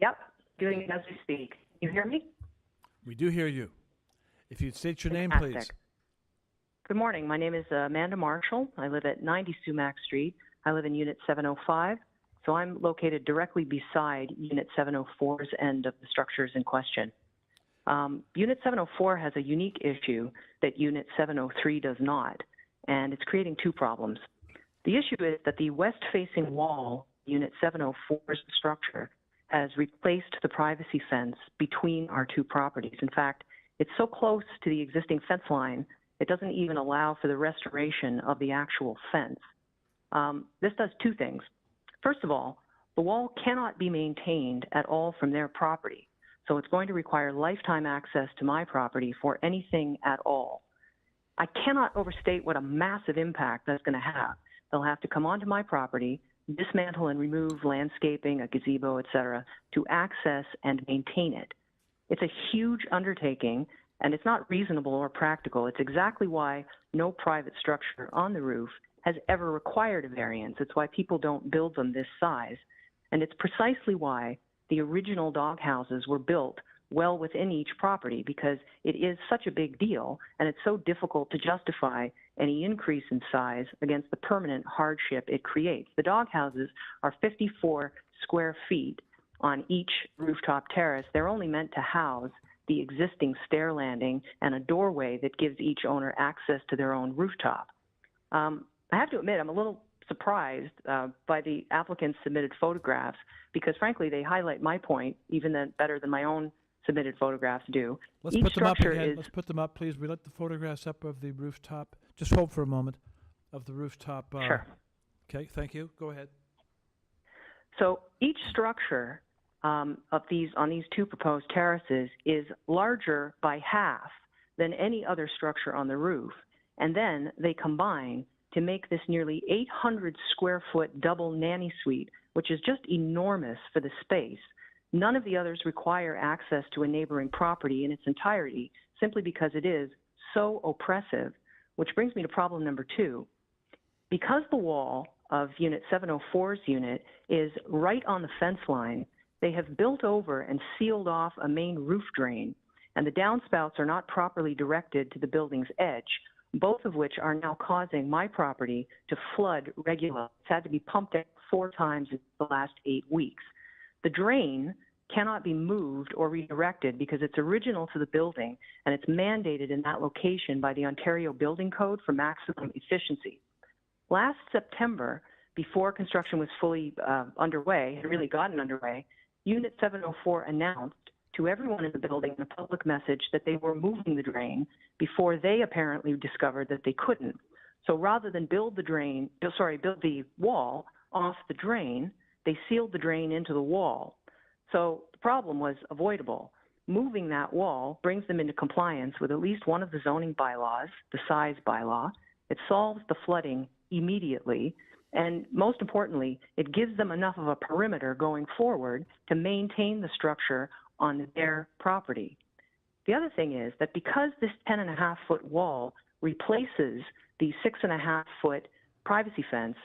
Yep, doing it as we speak. You hear me? We do hear you. If you'd state your name, please. Fantastic. Good morning. My name is Amanda Marshall. I live at 90 Sumac Street. I live in Unit 705, so I'm located directly beside Unit 704's end of the structures in question. Unit 704 has a unique issue that Unit 703 does not, and it's creating two problems. The issue is that the west-facing wall, Unit 704's structure, has replaced the privacy fence between our two properties. In fact, it's so close to the existing fence line, it doesn't even allow for the restoration of the actual fence. This does two things. First of all, the wall cannot be maintained at all from their property, so it's going to require lifetime access to my property for anything at all. I cannot overstate what a massive impact that's going to have. They'll have to come onto my property, dismantle and remove landscaping, a gazebo, etc., to access and maintain it. It's a huge undertaking, and it's not reasonable or practical. It's exactly why no private structure on the roof has ever required a variance. It's why people don't build them this size. And it's precisely why the original dog houses were built well within each property, because it is such a big deal and it's so difficult to justify any increase in size against the permanent hardship it creates. The dog houses are 54 square feet on each rooftop terrace. They're only meant to house the existing stair landing and a doorway that gives each owner access to their own rooftop. I have to admit, I'm a little surprised by the applicant's submitted photographs, because frankly, they highlight my point even better than my own submitted photographs do. Let's put them up again. Let's put them up, please. We let the photographs up of the rooftop. Just hold for a moment of the rooftop. Sure. Okay, thank you. Go ahead. So each structure on these two proposed terraces is larger by half than any other structure on the roof, and then they combine to make this nearly 800 square foot double nanny suite, which is just enormous for the space. None of the others require access to a neighboring property in its entirety, simply because it is so oppressive, which brings me to problem number two. Because the wall of Unit 704's unit is right on the fence line, they have built over and sealed off a main roof drain, and the downspouts are not properly directed to the building's edge, both of which are now causing my property to flood regularly. It's had to be pumped out 4 times in the last 8 weeks. The drain cannot be moved or redirected because it's original to the building and it's mandated in that location by the Ontario Building Code for maximum efficiency. Last September, before construction was fully underway, had really gotten underway, Unit 704 announced to everyone in the building in a public message that they were moving the drain before they apparently discovered that they couldn't. So rather than build the wall off the drain, they sealed the drain into the wall. So the problem was avoidable. Moving that wall brings them into compliance with at least one of the zoning bylaws, the size bylaw. It solves the flooding immediately. And most importantly, it gives them enough of a perimeter going forward to maintain the structure on their property. The other thing is that because this 10.5-foot wall replaces the 6.5-foot privacy fence,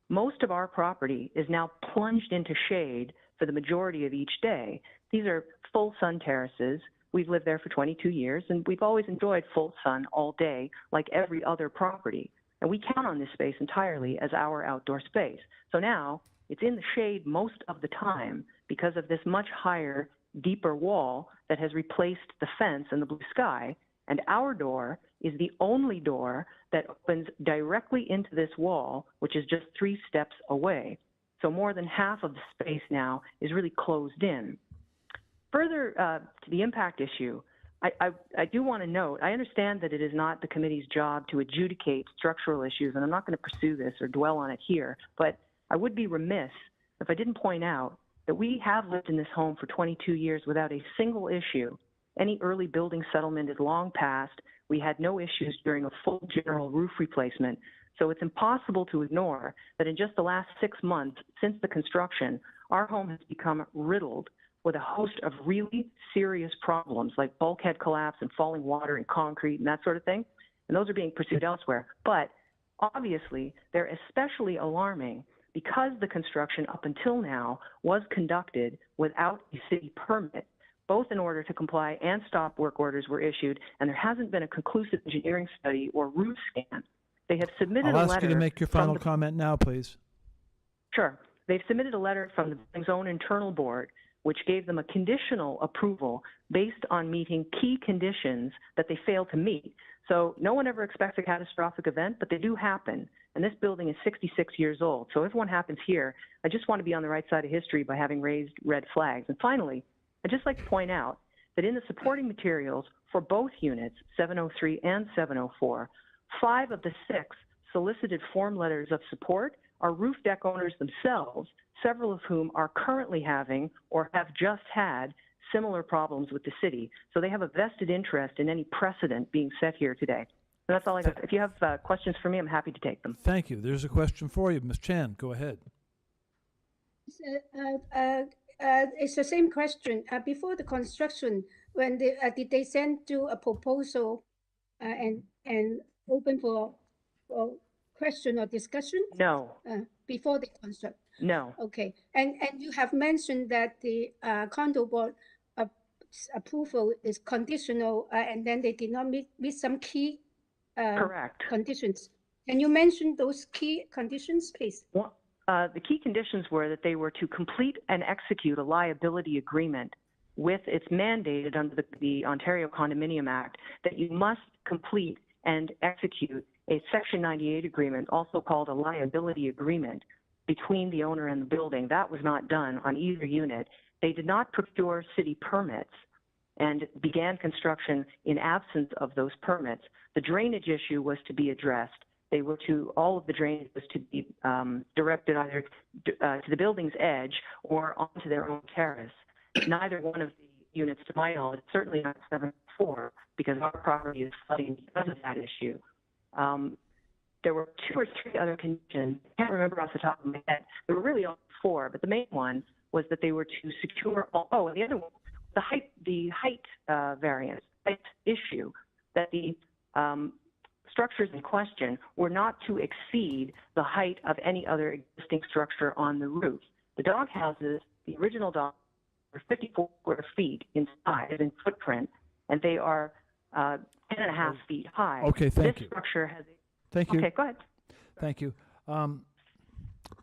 most of our property is now plunged into shade for the majority of each day. These are full sun terraces. We've lived there for 22 years, and we've always enjoyed full sun all day like every other property. And we count on this space entirely as our outdoor space. So now it's in the shade most of the time because of this much higher, deeper wall that has replaced the fence and the blue sky. And our door is the only door that opens directly into this wall, which is just 3 steps away. So more than half of the space now is really closed in. Further to the impact issue, I do want to note, I understand that it is not the committee's job to adjudicate structural issues, and I'm not going to pursue this or dwell on it here, but I would be remiss if I didn't point out that we have lived in this home for 22 years without a single issue. Any early building settlement is long past. We had no issues during a full general roof replacement. So it's impossible to ignore that in just the last 6 months since the construction, our home has become riddled with a host of really serious problems like bulkhead collapse and falling water and concrete and that sort of thing. And those are being pursued elsewhere. But obviously, they're especially alarming because the construction up until now was conducted without a city permit, both in order to comply and stop work orders were issued, and there hasn't been a conclusive engineering study or roof scan. They have submitted I'll a letter. ask you to make your final comment now, please. Sure. They've submitted a letter from the building's own internal board, which gave them a conditional approval based on meeting key conditions that they failed to meet. So no one ever expects a catastrophic event, but they do happen. And this building is 66 years old. So if one happens here, I just want to be on the right side of history by having raised red flags. And finally, I'd just like to point out that in the supporting materials for both units, 703 and 704, 5 of the 6 solicited form letters of support are roof deck owners themselves, several of whom are currently having or have just had similar problems with the city. So they have a vested interest in any precedent being set here today. So that's all I got. If you have questions for me, I'm happy to take them. Thank you. There's a question for you. Ms. Chan, go ahead. It's the same question. Before the construction, when did they send you a proposal and open for question or discussion? No. Before the construct? No. Okay. And you have mentioned that the condo board approval is conditional, and then they did not meet some key Correct. conditions. Can you mention those key conditions, please? Well, the key conditions were that they were to complete and execute a liability agreement with it's mandated under the Ontario Condominium Act that you must complete and execute a Section 98 agreement, also called a liability agreement, between the owner and the building. That was not done on either unit. They did not procure city permits and began construction in absence of those permits. The drainage issue was to be addressed. They were to, all of the drainage was to be directed either to the building's edge or onto their own terrace. Neither one of the units, to my knowledge, certainly not 7-4, because our property is flooding because of that issue. There were 2 or 3 other conditions. I can't remember off the top of my head. There were really only 4, but the main one was that they were to secure, and the other one, the height variance, height issue, that the structures in question were not to exceed the height of any other existing structure on the roof. The dog houses, the original dog, are 54 square feet in size and footprint, and they are 10.5 feet high. Okay, thank you. This structure has a... Thank you. Okay, go ahead. Thank you. I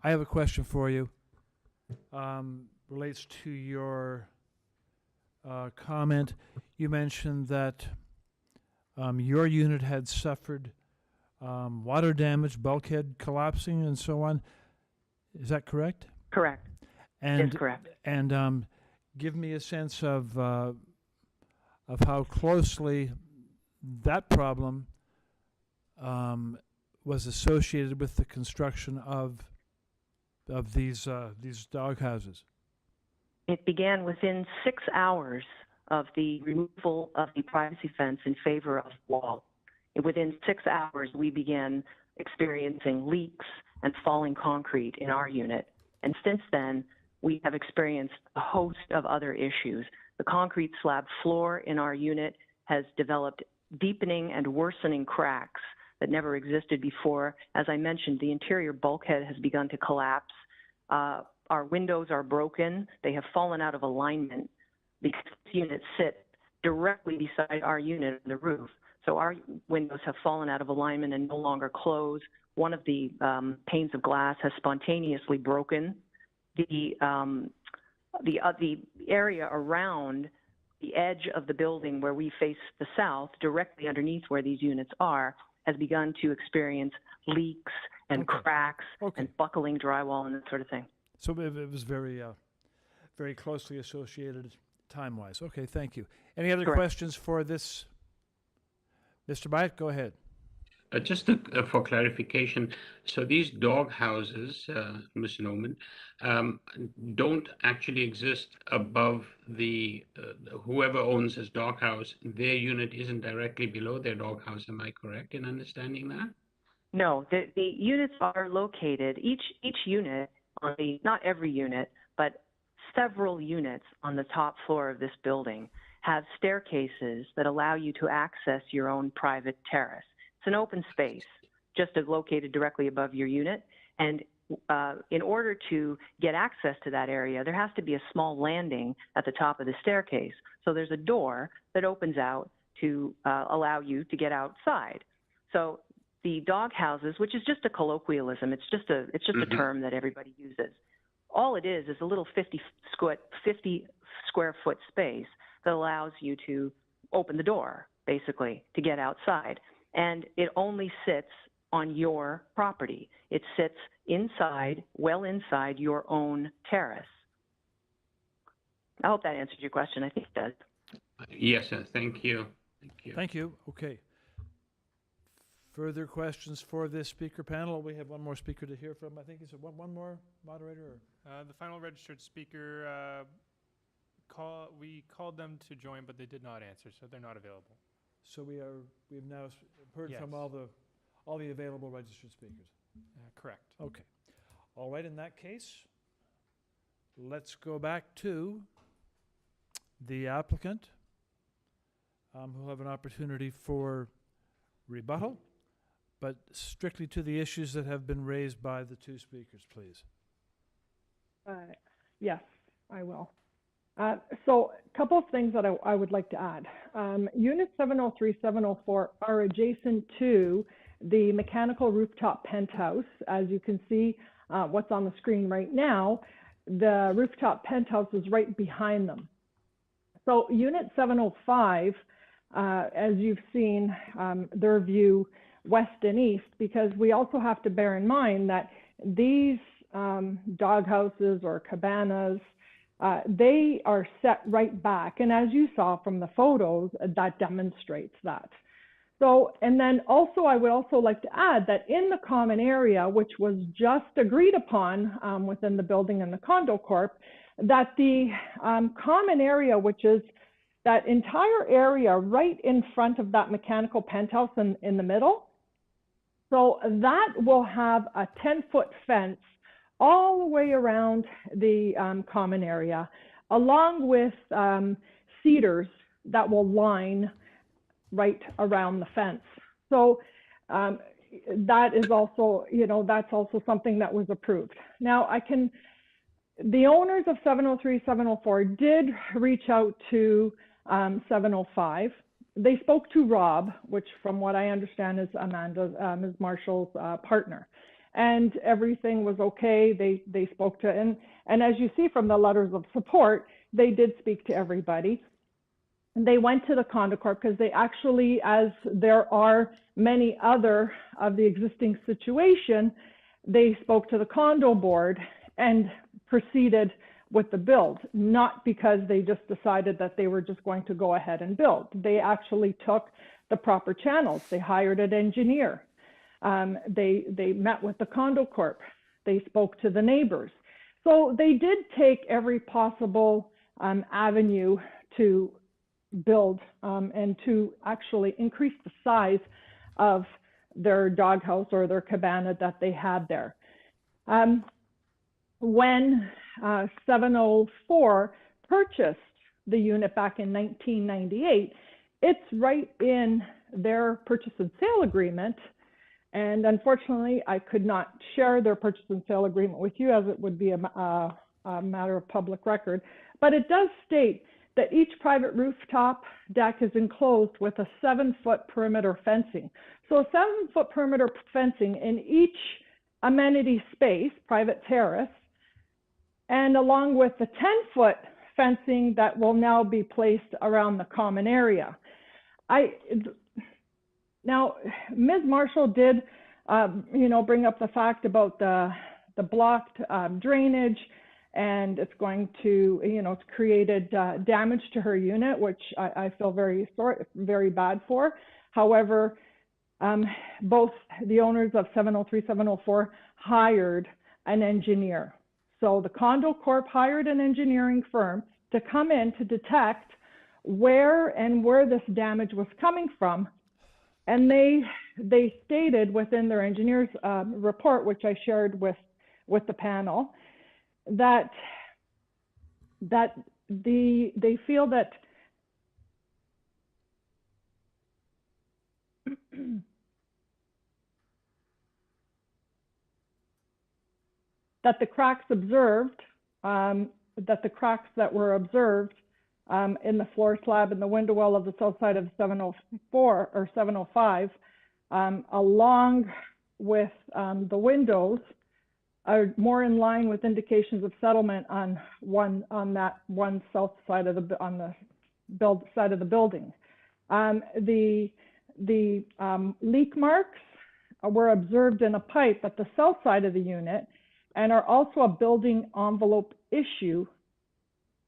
have a question for you. Relates to your comment. You mentioned that your unit had suffered water damage, bulkhead collapsing, and so on. Is that correct? Correct. And is correct. And give me a sense of how closely that problem was associated with the construction of these dog houses. It began within 6 hours of the removal of the privacy fence in favor of the wall. Within 6 hours, we began experiencing leaks and falling concrete in our unit. And since then, we have experienced a host of other issues. The concrete slab floor in our unit has developed deepening and worsening cracks that never existed before. As I mentioned, the interior bulkhead has begun to collapse. Our windows are broken. They have fallen out of alignment because this unit sits directly beside our unit on the roof. So our windows have fallen out of alignment and no longer close. One of the panes of glass has spontaneously broken. The area around the edge of the building where we face the south, directly underneath where these units are, has begun to experience leaks and cracks and buckling drywall and that sort of thing. So it was very, very closely associated time-wise. Okay, thank you. Any other Correct. questions for this? Mr. Byatt, go ahead. Just for clarification, so these dog houses, Mr. Norman, don't actually exist above the whoever owns this dog house. Their unit isn't directly below their dog house. Am I correct in understanding that? No, the units are located, each unit on the, not every unit, but several units on the top floor of this building have staircases that allow you to access your own private terrace. It's an open space, just located directly above your unit. And in order to get access to that area, there has to be a small landing at the top of the staircase. So there's a door that opens out to allow you to get outside. So the dog houses, which is just a colloquialism, it's just a term that everybody uses. All it is a little 50 square foot space that allows you to open the door, basically, to get outside. And it only sits on your property. It sits inside, well inside your own terrace. I hope that answers your question. I think it does. Yes, sir. Thank you. Thank you. Thank you. Okay. Further questions for this speaker panel? We have one more speaker to hear from. I think is it one more moderator? Or? The final registered speaker, we called them to join, but they did not answer, so they're not available. So we've now heard Yes. from all the available registered speakers. Correct. Okay. All right. In that case, let's go back to the applicant, who'll have an opportunity for rebuttal, but strictly to the issues that have been raised by the two speakers, please. Yes, I will. So a couple of things that I would like to add. Units 703, 704 are adjacent to the mechanical rooftop penthouse. As you can see, what's on the screen right now, the rooftop penthouse is right behind them. So unit 705, as you've seen, their view west and east, because we also have to bear in mind that these dog houses or cabanas, they are set right back. And as you saw from the photos, that demonstrates that. So, and then also, I would also like to add that in the common area, which was just agreed upon within the building and the condo corp, that the common area, which is that entire area right in front of that mechanical penthouse in the middle, so that will have a 10-foot fence all the way around the common area, along with cedars that will line right around the fence. So that is also, that's also something that was approved. Now the owners of 703, 704 did reach out to 705. They spoke to Rob, which from what I understand is Ms. Marshall's partner. And everything was okay. They spoke to, and as you see from the letters of support, they did speak to everybody. And they went to the condo corp because they actually, as there are many other of the existing situation, they spoke to the condo board and proceeded with the build, not because they just decided that they were just going to go ahead and build. They actually took the proper channels. They hired an engineer. They met with the condo corp. They spoke to the neighbors. So they did take every possible avenue to build and to actually increase the size of their doghouse or their cabana that they had there. When 704 purchased the unit back in 1998, it's right in their purchase and sale agreement. And unfortunately, I could not share their purchase and sale agreement with you, as it would be a matter of public record. But it does state that each private rooftop deck is enclosed with a 7-foot perimeter fencing. So a 7-foot perimeter fencing in each amenity space, private terrace, and along with the 10-foot fencing that will now be placed around the common area. Now, Ms. Marshall did, bring up the fact about the the blocked drainage, and it's going to, it's created damage to her unit, which I feel very bad for. However, both the owners of 703, 704 hired an engineer. So the Condo Corp hired an engineering firm to come in to detect where this damage was coming from. And they stated within their engineer's report, which I shared with the panel, that they feel that that the cracks observed, that were observed in the floor slab and the window well of the south side of 704 or 705, along with the windows, are more in line with indications of settlement on that one south side of the side of the building. The leak marks were observed in a pipe at the south side of the unit and are also a building envelope issue.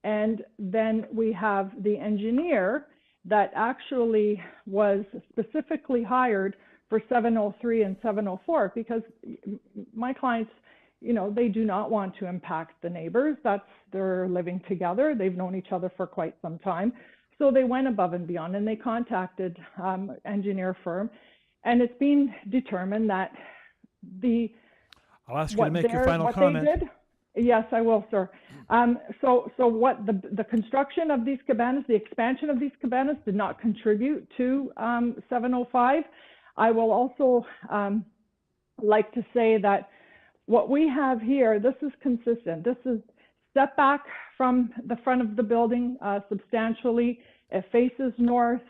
And then we have the engineer that actually was specifically hired for 703 and 704, because my clients, they do not want to impact the neighbors. They're living together. They've known each other for quite some time. So they went above and beyond, and they contacted engineer firm, and it's been determined that I'll ask you to make your final comment. They did, yes, I will, sir. So what the construction of these cabanas, the expansion of these cabanas did not contribute to 705. I will also like to say that what we have here, this is consistent. This is step back from the front of the building substantially. It faces north.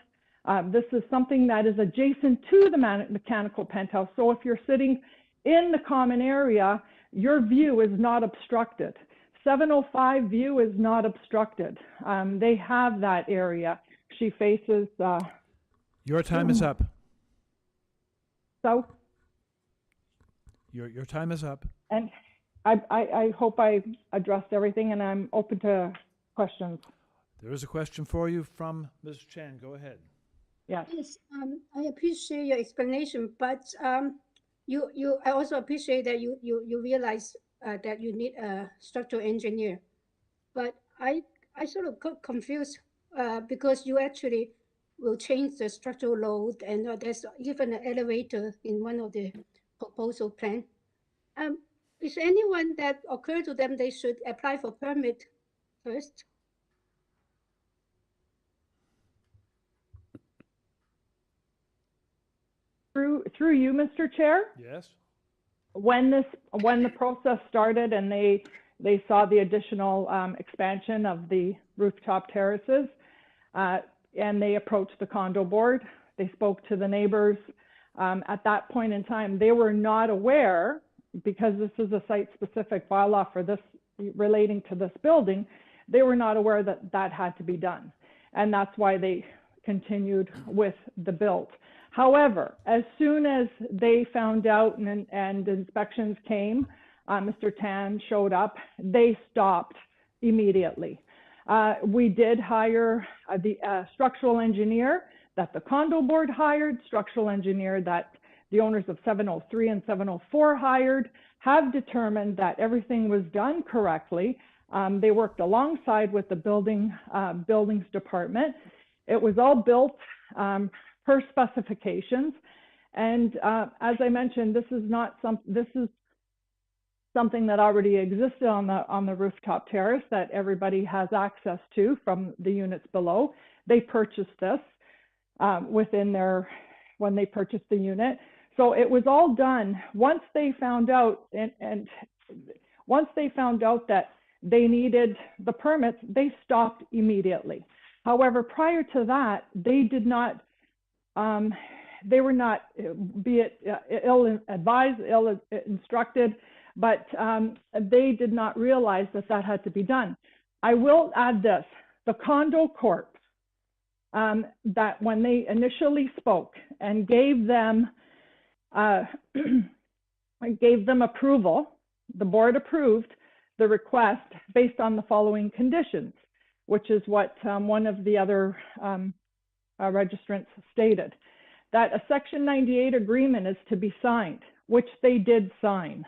This is something that is adjacent to the mechanical penthouse. So if you're sitting in the common area, your view is not obstructed. 705 view is not obstructed. They have that area. She faces your time is up. So your time is up. And I hope I addressed everything, and I'm open to questions. There is a question for you from Ms. Chan. Go ahead. Yes. Yes, I appreciate your explanation, but I also appreciate that you realize that you need a structural engineer. But I sort of got confused because you actually will change the structural load, and there's even an elevator in one of the proposal plan. Is anyone that occurred to them they should apply for permit first? Through you, Mr. Chair? Yes. When the process started and they saw the additional expansion of the rooftop terraces, and they approached the condo board, they spoke to the neighbors. At that point in time, they were not aware, because this is a site-specific bylaw for this relating to this building, they were not aware that that had to be done. And that's why they continued with the build. However, as soon as they found out and inspections came, Mr. Tan showed up, they stopped immediately. We did hire the structural engineer that the condo board hired, structural engineer that the owners of 703 and 704 hired, have determined that everything was done correctly. They worked alongside with the buildings department. It was all built per specifications. And as I mentioned, this is something that already existed on the rooftop terrace that everybody has access to from the units below. They purchased this when they purchased the unit. So it was all done once they found out, and once they found out that they needed the permits, they stopped immediately. However, prior to that, they did not, they were not, be it ill-advised, ill-instructed, but they did not realize that that had to be done. I will add this, the Condo Corp, that when they initially spoke and gave them approval, the board approved the request based on the following conditions, which is what one of the other registrants stated, that a Section 98 agreement is to be signed, which they did sign.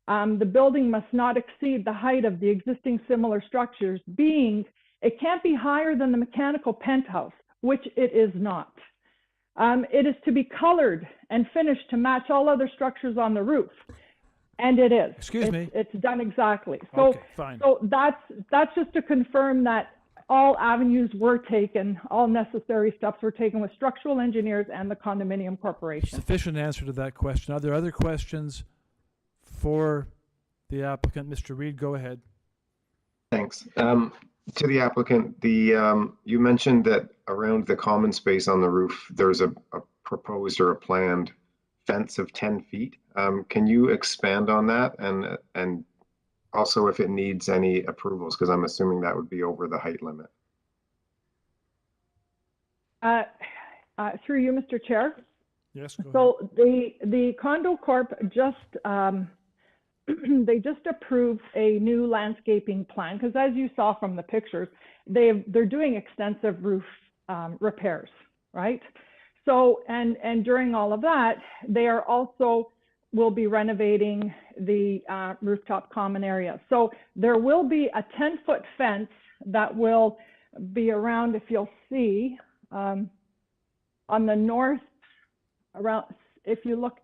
The building must not exceed the height of the existing similar structures, being it can't be higher than the mechanical penthouse, which it is not. It is to be colored and finished to match all other structures on the roof. And it is. Excuse me. It's done exactly. So, Okay, fine. So that's just to confirm that all avenues were taken, all necessary steps were taken with structural engineers and the condominium corporation. Sufficient answer to that question. Are there other questions for the applicant? Mr. Reed, go ahead. Thanks. To the applicant, you mentioned that around the common space on the roof, there's a proposed or a planned fence of 10 feet. Can you expand on that, and also if it needs any approvals, because I'm assuming that would be over the height limit? Through you, Mr. Chair. Yes, go So the Condo Corp just they just approved a new landscaping plan, because as you saw from the pictures, they're doing extensive roof repairs, right? So and during all of that, they are also will be renovating the rooftop common area. So there will be a 10-foot fence that will be around, if you'll see, on the north, around, if you look,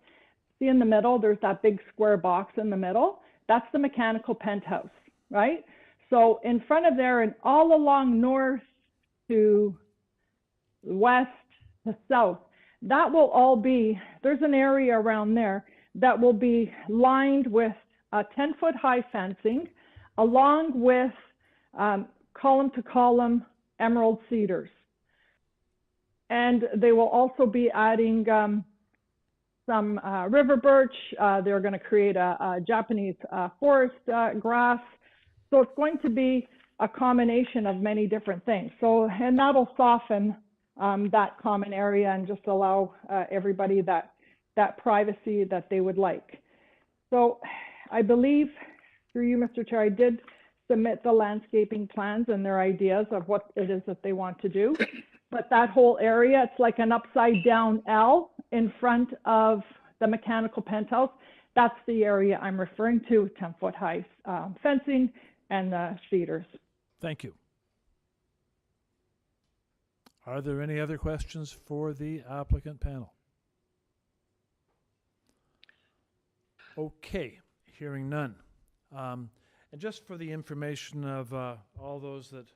see in the middle, there's that big square box in the middle. That's the mechanical penthouse, right? So in front of there and all along north to west to south, that will all be, there's an area around there that will be lined with 10-foot high fencing, along with column to column emerald cedars. And they will also be adding some river birch. They're going to create a Japanese forest grass. So it's going to be a combination of many different things. So, and that'll soften that common area and just allow everybody that privacy that they would like. So I believe, through you, Mr. Chair, I did submit the landscaping plans and their ideas of what it is that they want to do. But that whole area, it's like an upside down L in front of the mechanical penthouse. That's the area I'm referring to, 10-foot high fencing and the cedars. Thank you. Are there any other questions for the applicant panel? Okay, hearing none. And just for the information of all those that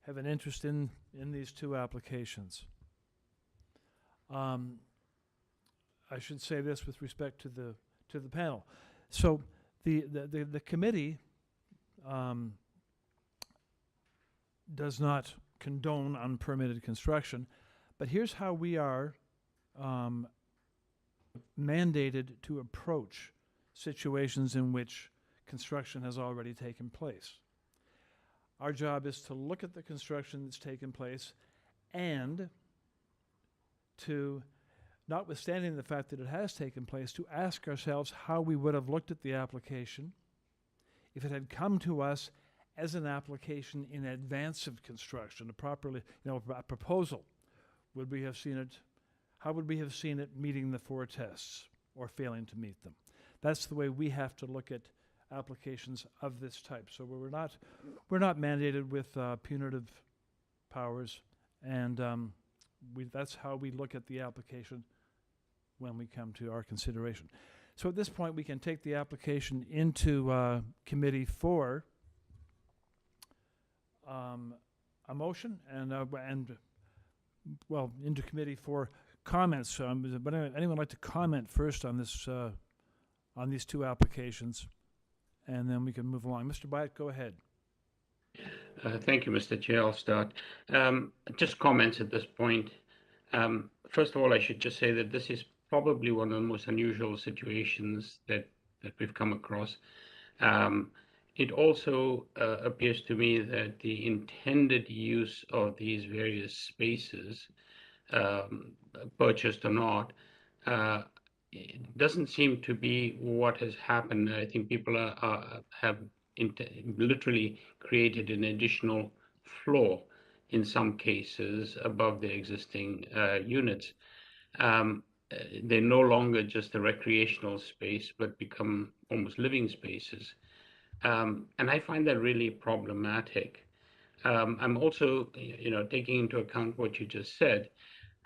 have an interest in these two applications, I should say this with respect to the panel. So the committee does not condone unpermitted construction, but here's how we are mandated to approach situations in which construction has already taken place. Our job is to look at the construction that's taken place and to, notwithstanding the fact that it has taken place, to ask ourselves how we would have looked at the application if it had come to us as an application in advance of construction, a proposal. Would we have seen it, how would we have seen it meeting the 4 tests or failing to meet them? That's the way we have to look at applications of this type. So we're not mandated with punitive powers, and that's how we look at the application when we come to our consideration. So at this point, we can take the application into committee for a motion and well, into committee for comments. But anyone like to comment first on this on these two applications, and then we can move along. Mr. Byatt, go ahead. Thank you, Mr. Chair. I'll start. Just comments at this point. First of all, I should just say that this is probably one of the most unusual situations that we've come across. It also appears to me that the intended use of these various spaces, purchased or not, it doesn't seem to be what has happened. I think people have literally created an additional floor in some cases above the existing units. They're no longer just a recreational space, but become almost living spaces. And I find that really problematic. I'm also, taking into account what you just said.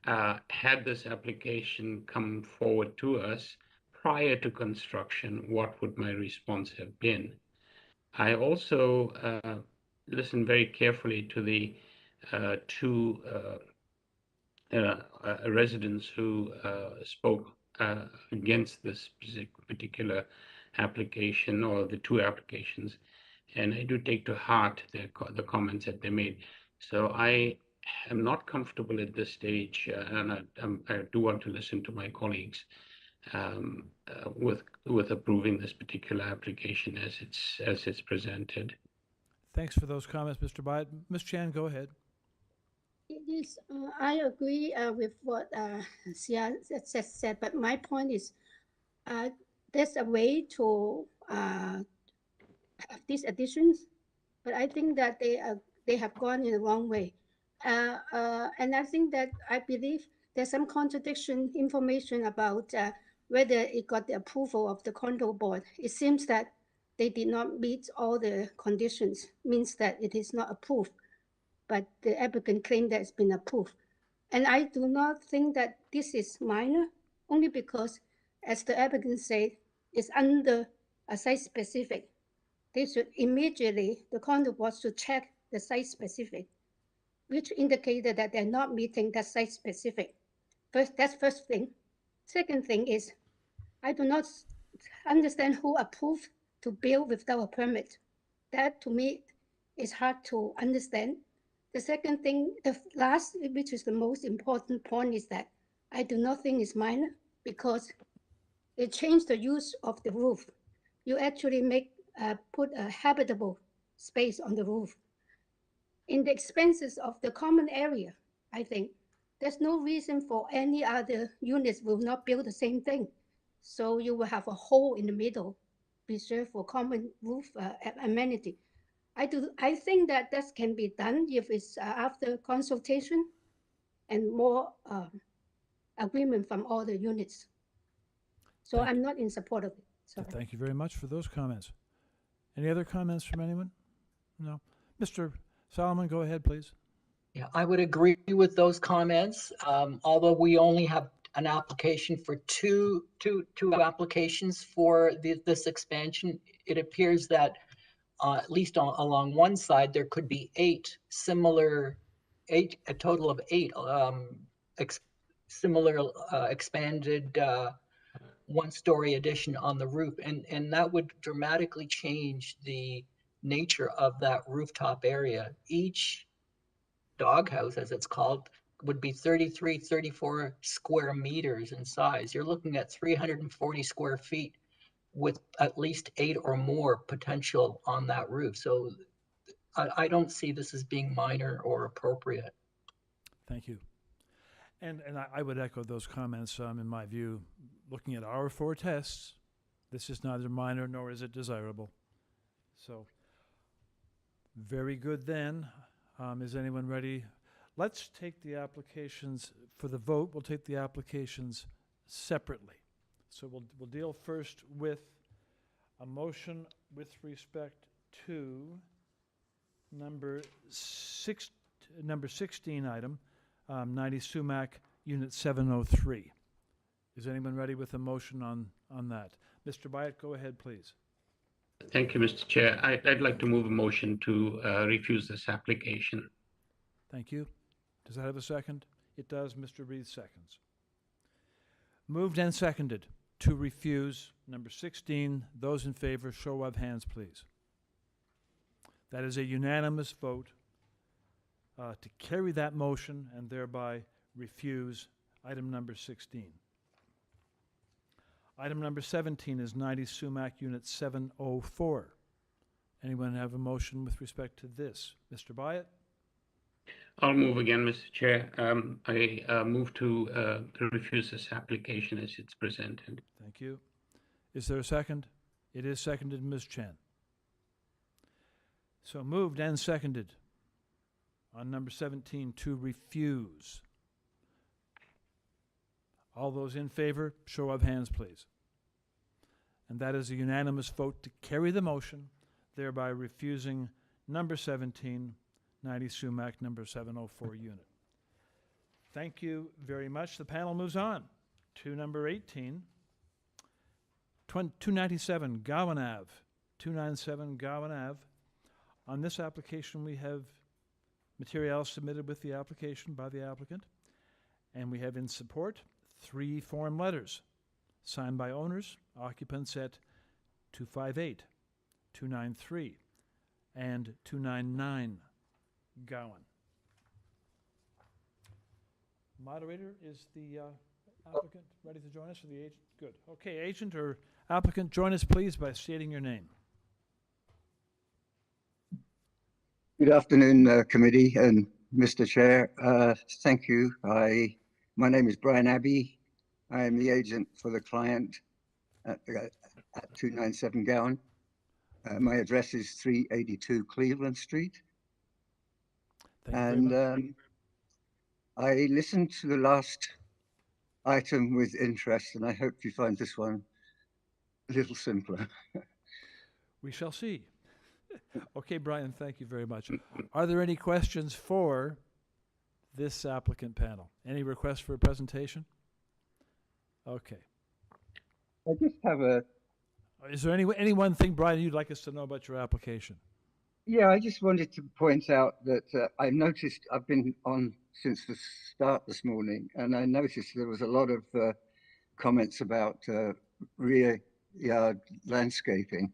Had this application come forward to us prior to construction, what would my response have been? I also listened very carefully to the two residents who spoke against this particular application, or the two applications, and I do take to heart the comments that they made. So I am not comfortable at this stage, and I do want to listen to my colleagues with approving this particular application as it's presented. Thanks for those comments, Mr. Byatt. Ms. Chan, go ahead. Yes, I agree with what Sia said, but my point is there's a way to have these additions, but I think that they have gone in the wrong way. And I think that I believe there's some contradiction information about whether it got the approval of the condo board. It seems that they did not meet all the conditions, means that it is not approved, but the applicant claimed that it's been approved. And I do not think that this is minor, only because, as the applicant said, it's under a site-specific. They should immediately, the condo board should check the site-specific, which indicated that they're not meeting that site-specific. That's first thing. Second thing is, I do not understand who approved to build without a permit. That, to me, is hard to understand. The second thing, the last, which is the most important point, is that I do not think it's minor, because it changed the use of the roof. You actually put a habitable space on the roof. In the expenses of the common area, I think there's no reason for any other units will not build the same thing. So you will have a hole in the middle reserved for common roof amenity. I think that can be done if it's after consultation and more agreement from all the units. So I'm not in support of it. Sorry. Thank you very much for those comments. Any other comments from anyone? No. Mr. Solomon, go ahead, please. Yeah, I would agree with those comments. Although we only have an application for two applications for this expansion, it appears that at least along one side, there could be a total of eight similar expanded one-story addition on the roof, and that would dramatically change the nature of that rooftop area. Each doghouse, as it's called, would be 33, 34 square meters in size. You're looking at 340 square feet with at least 8 or more potential on that roof. So I don't see this as being minor or appropriate. Thank you. And I would echo those comments. In my view, looking at our 4 tests, this is neither minor nor is it desirable. So very good then. Is anyone ready? Let's take the applications for the vote. We'll take the applications separately. So we'll deal first with a motion with respect to number 16 item, 90 SUMAC Unit 703. Is anyone ready with a motion on that? Mr. Byatt, go ahead, please. Thank you, Mr. Chair. I'd like to move a motion to refuse this application. Thank you. Does that have a second? It does. Mr. Reed seconds. Moved and seconded to refuse number 16. Those in favor, show of hands, please. That is a unanimous vote to carry that motion and thereby refuse item number 16. Item number 17 is 90 SUMAC Unit 704. Anyone have a motion with respect to this? Mr. Byatt? I'll move again, Mr. Chair. I move to refuse this application as it's presented. Thank you. Is there a second? It is seconded, Ms. Chen. So moved and seconded on number 17 to refuse. All those in favor, show of hands, please. And that is a unanimous vote to carry the motion, thereby refusing number 17, 90 Sumac number 704 unit. Thank you very much. The panel moves on to number 18, 297 Gowan Ave. 297 Gowan Ave. On this application, we have material submitted with the application by the applicant, and we have in support 3 form letters signed by owners, occupants at 258, 293, and 299 Gowan. Moderator, is the applicant ready to join us, or the agent? Good. Okay, agent or applicant, join us please by stating your name. Good afternoon, committee and Mr. Chair. Thank you. My name is Brian Abbey. I am the agent for the client at 297 Gowan. My address is 382 Cleveland Street. Thank you very much. I listened to the last item with interest, and I hope you find this one a little simpler. We shall see. Okay, Brian, thank you very much. Are there any questions for this applicant panel? Any requests for a presentation? Okay. I just have a... Is there any one thing, Brian, you'd like us to know about your application? Yeah, I just wanted to point out that I noticed, I've been on since the start this morning, and I noticed there was a lot of comments about rear yard landscaping.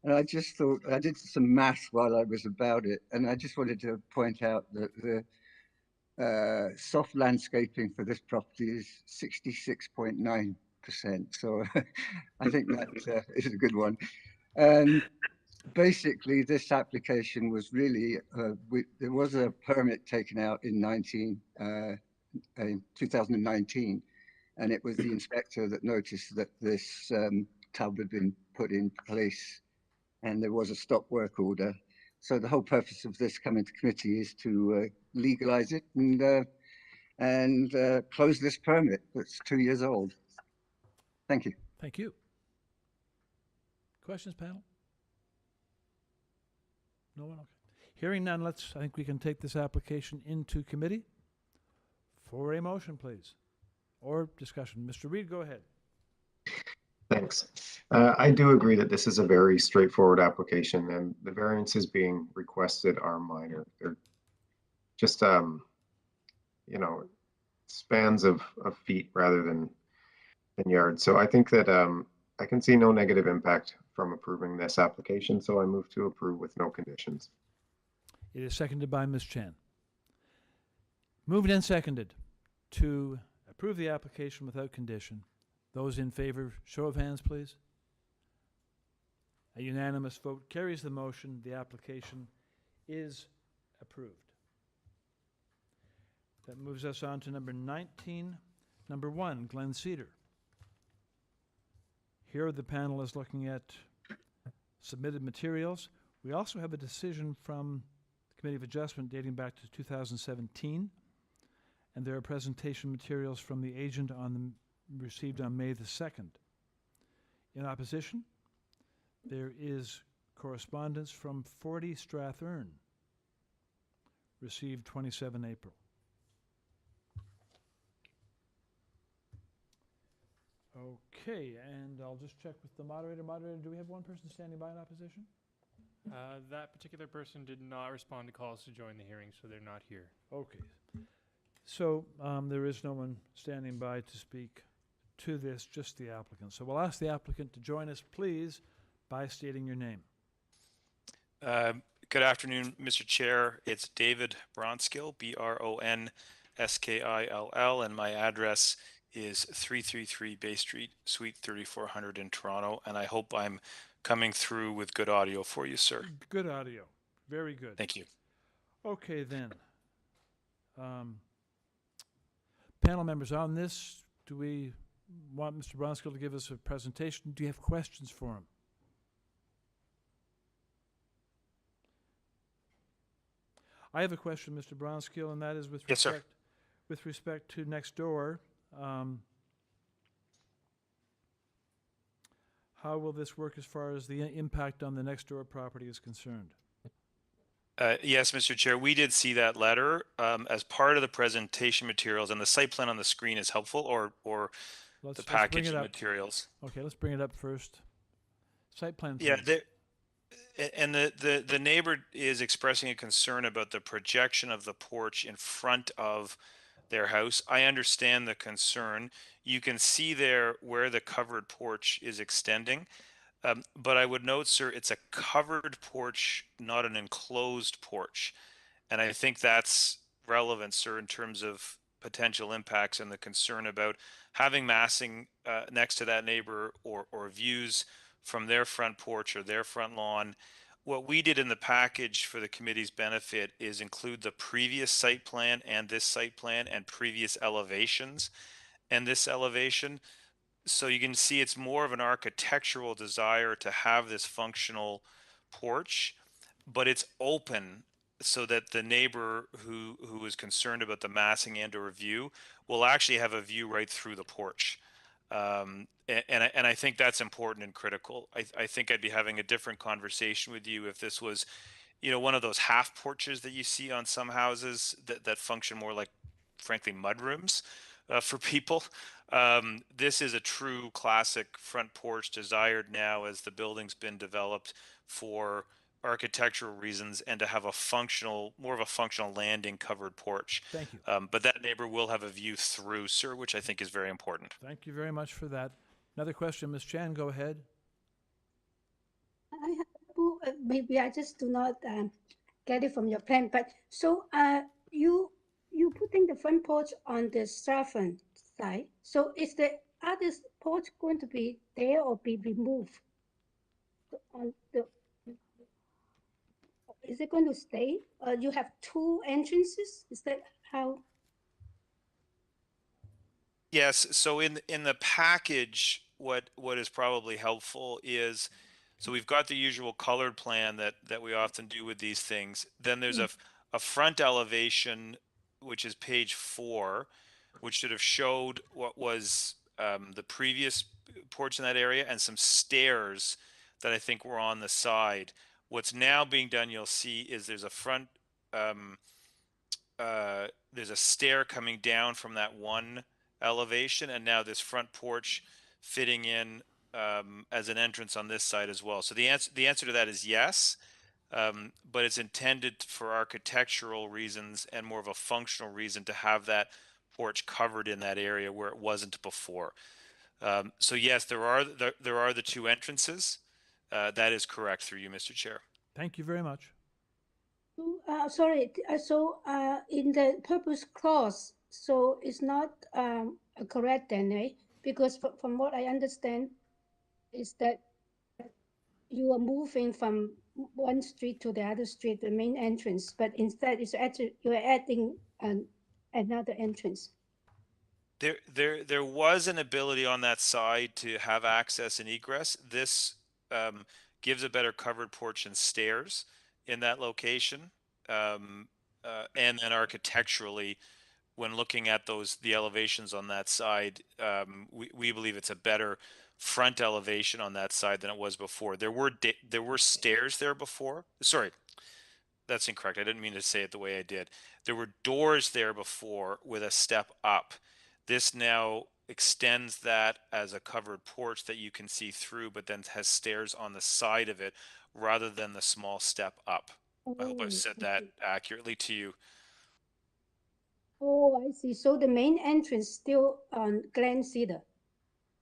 And I just thought, I did some math while I was about it, and I just wanted to point out that the soft landscaping for this property is 66.9%. So I think that is a good one. And basically, this application was really, there was a permit taken out in 2019, and it was the inspector that noticed that this tub had been put in place, and there was a stop work order. So the whole purpose of this coming to committee is to legalize it and close this permit that's 2 years old. Thank you. Thank you. Questions, panel? No one? Okay. Hearing none, I think we can take this application into committee for a motion, please, or discussion. Mr. Reed, go ahead. Thanks. I do agree that this is a very straightforward application, and the variances being requested are minor. They're just, you know, spans of feet rather than yards. So I think that I can see no negative impact from approving this application, so I move to approve with no conditions. It is seconded by Ms. Chan. Moved and seconded to approve the application without condition. Those in favor, show of hands, please. A unanimous vote carries the motion. The application is approved. That moves us on to number 19, number 1, Glen Cedar. Here the panel is looking at submitted materials. We also have a decision from the Committee of Adjustment dating back to 2017, and there are presentation materials from the agent received on May the 2nd. In opposition, there is correspondence from 40 Strathern, received 27 April. Okay, and I'll just check with the moderator. Moderator, do we have one person standing by in opposition? That particular person did not respond to calls to join the hearing, so they're not here. Okay. So there is no one standing by to speak to this, just the applicant. So we'll ask the applicant to join us, please, by stating your name. Good afternoon, Mr. Chair. It's David Bronskill, Bronskill, and my address is 333 Bay Street, Suite 3400 in Toronto, and I hope I'm coming through with good audio for you, sir. Good audio. Very good. Thank you. Okay, then. Panel members on this, do we want Mr. Bronskill to give us a presentation? Do you have questions for him? I have a question, Mr. Bronskill, and that is with Yes, sir. respect with respect to next door. How will this work as far as the impact on the next door property is concerned? Yes, Mr. Chair, we did see that letter as part of the presentation materials, and the site plan on the screen is helpful, or Let's the bring package it of up. materials. Okay, let's bring it up first. Site plan, Yeah, please. and the neighbor is expressing a concern about the projection of the porch in front of their house. I understand the concern. You can see there where the covered porch is extending. But I would note, sir, it's a covered porch, not an enclosed porch. And I think that's relevant, sir, in terms of potential impacts and the concern about having massing next to that neighbor, or views from their front porch or their front lawn. What we did in the package for the committee's benefit is include the previous site plan and this site plan and previous elevations and this elevation. So you can see it's more of an architectural desire to have this functional porch, but it's open so that the neighbor who is concerned about the massing and or view will actually have a view right through the porch. And I think that's important and critical. I think I'd be having a different conversation with you if this was, one of those half porches that you see on some houses that function more like, frankly, mudrooms for people. This is a true classic front porch desired now as the building's been developed for architectural reasons and to have more of a functional landing covered porch. Thank you. But that neighbor will have a view through, sir, which I think is very important. Thank you very much for that. Another question, Ms. Chan, go ahead. Maybe I just do not get it from your plan, but so you putting the front porch on the southern side. So is the other porch going to be there or be removed? Is it going to stay? You have two entrances. Is that how? Yes. So in the package, what is probably helpful is, so we've got the usual colored plan that we often do with these things. Then there's a front elevation, which is page 4, which should have showed what was the previous porch in that area, and some stairs that I think were on the side. What's now being done, you'll see, is there's a front, there's a stair coming down from that one elevation, and now this front porch fitting in as an entrance on this side as well. So the answer to that is yes, but it's intended for architectural reasons and more of a functional reason to have that porch covered in that area where it wasn't before. So yes, there are the two entrances. That is correct through you, Mr. Chair. Thank you very much. Sorry, so in the purpose clause, so it's not correct then, eh? Because from what I understand is that you are moving from one street to the other street, the main entrance, but instead it's actually you're adding another entrance. There was an ability on that side to have access and egress. This gives a better covered porch and stairs in that location. And then architecturally, when looking at the elevations on that side, we believe it's a better front elevation on that side than it was before. There were stairs there before. Sorry, that's incorrect. I didn't mean to say it the way I did. There were doors there before with a step up. This now extends that as a covered porch that you can see through, but then has stairs on the side of it rather than the small step up. I hope I've said that accurately to you. Oh, I see. So the main entrance still on Glen Cedar.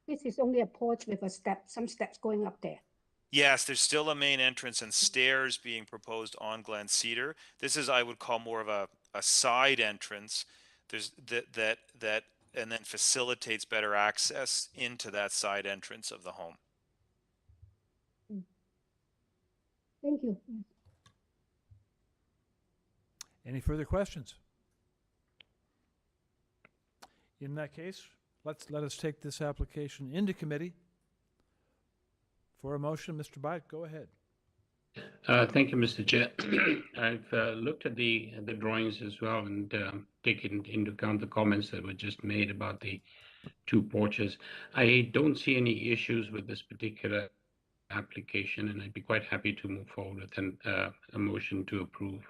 This is only a porch with some steps going up there. Yes, there's still a main entrance and stairs being proposed on Glen Cedar. This is, I would call, more of a side entrance. There's that and then facilitates better access into that side entrance of the home. Thank you. Any further questions? In that case, let us take this application into committee for a motion. Mr. Byatt, go ahead. Thank you, Mr. Chair. I've looked at the drawings as well and taken into account the comments that were just made about the two porches. I don't see any issues with this particular application, and I'd be quite happy to move forward with a motion to approve.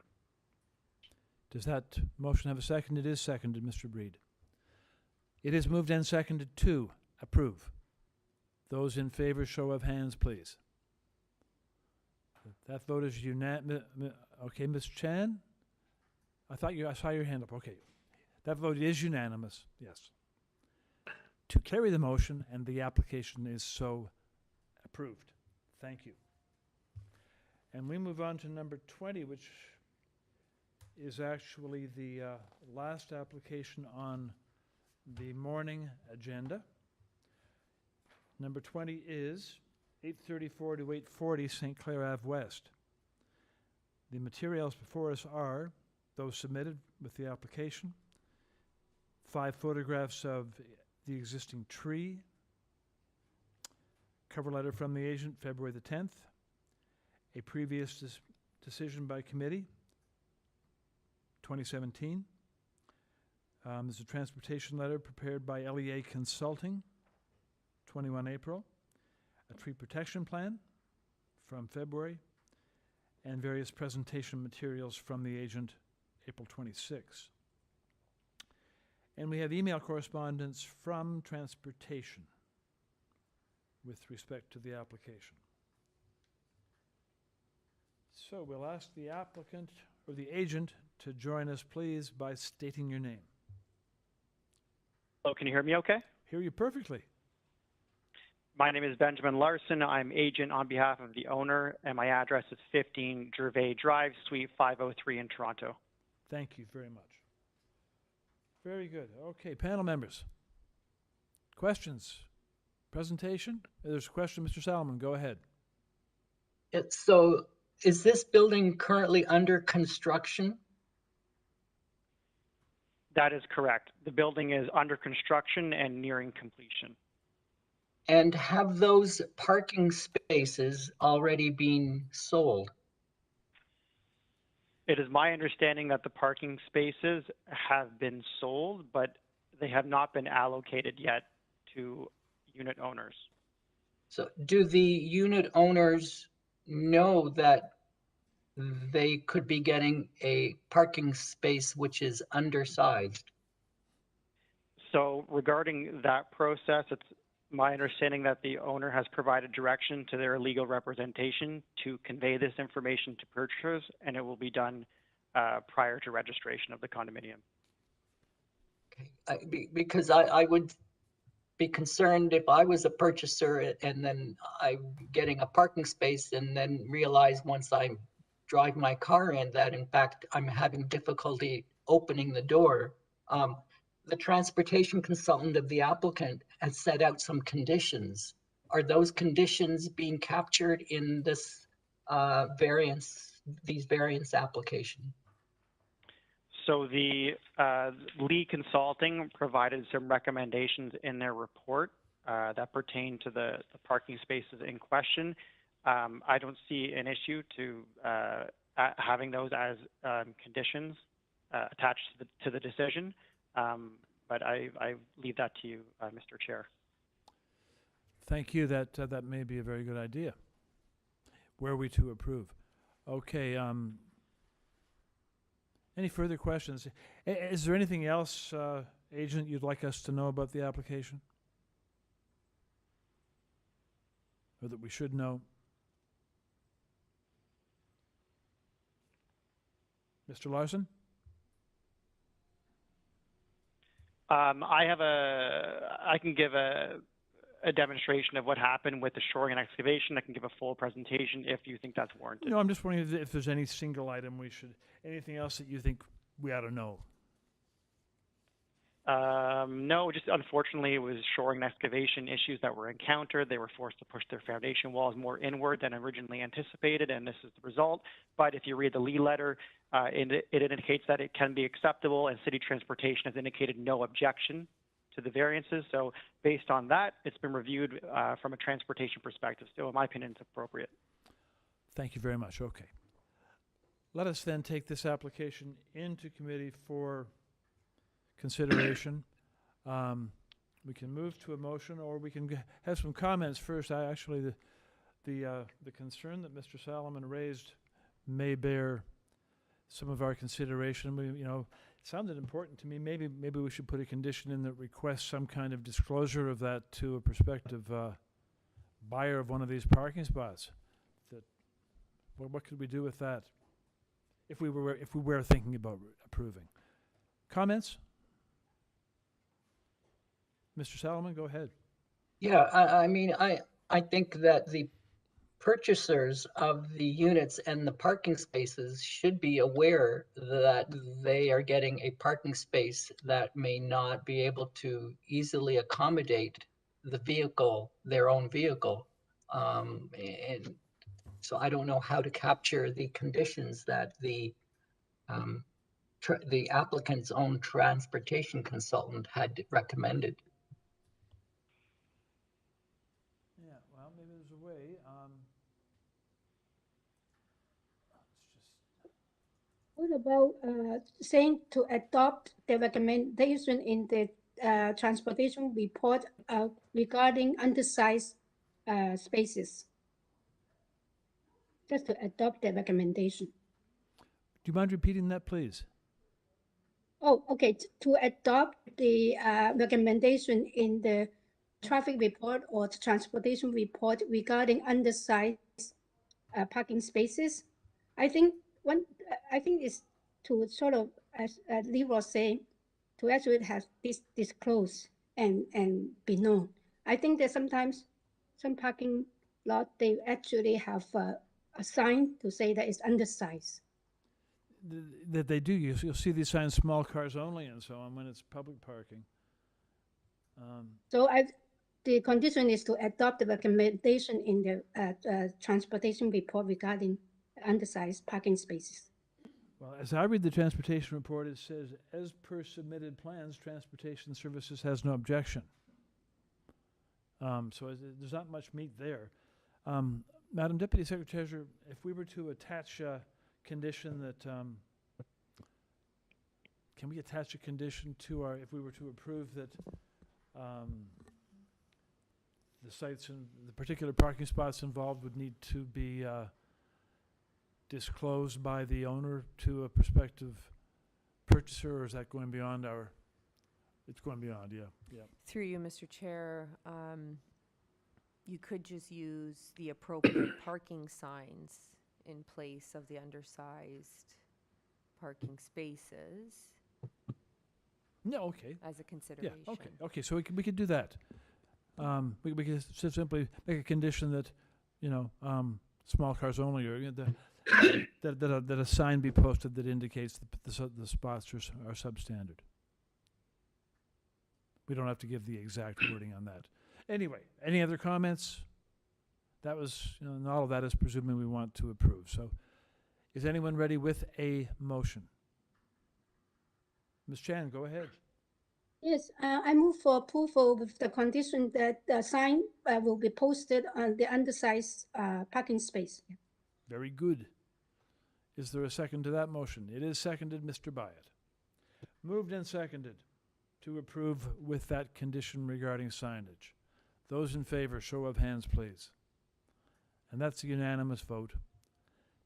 Does that motion have a second? It is seconded, Mr. Breed. It is moved and seconded to approve. Those in favor, show of hands, please. That vote is unanimous. Okay, Ms. Chan? I saw your hand up. Okay. That vote is unanimous, yes. To carry the motion, and the application is so approved. Thank you. And we move on to number 20, which is actually the last application on the morning agenda. Number 20 is 834 to 840 St. Clair Ave West. The materials before us are those submitted with the application, 5 photographs of the existing tree, cover letter from the agent February the 10th, a previous decision by committee 2017. There's a transportation letter prepared by LEA Consulting 21 April, a tree protection plan from February, and various presentation materials from the agent April 26. And we have email correspondence from transportation with respect to the application. So we'll ask the applicant or the agent to join us, please, by stating your name. Hello, can you hear me okay? Hear you perfectly. My name is Benjamin Larson. I'm agent on behalf of the owner, and my address is 15 Gervais Drive, Suite 503 in Toronto. Thank you very much. Very good. Okay, panel members. Questions? Presentation? There's a question, Mr. Salomon. Go ahead. So is this building currently under construction? That is correct. The building is under construction and nearing completion. And have those parking spaces already been sold? It is my understanding that the parking spaces have been sold, but they have not been allocated yet to unit owners. So do the unit owners know that they could be getting a parking space which is undersized? So regarding that process, it's my understanding that the owner has provided direction to their legal representation to convey this information to purchasers, and it will be done prior to registration of the condominium. Okay. Because I would be concerned if I was a purchaser and then I'm getting a parking space and then realize once I drive my car in that in fact I'm having difficulty opening the door. The transportation consultant of the applicant has set out some conditions. Are those conditions being captured in this these variance application? So the Lee Consulting provided some recommendations in their report that pertain to the parking spaces in question. I don't see an issue to having those as conditions attached to the decision. But I leave that to you, Mr. Chair. Thank you. That may be a very good idea. Were we to approve? Okay. Any further questions? Is there anything else, Agent, you'd like us to know about the application? Or that we should know? Mr. Larson? I can give a demonstration of what happened with the shoring and excavation. I can give a full presentation if you think that's warranted. No, I'm just wondering if there's any single item anything else that you think we ought to know? No, just unfortunately it was shoring and excavation issues that were encountered. They were forced to push their foundation walls more inward than originally anticipated, and this is the result. But if you read the Lee letter, it indicates that it can be acceptable, and city transportation has indicated no objection to the variances. So based on that, it's been reviewed from a transportation perspective. So in my opinion, it's appropriate. Thank you very much. Okay. Let us then take this application into committee for consideration. We can move to a motion, or we can have some comments first. Actually, the concern that Mr. Solomon raised may bear some of our consideration. It sounded important to me. Maybe we should put a condition in that requests some kind of disclosure of that to a prospective buyer of one of these parking spots. What could we do with that if we were thinking about approving? Comments? Mr. Solomon, go ahead. Yeah, I think that the purchasers of the units and the parking spaces should be aware that they are getting a parking space that may not be able to easily accommodate the vehicle, their own vehicle. And so I don't know how to capture the conditions that the applicant's own transportation consultant had recommended. Yeah, well, maybe there's a way. What about saying to adopt the recommendation in the transportation report regarding undersized spaces? Just to adopt the recommendation. Do you mind repeating that, please? Oh, okay. To adopt the recommendation in the traffic report or the transportation report regarding undersized parking spaces. I think it's to sort of, as Lee was saying, to actually have this disclosed and be known. I think that sometimes some parking lot, they actually have a sign to say that it's undersized. That they do. You'll see these signs, small cars only, and so on, when it's public parking. So the condition is to adopt the recommendation in the transportation report regarding undersized parking spaces. Well, as I read the transportation report, it says, as per submitted plans, Transportation Services has no objection. So there's not much meat there. Madam Deputy Secretary Treasurer, if we were to attach a condition that, can we attach a condition to if we were to approve that the sites and the particular parking spots involved would need to be disclosed by the owner to a prospective purchaser, or is that going beyond it's going beyond, yeah. Through you, Mr. Chair, you could just use the appropriate parking signs in place of the undersized parking spaces. No, okay. As a consideration. Yeah, okay. So we could do that. We could simply make a condition that, small cars only, or that a sign be posted that indicates the spots are substandard. We don't have to give the exact wording on that. Anyway, any other comments? That was, and all of that is presuming we want to approve. So is anyone ready with a motion? Ms. Chan, go ahead. Yes, I move for approval with the condition that the sign will be posted on the undersized parking space. Very good. Is there a second to that motion? It is seconded, Mr. Byatt. Moved and seconded to approve with that condition regarding signage. Those in favor, show of hands, please. And that's a unanimous vote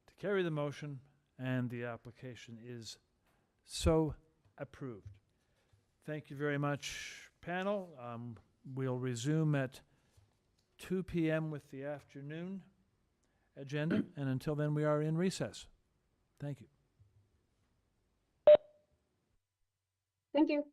to carry the motion, and the application is so approved. Thank you very much, panel. We'll resume at 2 p.m. with the afternoon agenda, and until then, we are in recess. Thank you. Thank you.